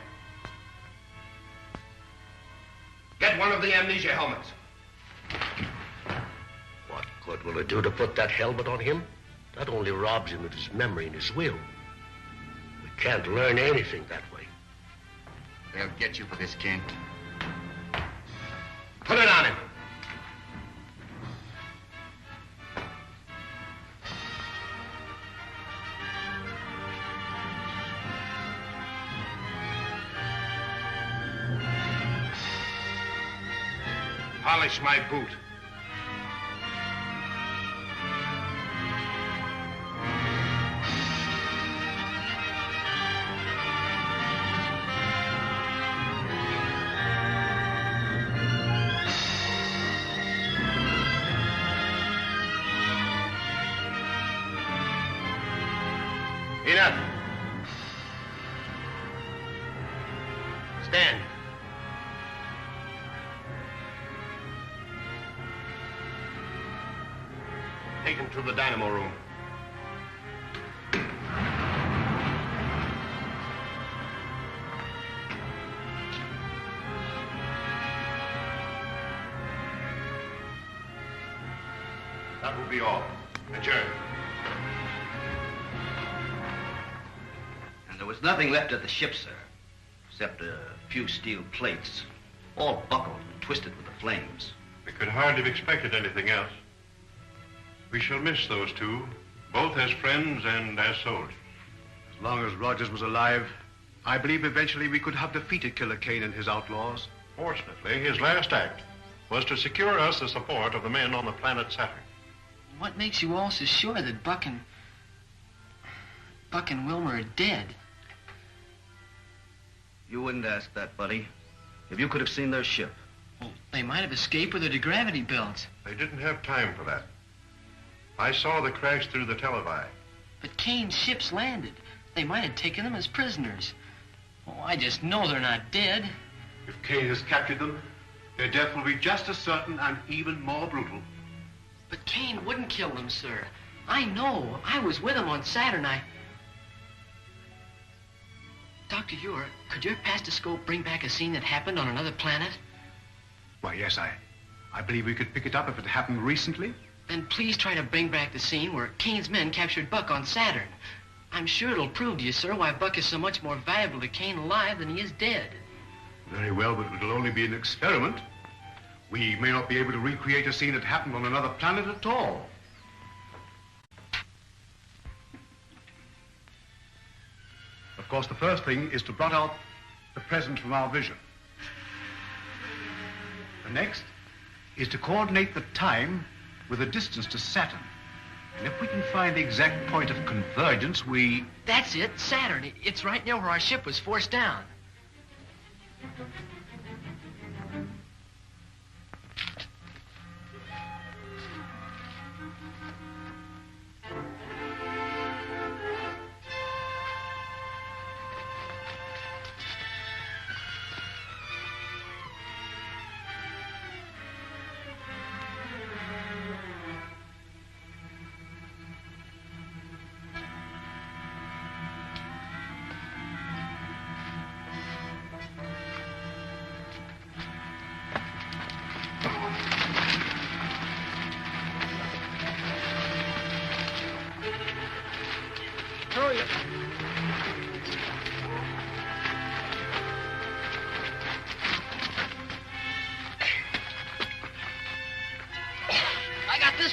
Get one of the amnesia helmets. What good will it do to put that helmet on him? That only robs him of his memory and his will. We can't learn anything that way. They'll get you for this, Kane. Put it on him. Polish my boot. Enough. Stand. Take him to the dynamo room. That will be all. Adjourn. And there was nothing left of the ship, sir, except a few steel plates, all buckled and twisted with the flames. We could hardly have expected anything else. We shall miss those two, both as friends and as soldiers. As long as Rogers was alive, I believe eventually we could have defeated Killer Kane and his outlaws. Fortunately, his last act was to secure us the support of the men on the planet Saturn. What makes you all so sure that Buck and Wilma are dead? You wouldn't ask that, buddy. If you could have seen their ship. Well, they might have escaped with their gravity belts. They didn't have time for that. I saw the crash through the televi. But Kane's ships landed. They might have taken them as prisoners. Oh, I just know they're not dead. If Kane has captured them, their death will be just as certain and even more brutal. But Kane wouldn't kill them, sir. I know. I was with him on Saturn. Dr. Huer, could your pastascope bring back a scene that happened on another planet? Why, yes, I believe we could pick it up if it happened recently. Then please try to bring back the scene where Kane's men captured Buck on Saturn. I'm sure it'll prove to you, sir, why Buck is so much more valuable to Kane alive than he is dead. Very well, but it'll only be an experiment. We may not be able to recreate a scene that happened on another planet at all. Of course, the first thing is to blot out the present from our vision. The next is to coordinate the time with the distance to Saturn. And if we can find the exact point of convergence, we... That's it, Saturn. It's right near where our ship was forced down.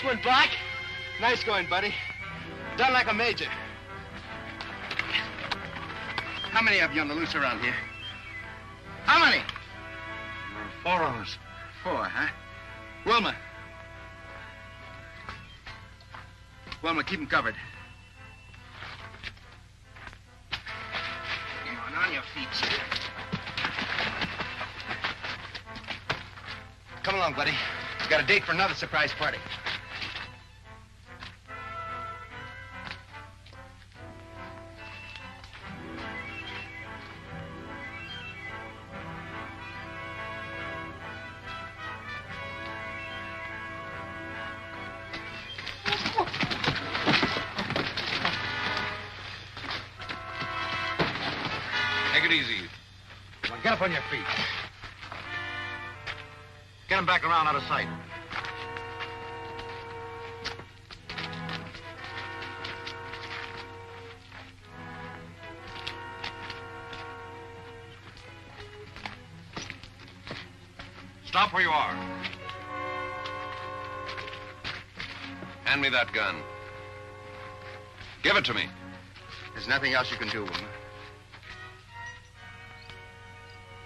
One, Buck. Nice going, buddy. Done like a major. How many of you on the loose around here? How many? 4 of us. 4, huh? Wilma. Wilma, keep them covered. On your feet, sir. Come along, buddy. We've got a date for another surprise party. Take it easy. Now get up on your feet. Get him back around out of sight. Stop where you are. Hand me that gun. Give it to me. There's nothing else you can do, Wilma.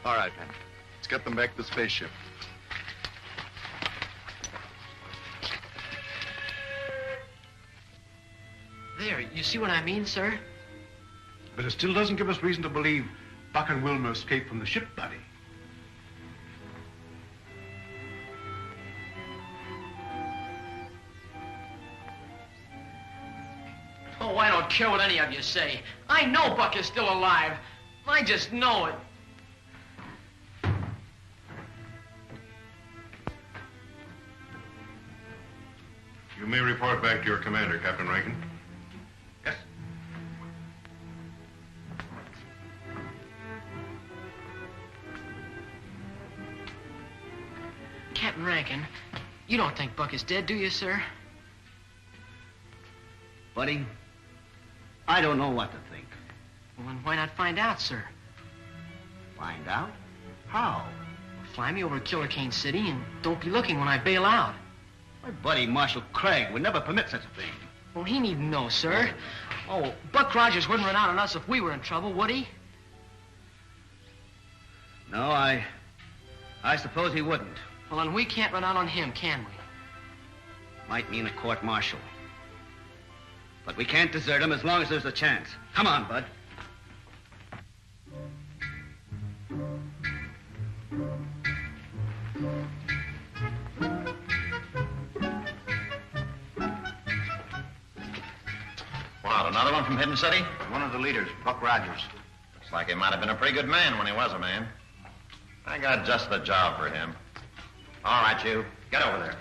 All right, then. Let's get them back to the spaceship. There, you see what I mean, sir? But it still doesn't give us reason to believe Buck and Wilma escaped from the ship, buddy. Oh, I don't care what any of you say. I know Buck is still alive. I just know it. You may report back to your commander, Captain Rankin. Yes. Captain Rankin, you don't think Buck is dead, do you, sir? Buddy, I don't know what to think. Well, then why not find out, sir? Find out? How? Fly me over to Killer Kane City and don't be looking when I bail out. My buddy Marshal Craig would never permit such a thing. Well, he needn't know, sir. Oh, Buck Rogers wouldn't run out on us if we were in trouble, would he? No, I suppose he wouldn't. Well, then we can't run out on him, can we? Might mean a court-martial. But we can't desert him as long as there's a chance. Come on, Bud. What, another one from Hidden City? One of the leaders, Buck Rogers. Looks like he might have been a pretty good man when he was a man. I got just the job for him. All right, you. Get over there.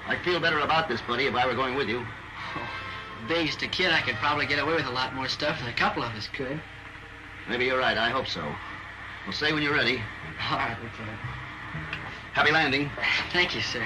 I'd feel better about this, buddy, if I were going with you. Oh, based a kid, I could probably get away with a lot more stuff than a couple of us could. Maybe you're right. I hope so. Well, say when you're ready. All right, Lieutenant. Happy landing. Thank you, sir.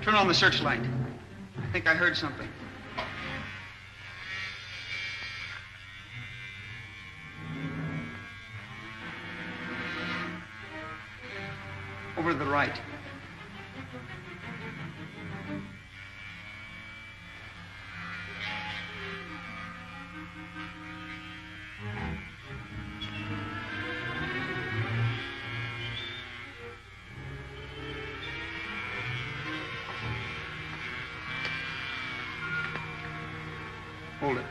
Turn on the searchlight. I think I heard something. Over to the right. Hold it.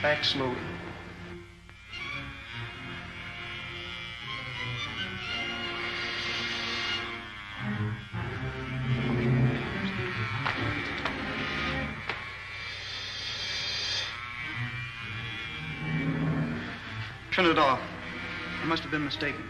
Back slowly. Turn it off. I must have been mistaken.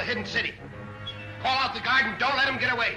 Hidden city. Call out the guard and don't let him get away.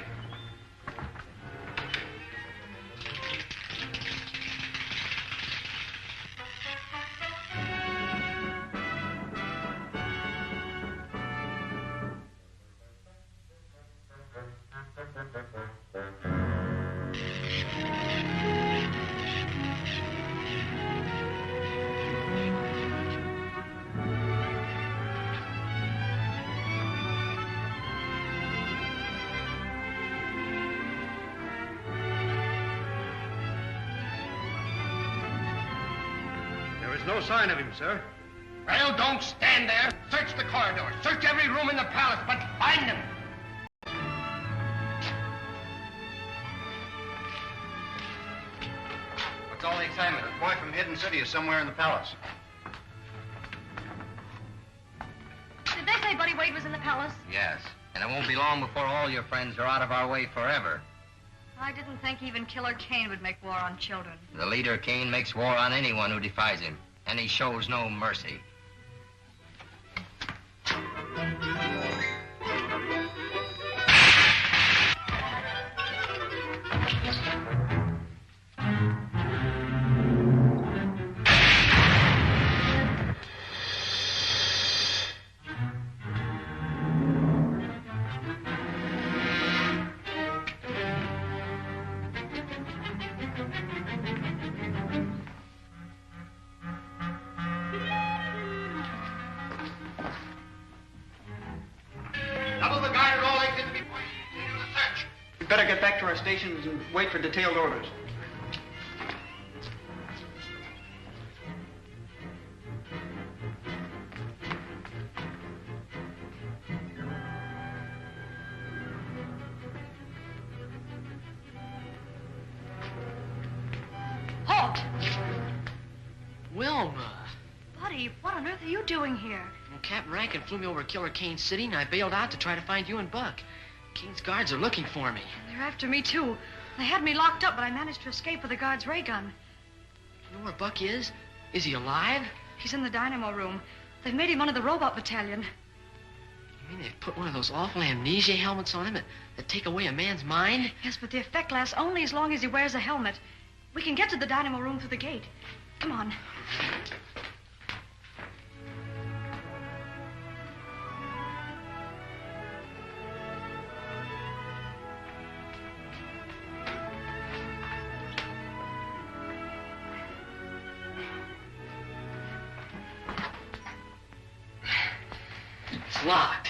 No sign of him, sir. Well, don't stand there. Search the corridor. Search every room in the palace, but find him. What's all the excitement? A boy from Hidden City is somewhere in the palace. Did they say Buddy Wade was in the palace? Yes, and it won't be long before all your friends are out of our way forever. I didn't think even Killer Kane would make war on children. The leader, Kane, makes war on anyone who defies him, and he shows no mercy. Better get back to our stations and wait for detailed orders. Halt! Wilma. Buddy, what on earth are you doing here? Well, Captain Rankin flew me over to Killer Kane's city, and I bailed out to try to find you and Buck. Kane's guards are looking for me. They're after me, too. They had me locked up, but I managed to escape with the guard's ray gun. You know where Buck is? Is he alive? He's in the dynamo room. They've made him one of the robot battalion. You mean they've put one of those awful amnesia helmets on him that take away a man's mind? Yes, but the effect lasts only as long as he wears a helmet. We can get to the dynamo room through the gate. Come on. It's locked.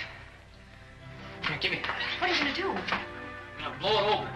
Here, give me that. What are you going to do? I'm going to blow it open.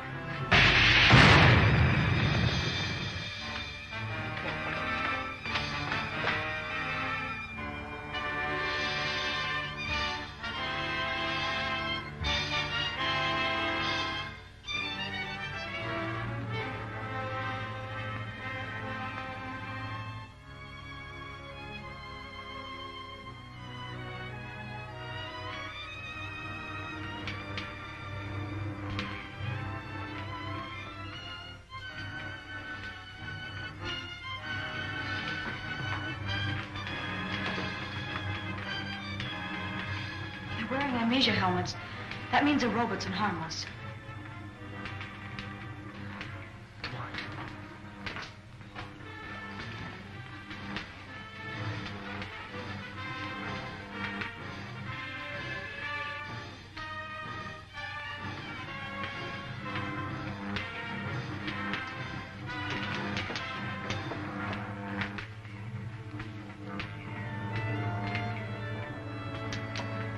They're wearing amnesia helmets. That means the robots and harmless.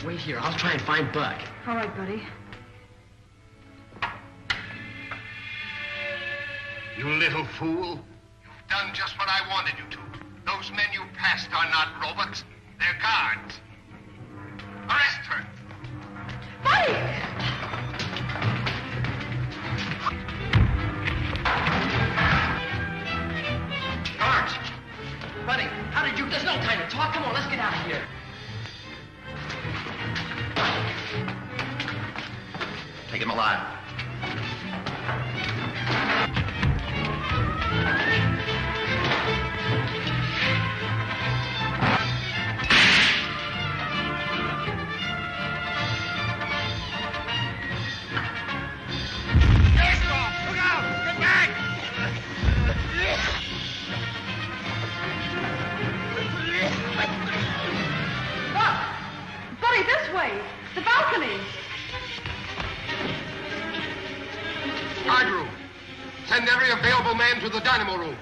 Wait here. I'll try and find Buck. All right, buddy. You little fool. You've done just what I wanted you to. Those men you passed are not robots. They're guards. Arrest her. Buddy! Guards! Buddy, how did you... There's no time to talk. Come on, let's get out of here. Take him alive. Look out! Get back! Buddy, this way! The balcony! Guard room. Send every available man to the dynamo room.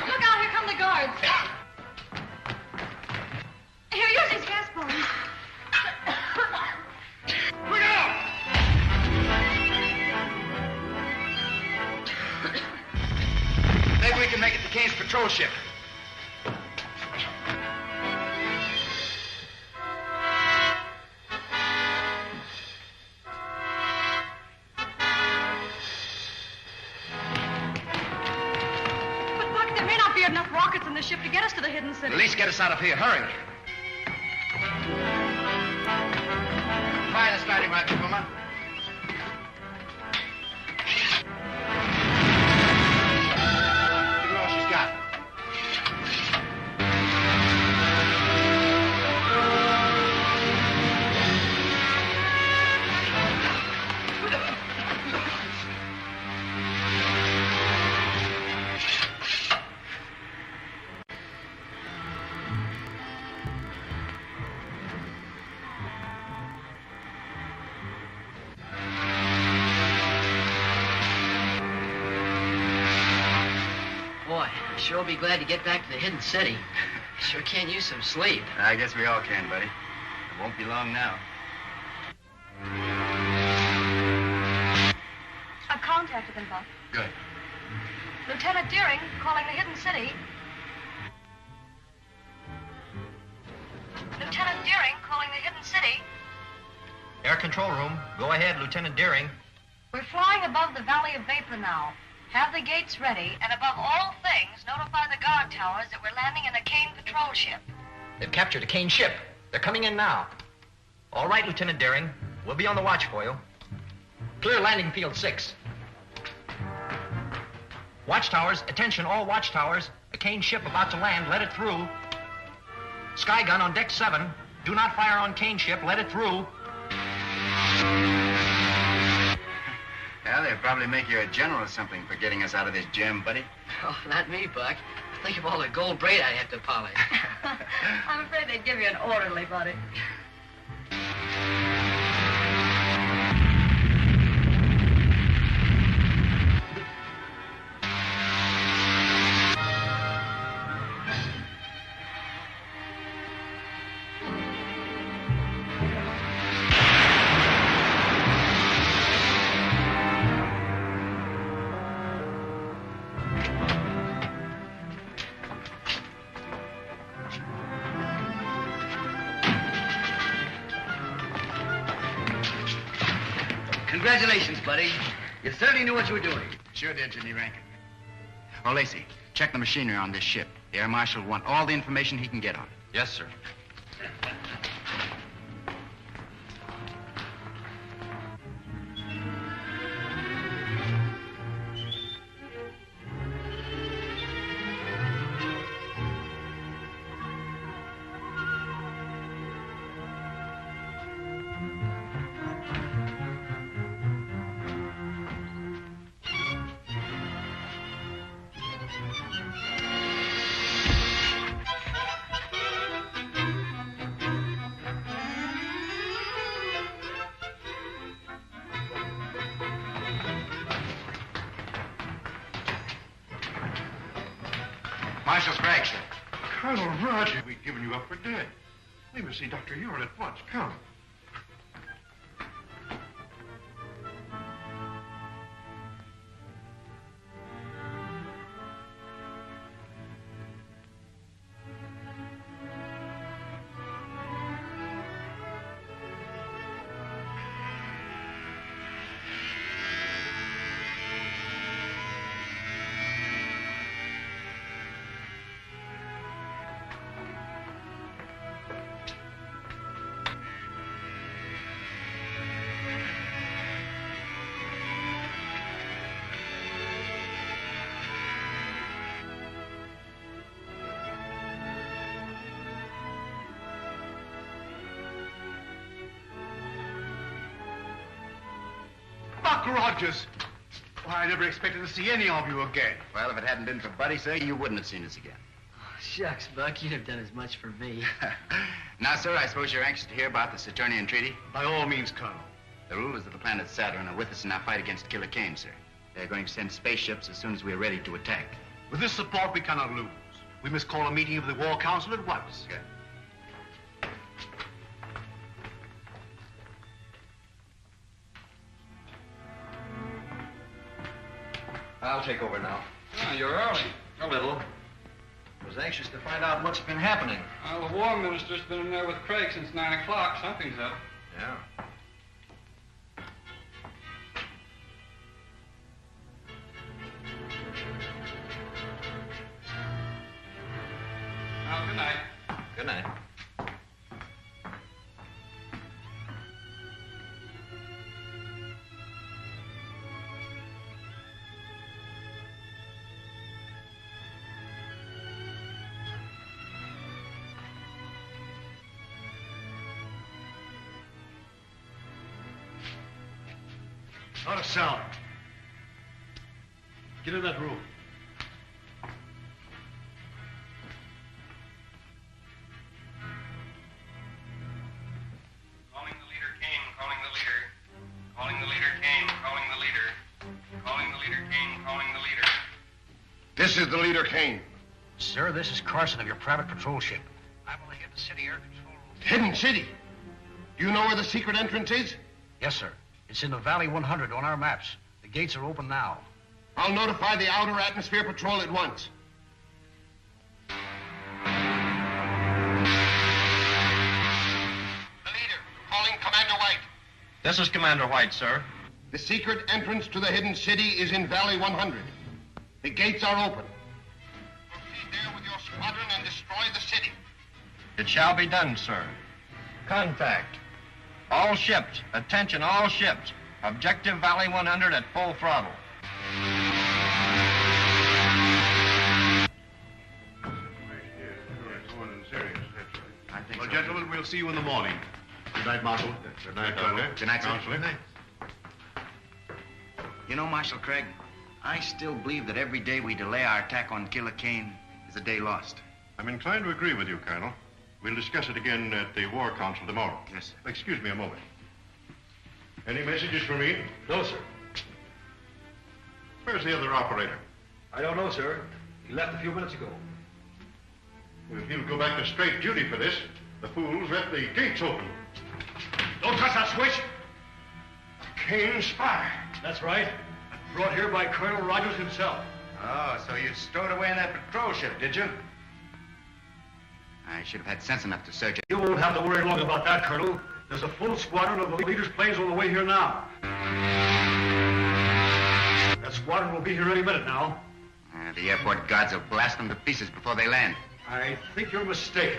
Look out, here come the guards! Here, use these gas bombs. Look out! Maybe we can make it to Kane's patrol ship. But, Buck, there may not be enough rockets in the ship to get us to the hidden city. At least get us out of here. Hurry. Fire the starting rocket, Wilma. Give her all she's got. Boy, I sure will be glad to get back to the hidden city. Sure can use some sleep. I guess we all can, buddy. It won't be long now. contact with him, Buck. Good. Lieutenant Deering, calling the hidden city. Lieutenant Deering, calling the hidden city. Air control room. Go ahead, Lieutenant Deering. We're flying above the Valley of Vapor now. Have the gates ready, and above all things, notify the guard towers that we're landing in a Kane patrol ship. They've captured a Kane ship. They're coming in now. All right, Lieutenant Deering. We'll be on the watch for you. Clear landing field 6. Watchtowers, attention all watchtowers. A Kane ship about to land. Let it through. Sky gun on deck 7. Do not fire on Kane ship. Let it through. Well, they'll probably make you a general or something for getting us out of this jam, buddy. Oh, not me, Buck. Think of all the gold braid I'd have to polish. I'm afraid they'd give you an orderly, buddy. Congratulations, buddy. You certainly knew what you were doing. Sure did, Jimmy Rankin. Oh, Lacey, check the machinery on this ship. The air marshal will want all the information he can get on it. Yes, sir. Marshal Sprague, sir. Colonel Roger, we've given you up for dead. We must see Dr. Huer at once. Come. Buck Rogers! Why, I never expected to see any of you again. Well, if it hadn't been for Buddy, sir, you wouldn't have seen us again. Shucks, Buck, you'd have done as much for me. Now, sir, I suppose you're anxious to hear about the Saturnian Treaty? By all means, Colonel. The rulers of the planet Saturn are with us in our fight against Killer Kane, sir. They're going to send spaceships as soon as we're ready to attack. With this support, we cannot lose. We must call a meeting of the War Council at once. Good. I'll take over now. Oh, you're early. A little. Was anxious to find out what's been happening. Well, the War Minister's been in there with Craig since 9 o'clock. Something's up. Yeah. Well, good night. Good night. Not a sound. Get in that room. Calling the leader, Kane. Calling the leader. Calling the leader, Kane. Calling the leader. Calling the leader, Kane. Calling the leader. This is the leader, Kane. Sir, this is Carson of your private patrol ship. I'm on the hidden city air control room. Hidden city? Do you know where the secret entrance is? Yes, sir. It's in the Valley 100 on our maps. The gates are open now. I'll notify the Outer Atmosphere Patrol at once. The leader, calling Commander White. This is Commander White, sir. The secret entrance to the hidden city is in Valley 100. The gates are open. Proceed there with your squadron and destroy the city. It shall be done, sir. Contact. All ships. Attention, all ships. Objective Valley 100 at full throttle. Well, gentlemen, we'll see you in the morning. Good night, Marshal. Good night, Colonel. Good night, sir. Counselor. Good night. You know, Marshal Craig, I still believe that every day we delay our attack on Killer Kane is a day lost. I'm inclined to agree with you, Colonel. We'll discuss it again at the War Council tomorrow. Yes. Excuse me a moment. Any messages for me? No, sir. Where's the other operator? I don't know, sir. He left a few minutes ago. Well, he'll go back to straight duty for this. The fools left the gates open. Don't touch that switch. Kane spy. That's right. Brought here by Colonel Rogers himself. Oh, so you stowed away in that patrol ship, did you? I should have had sense enough to search it. You won't have to worry long about that, Colonel. There's a full squadron of the leader's planes on the way here now. That squadron will be here any minute now. The airport guards will blast them to pieces before they land. I think you're mistaken.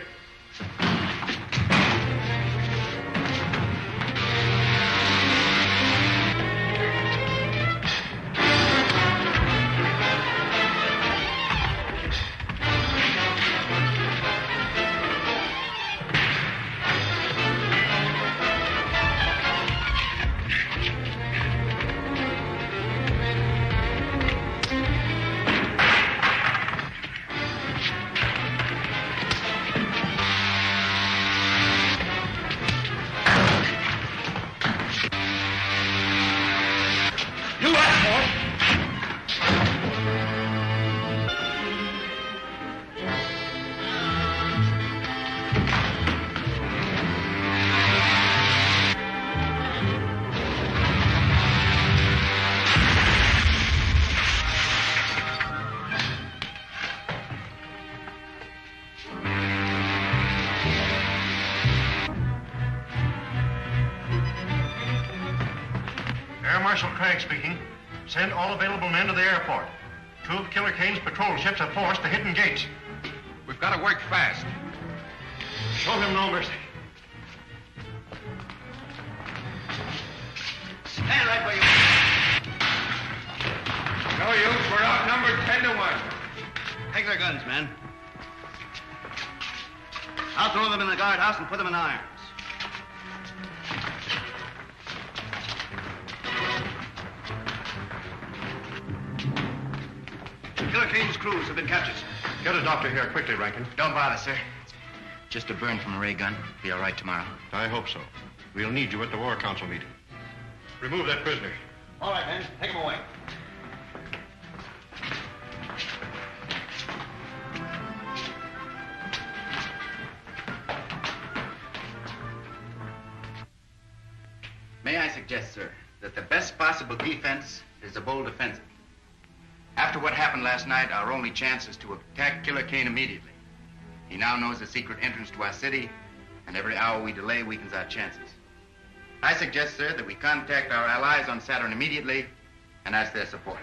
Marshal Craig speaking. Send all available men to the airport. 2 of Killer Kane's patrol ships have forced the hidden gates. We've got to work fast. Show him no mercy. Stand right where you are. No use. We're outnumbered 10 to 1. Take their guns, men. I'll throw them in the guardhouse and put them in irons. Killer Kane's crews have been captured, sir. Get a doctor here quickly, Rankin. Don't bother, sir. Just a burn from a ray gun. Be all right tomorrow. I hope so. We'll need you at the War Council meeting. Remove that prisoner. All right, men. Take him away. May I suggest, sir, that the best possible defense is a bold offensive. After what happened last night, our only chance is to attack Killer Kane immediately. He now knows the secret entrance to our city, and every hour we delay weakens our chances. I suggest, sir, that we contact our allies on Saturn immediately and ask their support.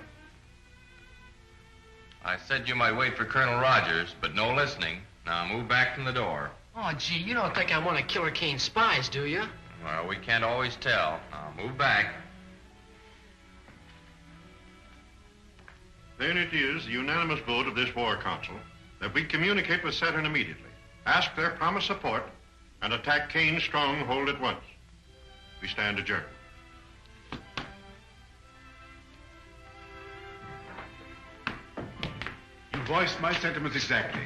I said you might wait for Colonel Rogers, but no listening. Now move back from the door. Oh, gee, you don't think I'm one of Killer Kane's spies, do you? Well, we can't always tell. Now move back. Then it is the unanimous vote of this War Council that we communicate with Saturn immediately, ask their promised support, and attack Kane's stronghold at once. We stand adjourned. You voiced my sentiments exactly.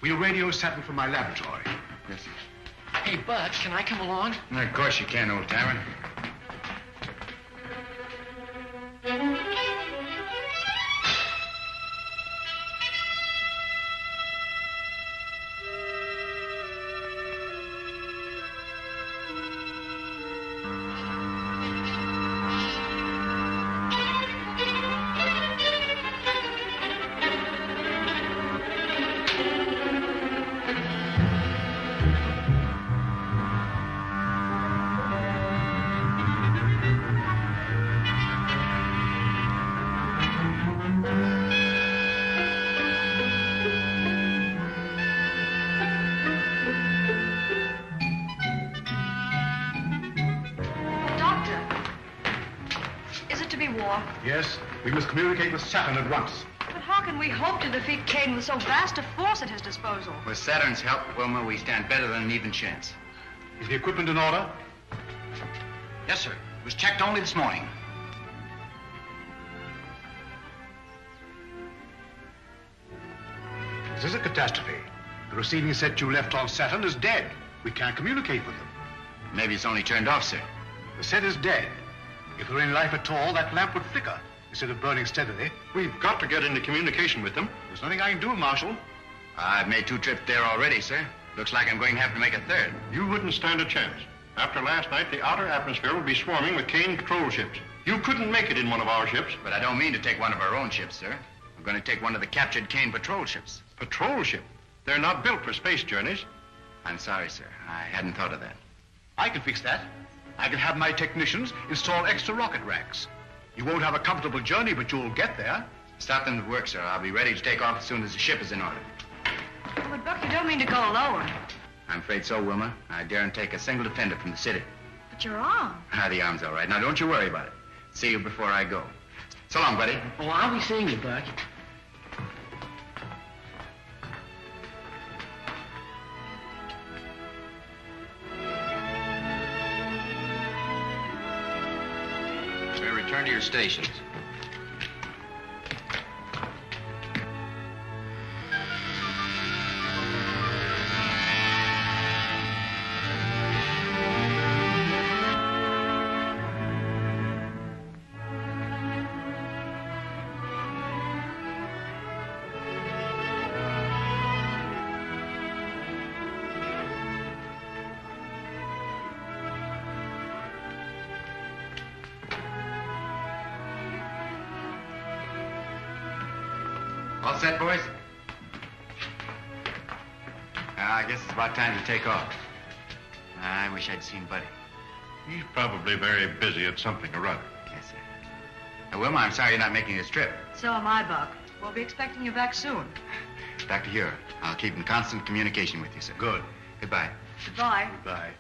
We'll radio Saturn from my laboratory. Yes, sir. Hey, Bud, can I come along? Of course you can, old timer. war. Yes, we must communicate with Saturn at once. But how can we hope to defeat Kane with so vast a force at his disposal? With Saturn's help, Wilma, we stand better than an even chance. Is the equipment in order? Yes, sir. It was checked only this morning. This is a catastrophe. The receiving set you left on Saturn is dead. We can't communicate with them. Maybe it's only turned off, sir. The set is dead. If there were any life at all, that lamp would flicker instead of burning steadily. We've got to get into communication with them. There's nothing I can do, Marshal. I've made 2 trips there already, sir. Looks like I'm going to have to make a 3rd. You wouldn't stand a chance. After last night, the outer atmosphere will be swarming with Kane patrol ships. You couldn't make it in one of our ships. But I don't mean to take one of our own ships, sir. I'm going to take one of the captured Kane patrol ships. Patrol ship? They're not built for space journeys. I'm sorry, sir. I hadn't thought of that. I can fix that. I can have my technicians install extra rocket racks. You won't have a comfortable journey, but you'll get there. Stop them at work, sir. I'll be ready to take off as soon as the ship is in order. Oh, but Buck, you don't mean to go alone. I'm afraid so, Wilma. I daren't take a single defender from the city. But your arm. The arm's all right. Now, don't you worry about it. See you before I go. So long, buddy. Oh, I'll be seeing you, Buck. Return to your stations. All set, boys? I guess it's about time to take off. I wish I'd seen Buddy. He's probably very busy at something or other. Yes, sir. Wilma, I'm sorry you're not making this trip. So am I, Buck. We'll be expecting you back soon. Dr. Huer, I'll keep in constant communication with you, sir. Good. Goodbye. Goodbye. Goodbye.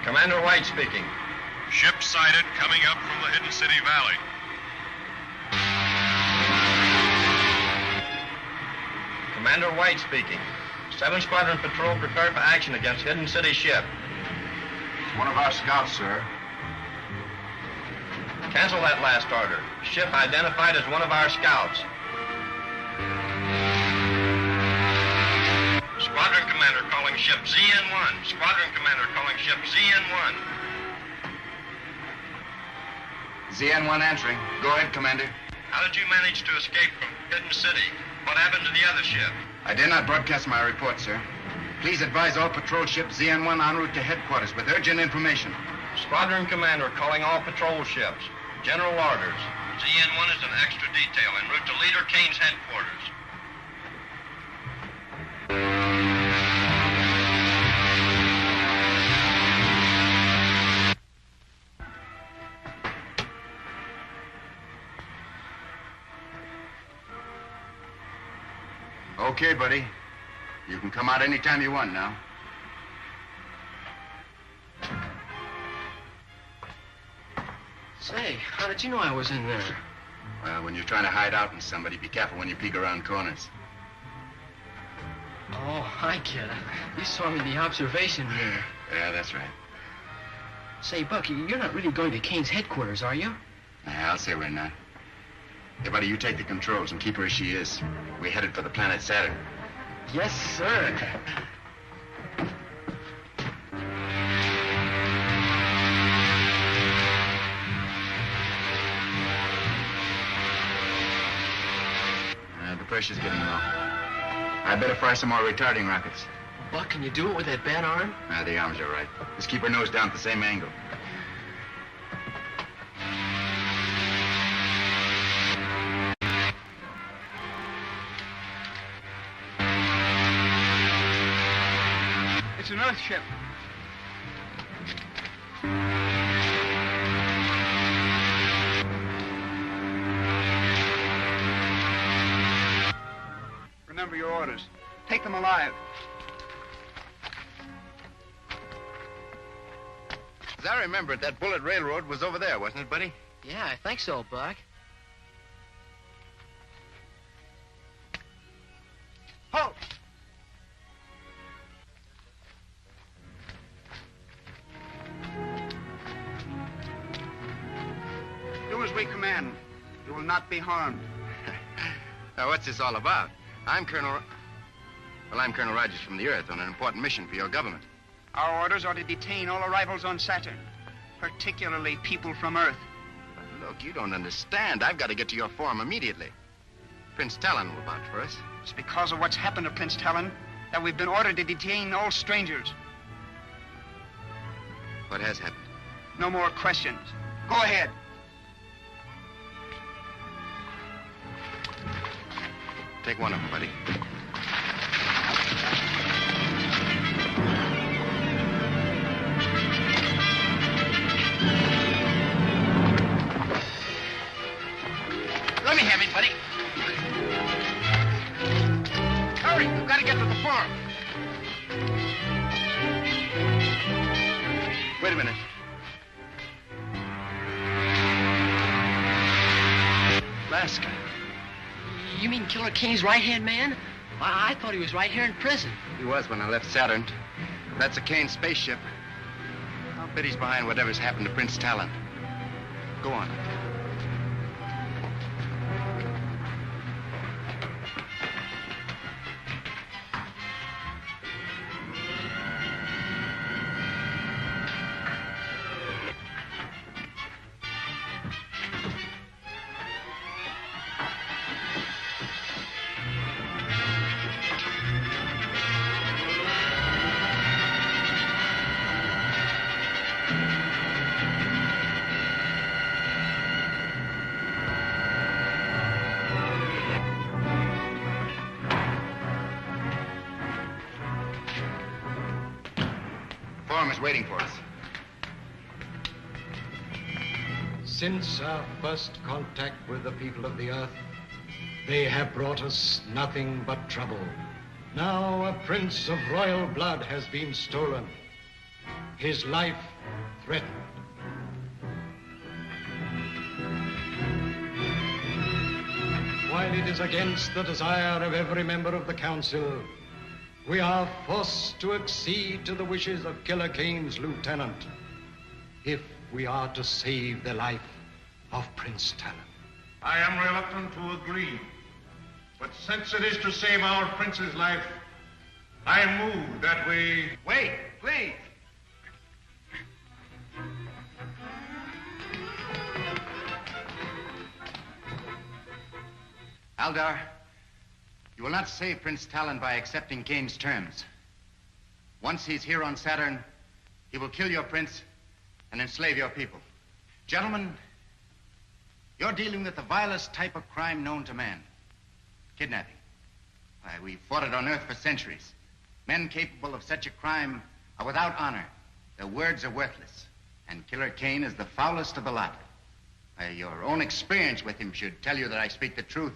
Commander White speaking. Ship sighted coming up from the Hidden City Valley. Commander White speaking. 7 Squadron Patrol prepare for action against Hidden City ship. It's one of our scouts, sir. Cancel that last order. Ship identified as one of our scouts. Squadron Commander calling ship ZN1. Squadron Commander calling ship ZN1. ZN1 answering. Go ahead, Commander. How did you manage to escape from Hidden City? What happened to the other ship? I did not broadcast my report, sir. Please advise all patrol ships ZN1 en route to headquarters with urgent information. Squadron Commander calling all patrol ships. General orders. ZN1 is an extra detail en route to Leader Kane's headquarters. Okay, buddy. You can come out anytime you want now. Say, how did you know I was in there? Well, when you're trying to hide out from somebody, be careful when you peek around corners. Oh, I get it. You saw me in the observation mirror. Yeah, that's right. Say, Bucky, you're not really going to Kane's headquarters, are you? I'll say we're not. Hey, buddy, you take the controls and keep her as she is. We're headed for the planet Saturn. Yes, sir. pressure's getting low. I better fire some more retarding rockets. Buck, can you do it with that bad arm? The arms are right. Just keep her nose down at the same angle. It's an Earth ship. Remember your orders. Take them alive. As I remember it, that bullet railroad was over there, wasn't it, buddy? Yeah, I think so, Buck. Halt! Do as we command. You will not be harmed. Now, what's this all about? I'm Colonel Rogers from the Earth on an important mission for your government. Our orders are to detain all arrivals on Saturn, particularly people from Earth. But look, you don't understand. I've got to get to your forum immediately. Prince Talon will vouch for us. It's because of what's happened to Prince Talon that we've been ordered to detain all strangers. What has happened? No more questions. Go ahead. Take one of them, buddy. Let me have it, buddy. Hurry, we've got to get to the farm. Wait a minute. Alaska. You mean Killer Kane's right-hand man? I thought he was right here in prison. He was when I left Saturn. That's a Kane spaceship. I'll bet he's behind whatever's happened to Prince Talon. Go on. Is waiting for us. Since our first contact with the people of the Earth, they have brought us nothing but trouble. Now a prince of royal blood has been stolen, his life threatened. While it is against the desire of every member of the council, we are forced to accede to the wishes of Killer Kane's lieutenant if we are to save the life of Prince Talon. I am reluctant to agree, but since it is to save our prince's life, I move that we... Wait, please. Aldar, you will not save Prince Talon by accepting Kane's terms. Once he's here on Saturn, he will kill your prince and enslave your people. Gentlemen, you're dealing with the vilest type of crime known to man. Kidnapping. Why, we've fought it on Earth for centuries. Men capable of such a crime are without honor. Their words are worthless. And Killer Kane is the foulest of the lot. Why, your own experience with him should tell you that I speak the truth.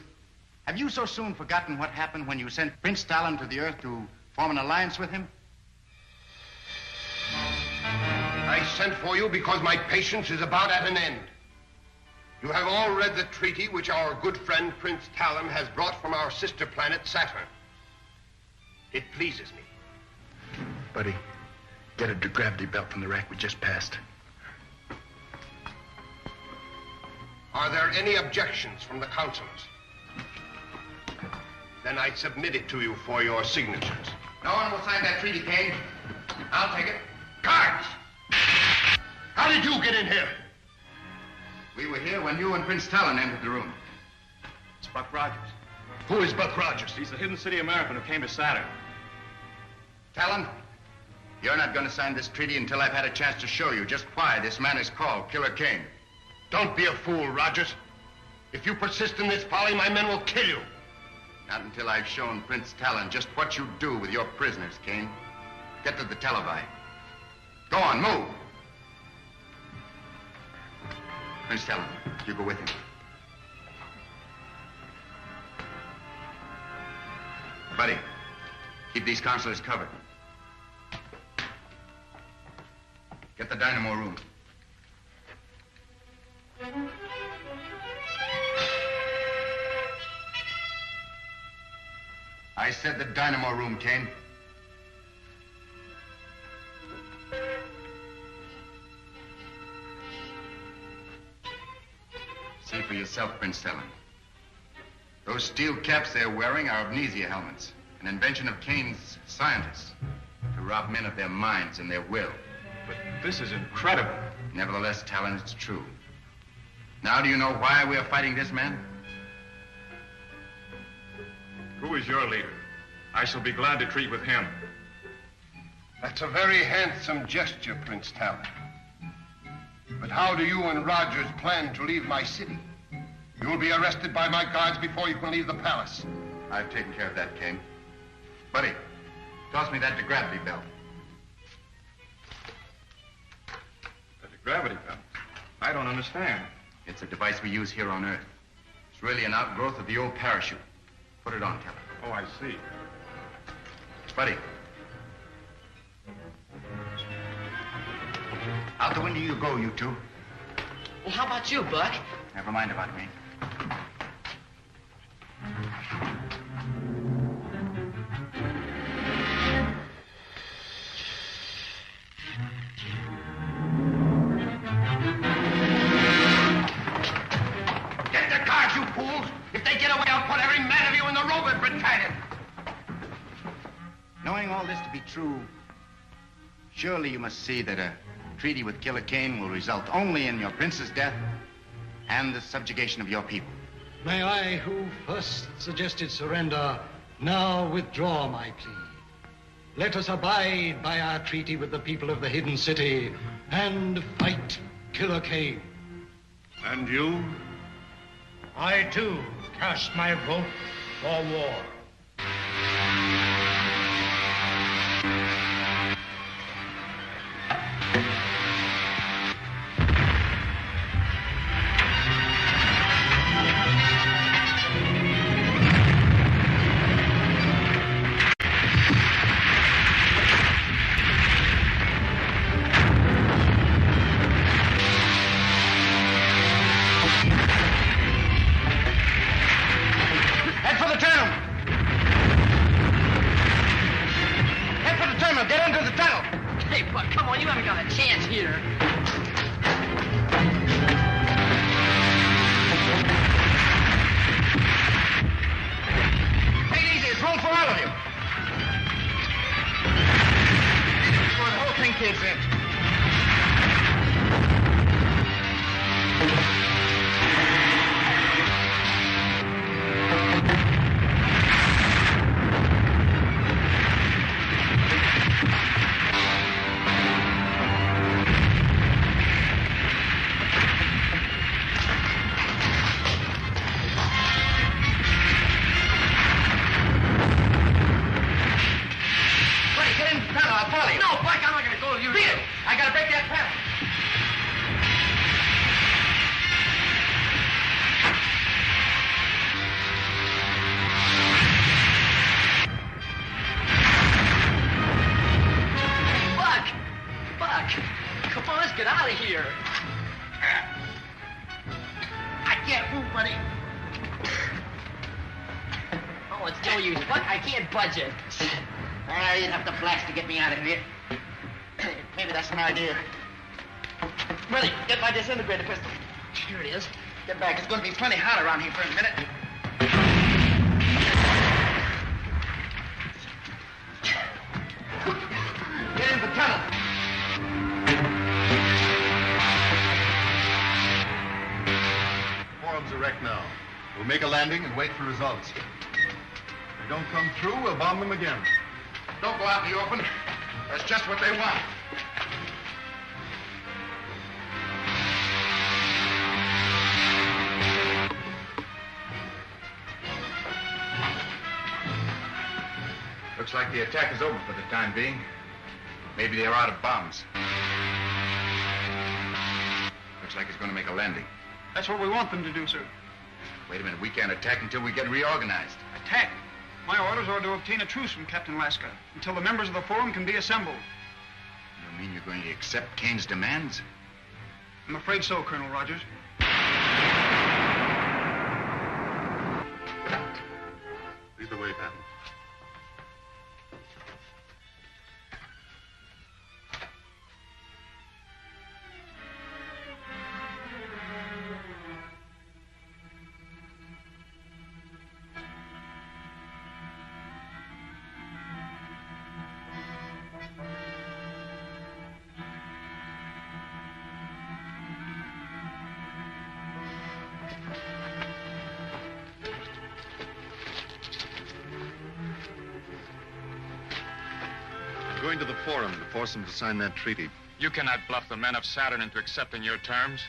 Have you so soon forgotten what happened when you sent Prince Talon to the Earth to form an alliance with him? I sent for you because my patience is about at an end. You have all read the treaty which our good friend Prince Talon has brought from our sister planet Saturn. It pleases me. Buddy, get a gravity belt from the rack we just passed. Are there any objections from the councilors? Then I submit it to you for your signatures. No one will sign that treaty, Kane. I'll take it. Guards! How did you get in here? We were here when you and Prince Talon entered the room. It's Buck Rogers. Who is Buck Rogers? He's the Hidden City American who came to Saturn. Talon, you're not going to sign this treaty until I've had a chance to show you just why this man is called Killer Kane. Don't be a fool, Rogers. If you persist in this folly, my men will kill you. Not until I've shown Prince Talon just what you do with your prisoners, Kane. Get to the televi. Go on, move. Prince Talon, you go with him. Buddy, keep these counselors covered. Get the dynamo room. I said the dynamo room, Kane. See for yourself, Prince Talon. Those steel caps they're wearing are amnesia helmets, an invention of Kane's scientists to rob men of their minds and their will. But this is incredible. Nevertheless, Talon, it's true. Now do you know why we are fighting this man? Who is your leader? I shall be glad to treat with him. That's a very handsome gesture, Prince Talon. But how do you and Rogers plan to leave my city? You will be arrested by my guards before you can leave the palace. I've taken care of that, Kane. Buddy, toss me that gravity belt. The gravity belt? I don't understand. It's a device we use here on Earth. It's really an outgrowth of the old parachute. Put it on, Talon. Oh, I see. Buddy. Out the window you go, you two. Well, how about you, Buck? Never mind about me. Get the cars, you fools! If they get away, I'll put every man of you in the robot battalion! Knowing all this to be true, surely you must see that a treaty with Killer Kane will result only in your prince's death and the subjugation of your people. May I, who first suggested surrender, now withdraw my plea. Let us abide by our treaty with the people of the Hidden City and fight Killer Kane. And you? I, too, cast my vote for war. You'd have to blast to get me out of here. Maybe that's an idea. Willie, get my disintegrator pistol. Here it is. Get back. It's going to be plenty hot around here for a minute. Get in the tunnel. Forum's erect now. We'll make a landing and wait for results. they don't come through, we'll bomb them again. Don't go out in the open. That's just what they want. Looks like the attack is over for the time being. Maybe they're out of bombs. Looks like it's going to make a landing. That's what we want them to do, sir. Wait a minute, we can't attack until we get reorganized. Attack? My orders are to obtain a truce from Captain Laska until the members of the Forum can be assembled. You mean you're going to accept Kane's demands? I'm afraid so, Colonel Rogers. Lead the way, Patton. Going to the Forum to force them to sign that treaty. You cannot bluff the men of Saturn into accepting your terms.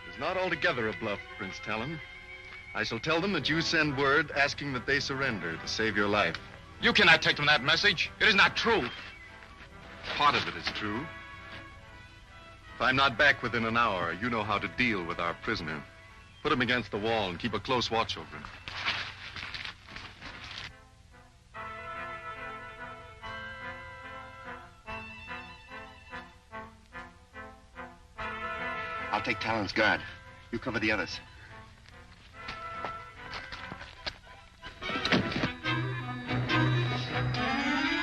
It's not altogether a bluff, Prince Talon. I shall tell them that you send word asking that they surrender to save your life. You cannot take them that message. It is not true. Part of it is true. If I'm not back within an hour, you know how to deal with our prisoner. Put him against the wall and keep a close watch over him. I'll take Talon's guard. You cover the others.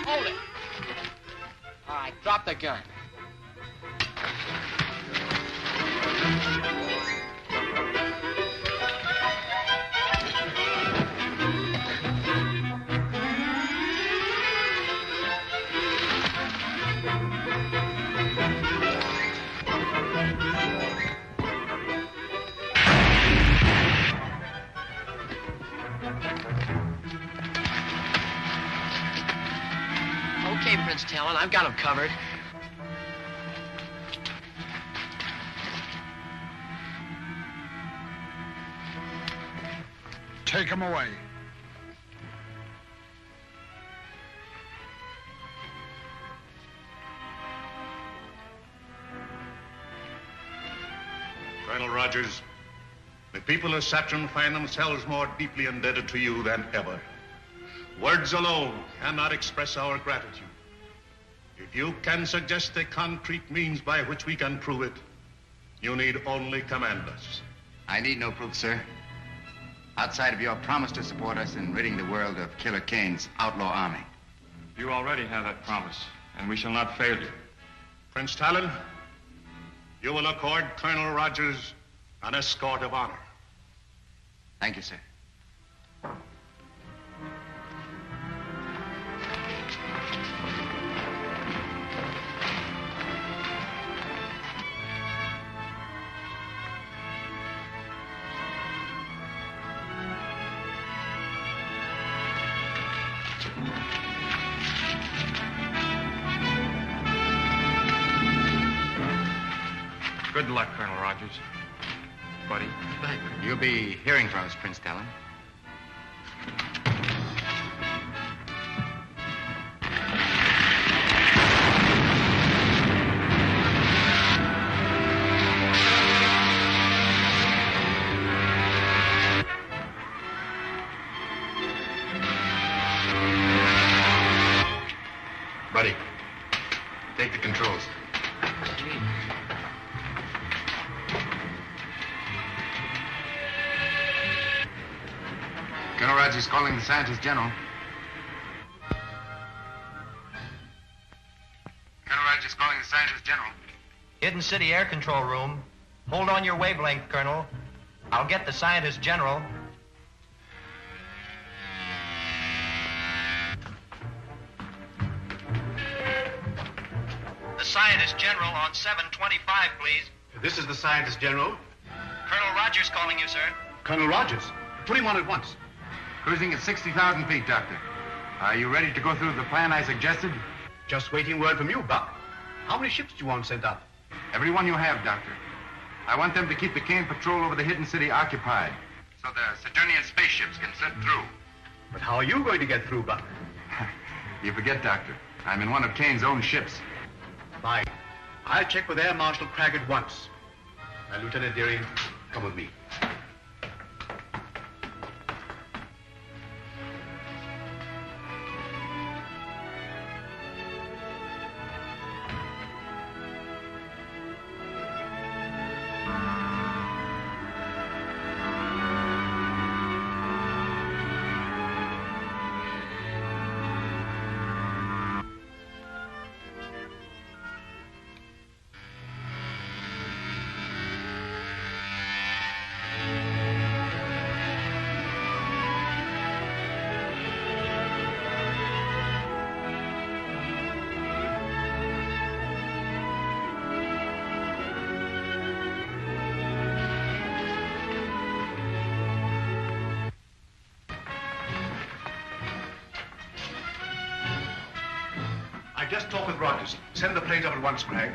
Hold it. All right, drop the gun. Okay, Prince Talon, I've got him covered. Take him away. Colonel Rogers, the people of Saturn find themselves more deeply indebted to you than ever. Words alone cannot express our gratitude. If you can suggest a concrete means by which we can prove it, you need only command us. I need no proof, sir. Outside of your promise to support us in ridding the world of Killer Kane's outlaw army. You already have that promise, and we shall not fail you. Prince Talon, you will accord Colonel Rogers an escort of honor. Thank you, sir. Good luck, Colonel Rogers. Buddy. Bye. You'll be hearing from us, Prince Talon. Buddy, take the controls. Colonel Rogers calling the Scientist General. Colonel Rogers calling the Scientist General. Hidden City Air Control Room. Hold on your wavelength, Colonel. I'll get the Scientist General. The Scientist General on 725, please. This is the Scientist General. Colonel Rogers calling you, sir. Colonel Rogers. Put him on at once. Cruising at 60,000 feet, Doctor. Are you ready to go through the plan I suggested? Just waiting word from you, Buck. How many ships do you want sent up? Every one you have, Doctor. I want them to keep the Kane patrol over the hidden city occupied. So the Saturnian spaceships can slip through. But how are you going to get through, Buck? You forget, Doctor. I'm in one of Kane's own ships. Fine. I'll check with Air Marshal Crabbe at once. Now, Lieutenant Deering, come with me. I just talked with Rogers. Send the planes up at once, Craig.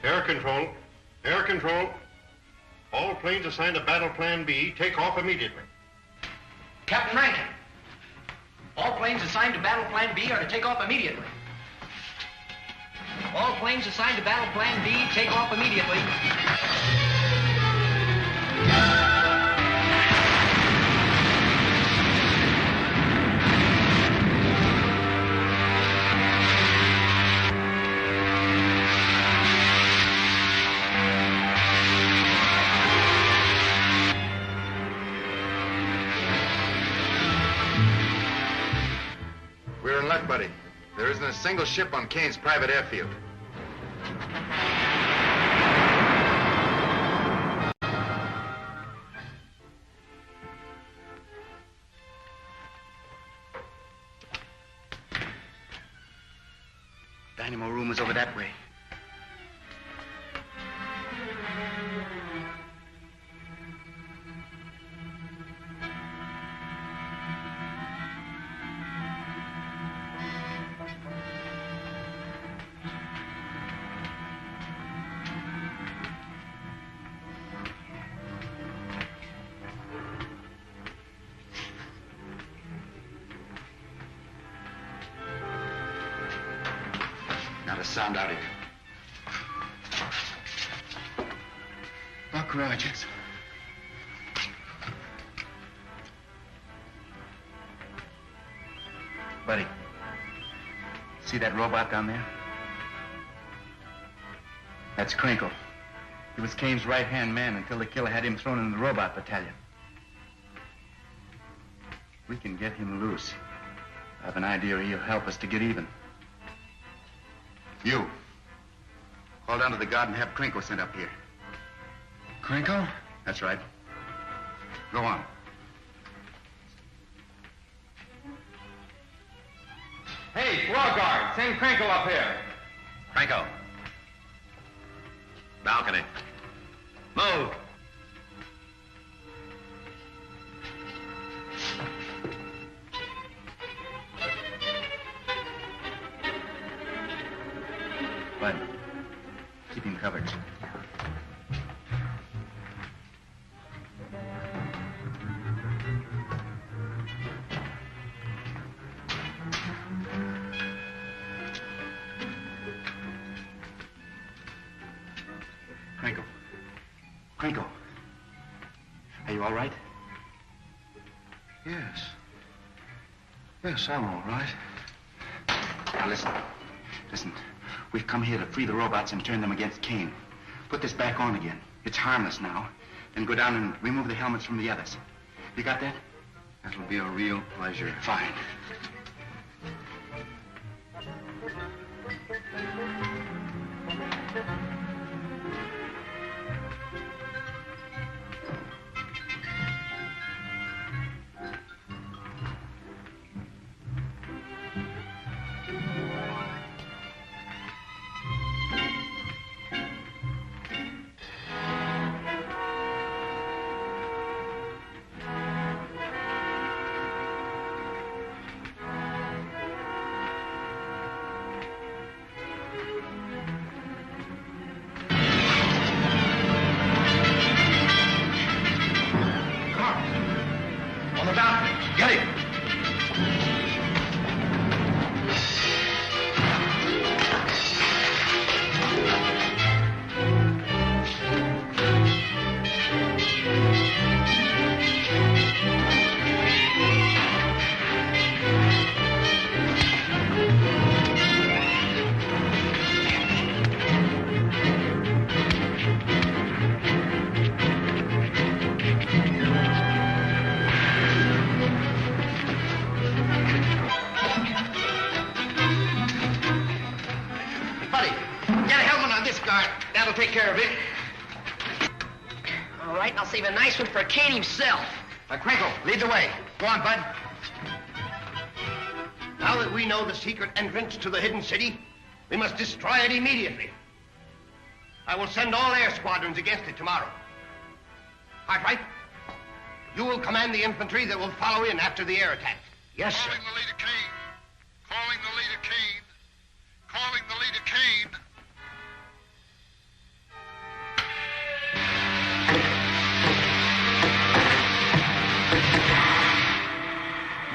Air control. Air control. All planes assigned to Battle Plan B, take off immediately. Captain Rankin, all planes assigned to Battle Plan B are to take off immediately. All planes assigned to Battle Plan B, take off immediately. We're in luck, buddy. There isn't a single ship on Kane's private airfield. Dynamo room is over that way. Not a sound out of here. Buck Rogers. Buddy, see that robot down there? That's Crinkle. He was Kane's right-hand man until the killer had him thrown in the robot battalion. We can get him loose. I have an idea he'll help us to get even. You. Call down to the guard and have Crinkle sent up here. Crinkle? That's right. Go on. Hey, floor guard, send Crinkle up here. Franco. Balcony. Move. Bud, keep him covered. Crinkle. Crinkle. Are you all right? Yes. Yes, I'm all right. Now listen. Listen. We've come here to free the robots and turn them against Kane. Put this back on again. It's harmless now. Then go down and remove the helmets from the others. You got that? That'll be a real pleasure. Fine. this guard. That'll take care of it. All right, and I'll save a nice one for Kane himself. Crinkle, lead the way. Go on, Bud. Now that we know the secret entrance to the hidden city, we must destroy it immediately. I will send all air squadrons against it tomorrow. Cartwright, you will command the infantry that will follow in after the air attack. Yes, sir. Calling the leader Kane. Calling the leader Kane. Calling the leader Kane.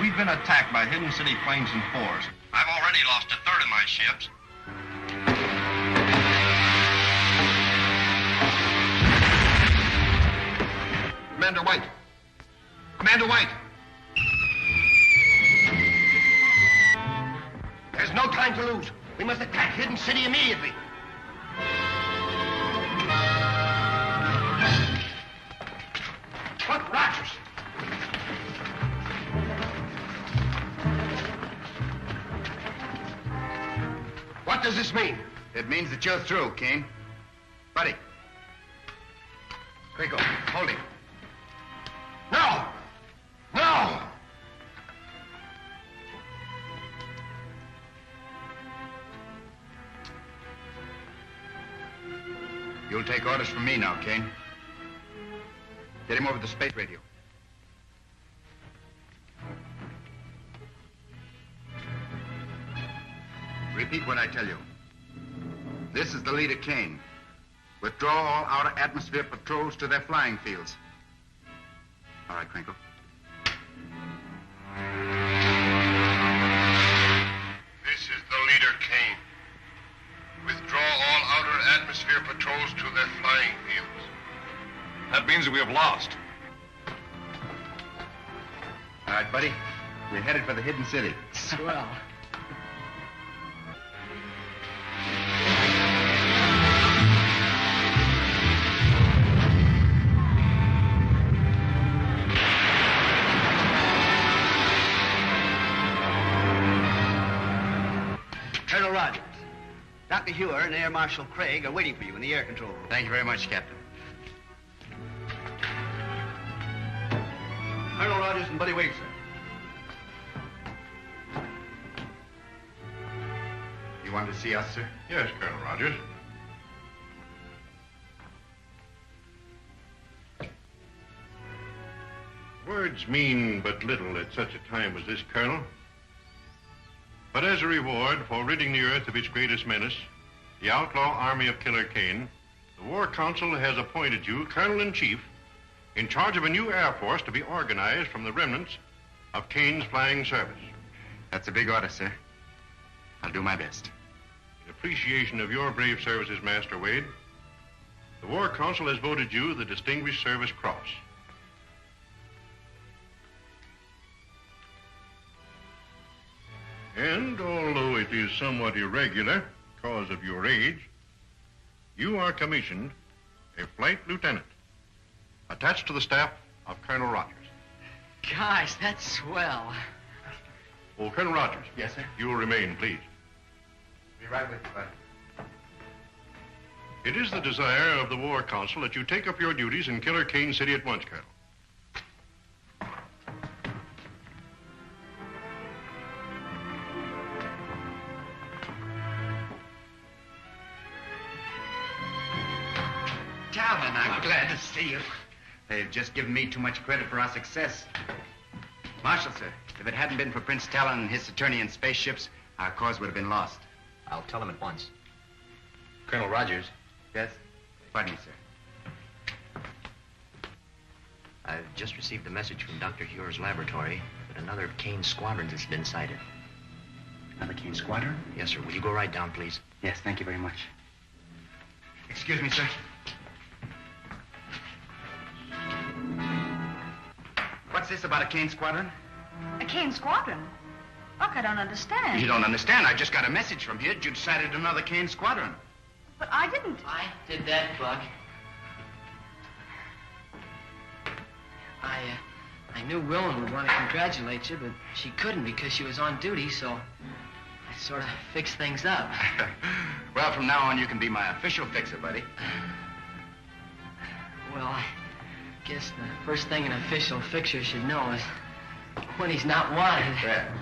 We've been attacked by hidden city planes and fours. I've already lost a third of my ships. Commander White. Commander White. There's no time to lose. We must attack Hidden City immediately. Buck Rogers. What does this mean? It means that you're through, Kane. Buddy. Crinkle, hold him. No! No! You'll take orders from me now, Kane. Get him over the space radio. Repeat what I tell you. This is the leader, Kane. Withdraw all outer atmosphere patrols to their flying fields. All right, Crinkle. This is the leader, Kane. Withdraw all outer atmosphere patrols to their flying fields. That means that we have lost. All right, buddy. We're headed for the hidden city. Swell. Colonel Rogers, Dr. Huer and Air Marshal Craig are waiting for you in the air control room. Thank you very much, Captain. Colonel Rogers and Buddy Wade, sir. You wanted to see us, sir? Yes, Colonel Rogers. Words mean but little at such a time as this, Colonel. But as a reward for ridding the Earth of its greatest menace, the outlaw army of Killer Kane, the War Council has appointed you Colonel-in-Chief in charge of a new air force to be organized from the remnants of Kane's flying service. That's a big order, sir. I'll do my best. In appreciation of your brave services, Master Wade, the War Council has voted you the Distinguished Service Cross. And although it is somewhat irregular because of your age, you are commissioned a flight lieutenant attached to the staff of Colonel Rogers. Gosh, that's swell. Oh, Colonel Rogers. Yes, sir? You will remain, please. Be right with you, buddy. It is the desire of the War Council that you take up your duties in Killer Kane City at once, Colonel. Calvin, I'm glad to see you. They've just given me too much credit for our success. Marshal, sir, if it hadn't been for Prince Talon and his Saturnian spaceships, our cause would have been lost. I'll tell him at once. Colonel Rogers. Yes? Pardon me, sir. I've just received a message from Dr. Huer's laboratory that another of Kane's squadrons has been sighted. Another Kane squadron? Yes, sir. Will you go right down, please? Yes, thank you very much. Excuse me, sir. What's this about a Kane squadron? A Kane squadron? Buck, I don't understand. You don't understand. I just got a message from here that you'd sighted another Kane squadron. But I didn't. I did that, Buck. I knew Wilma would want to congratulate you, but she couldn't because she was on duty, so sort of fix things up. Well, from now on, you can be my official fixer, buddy. Well, I guess the first thing an official fixer should know is when he's not wanted. Yeah.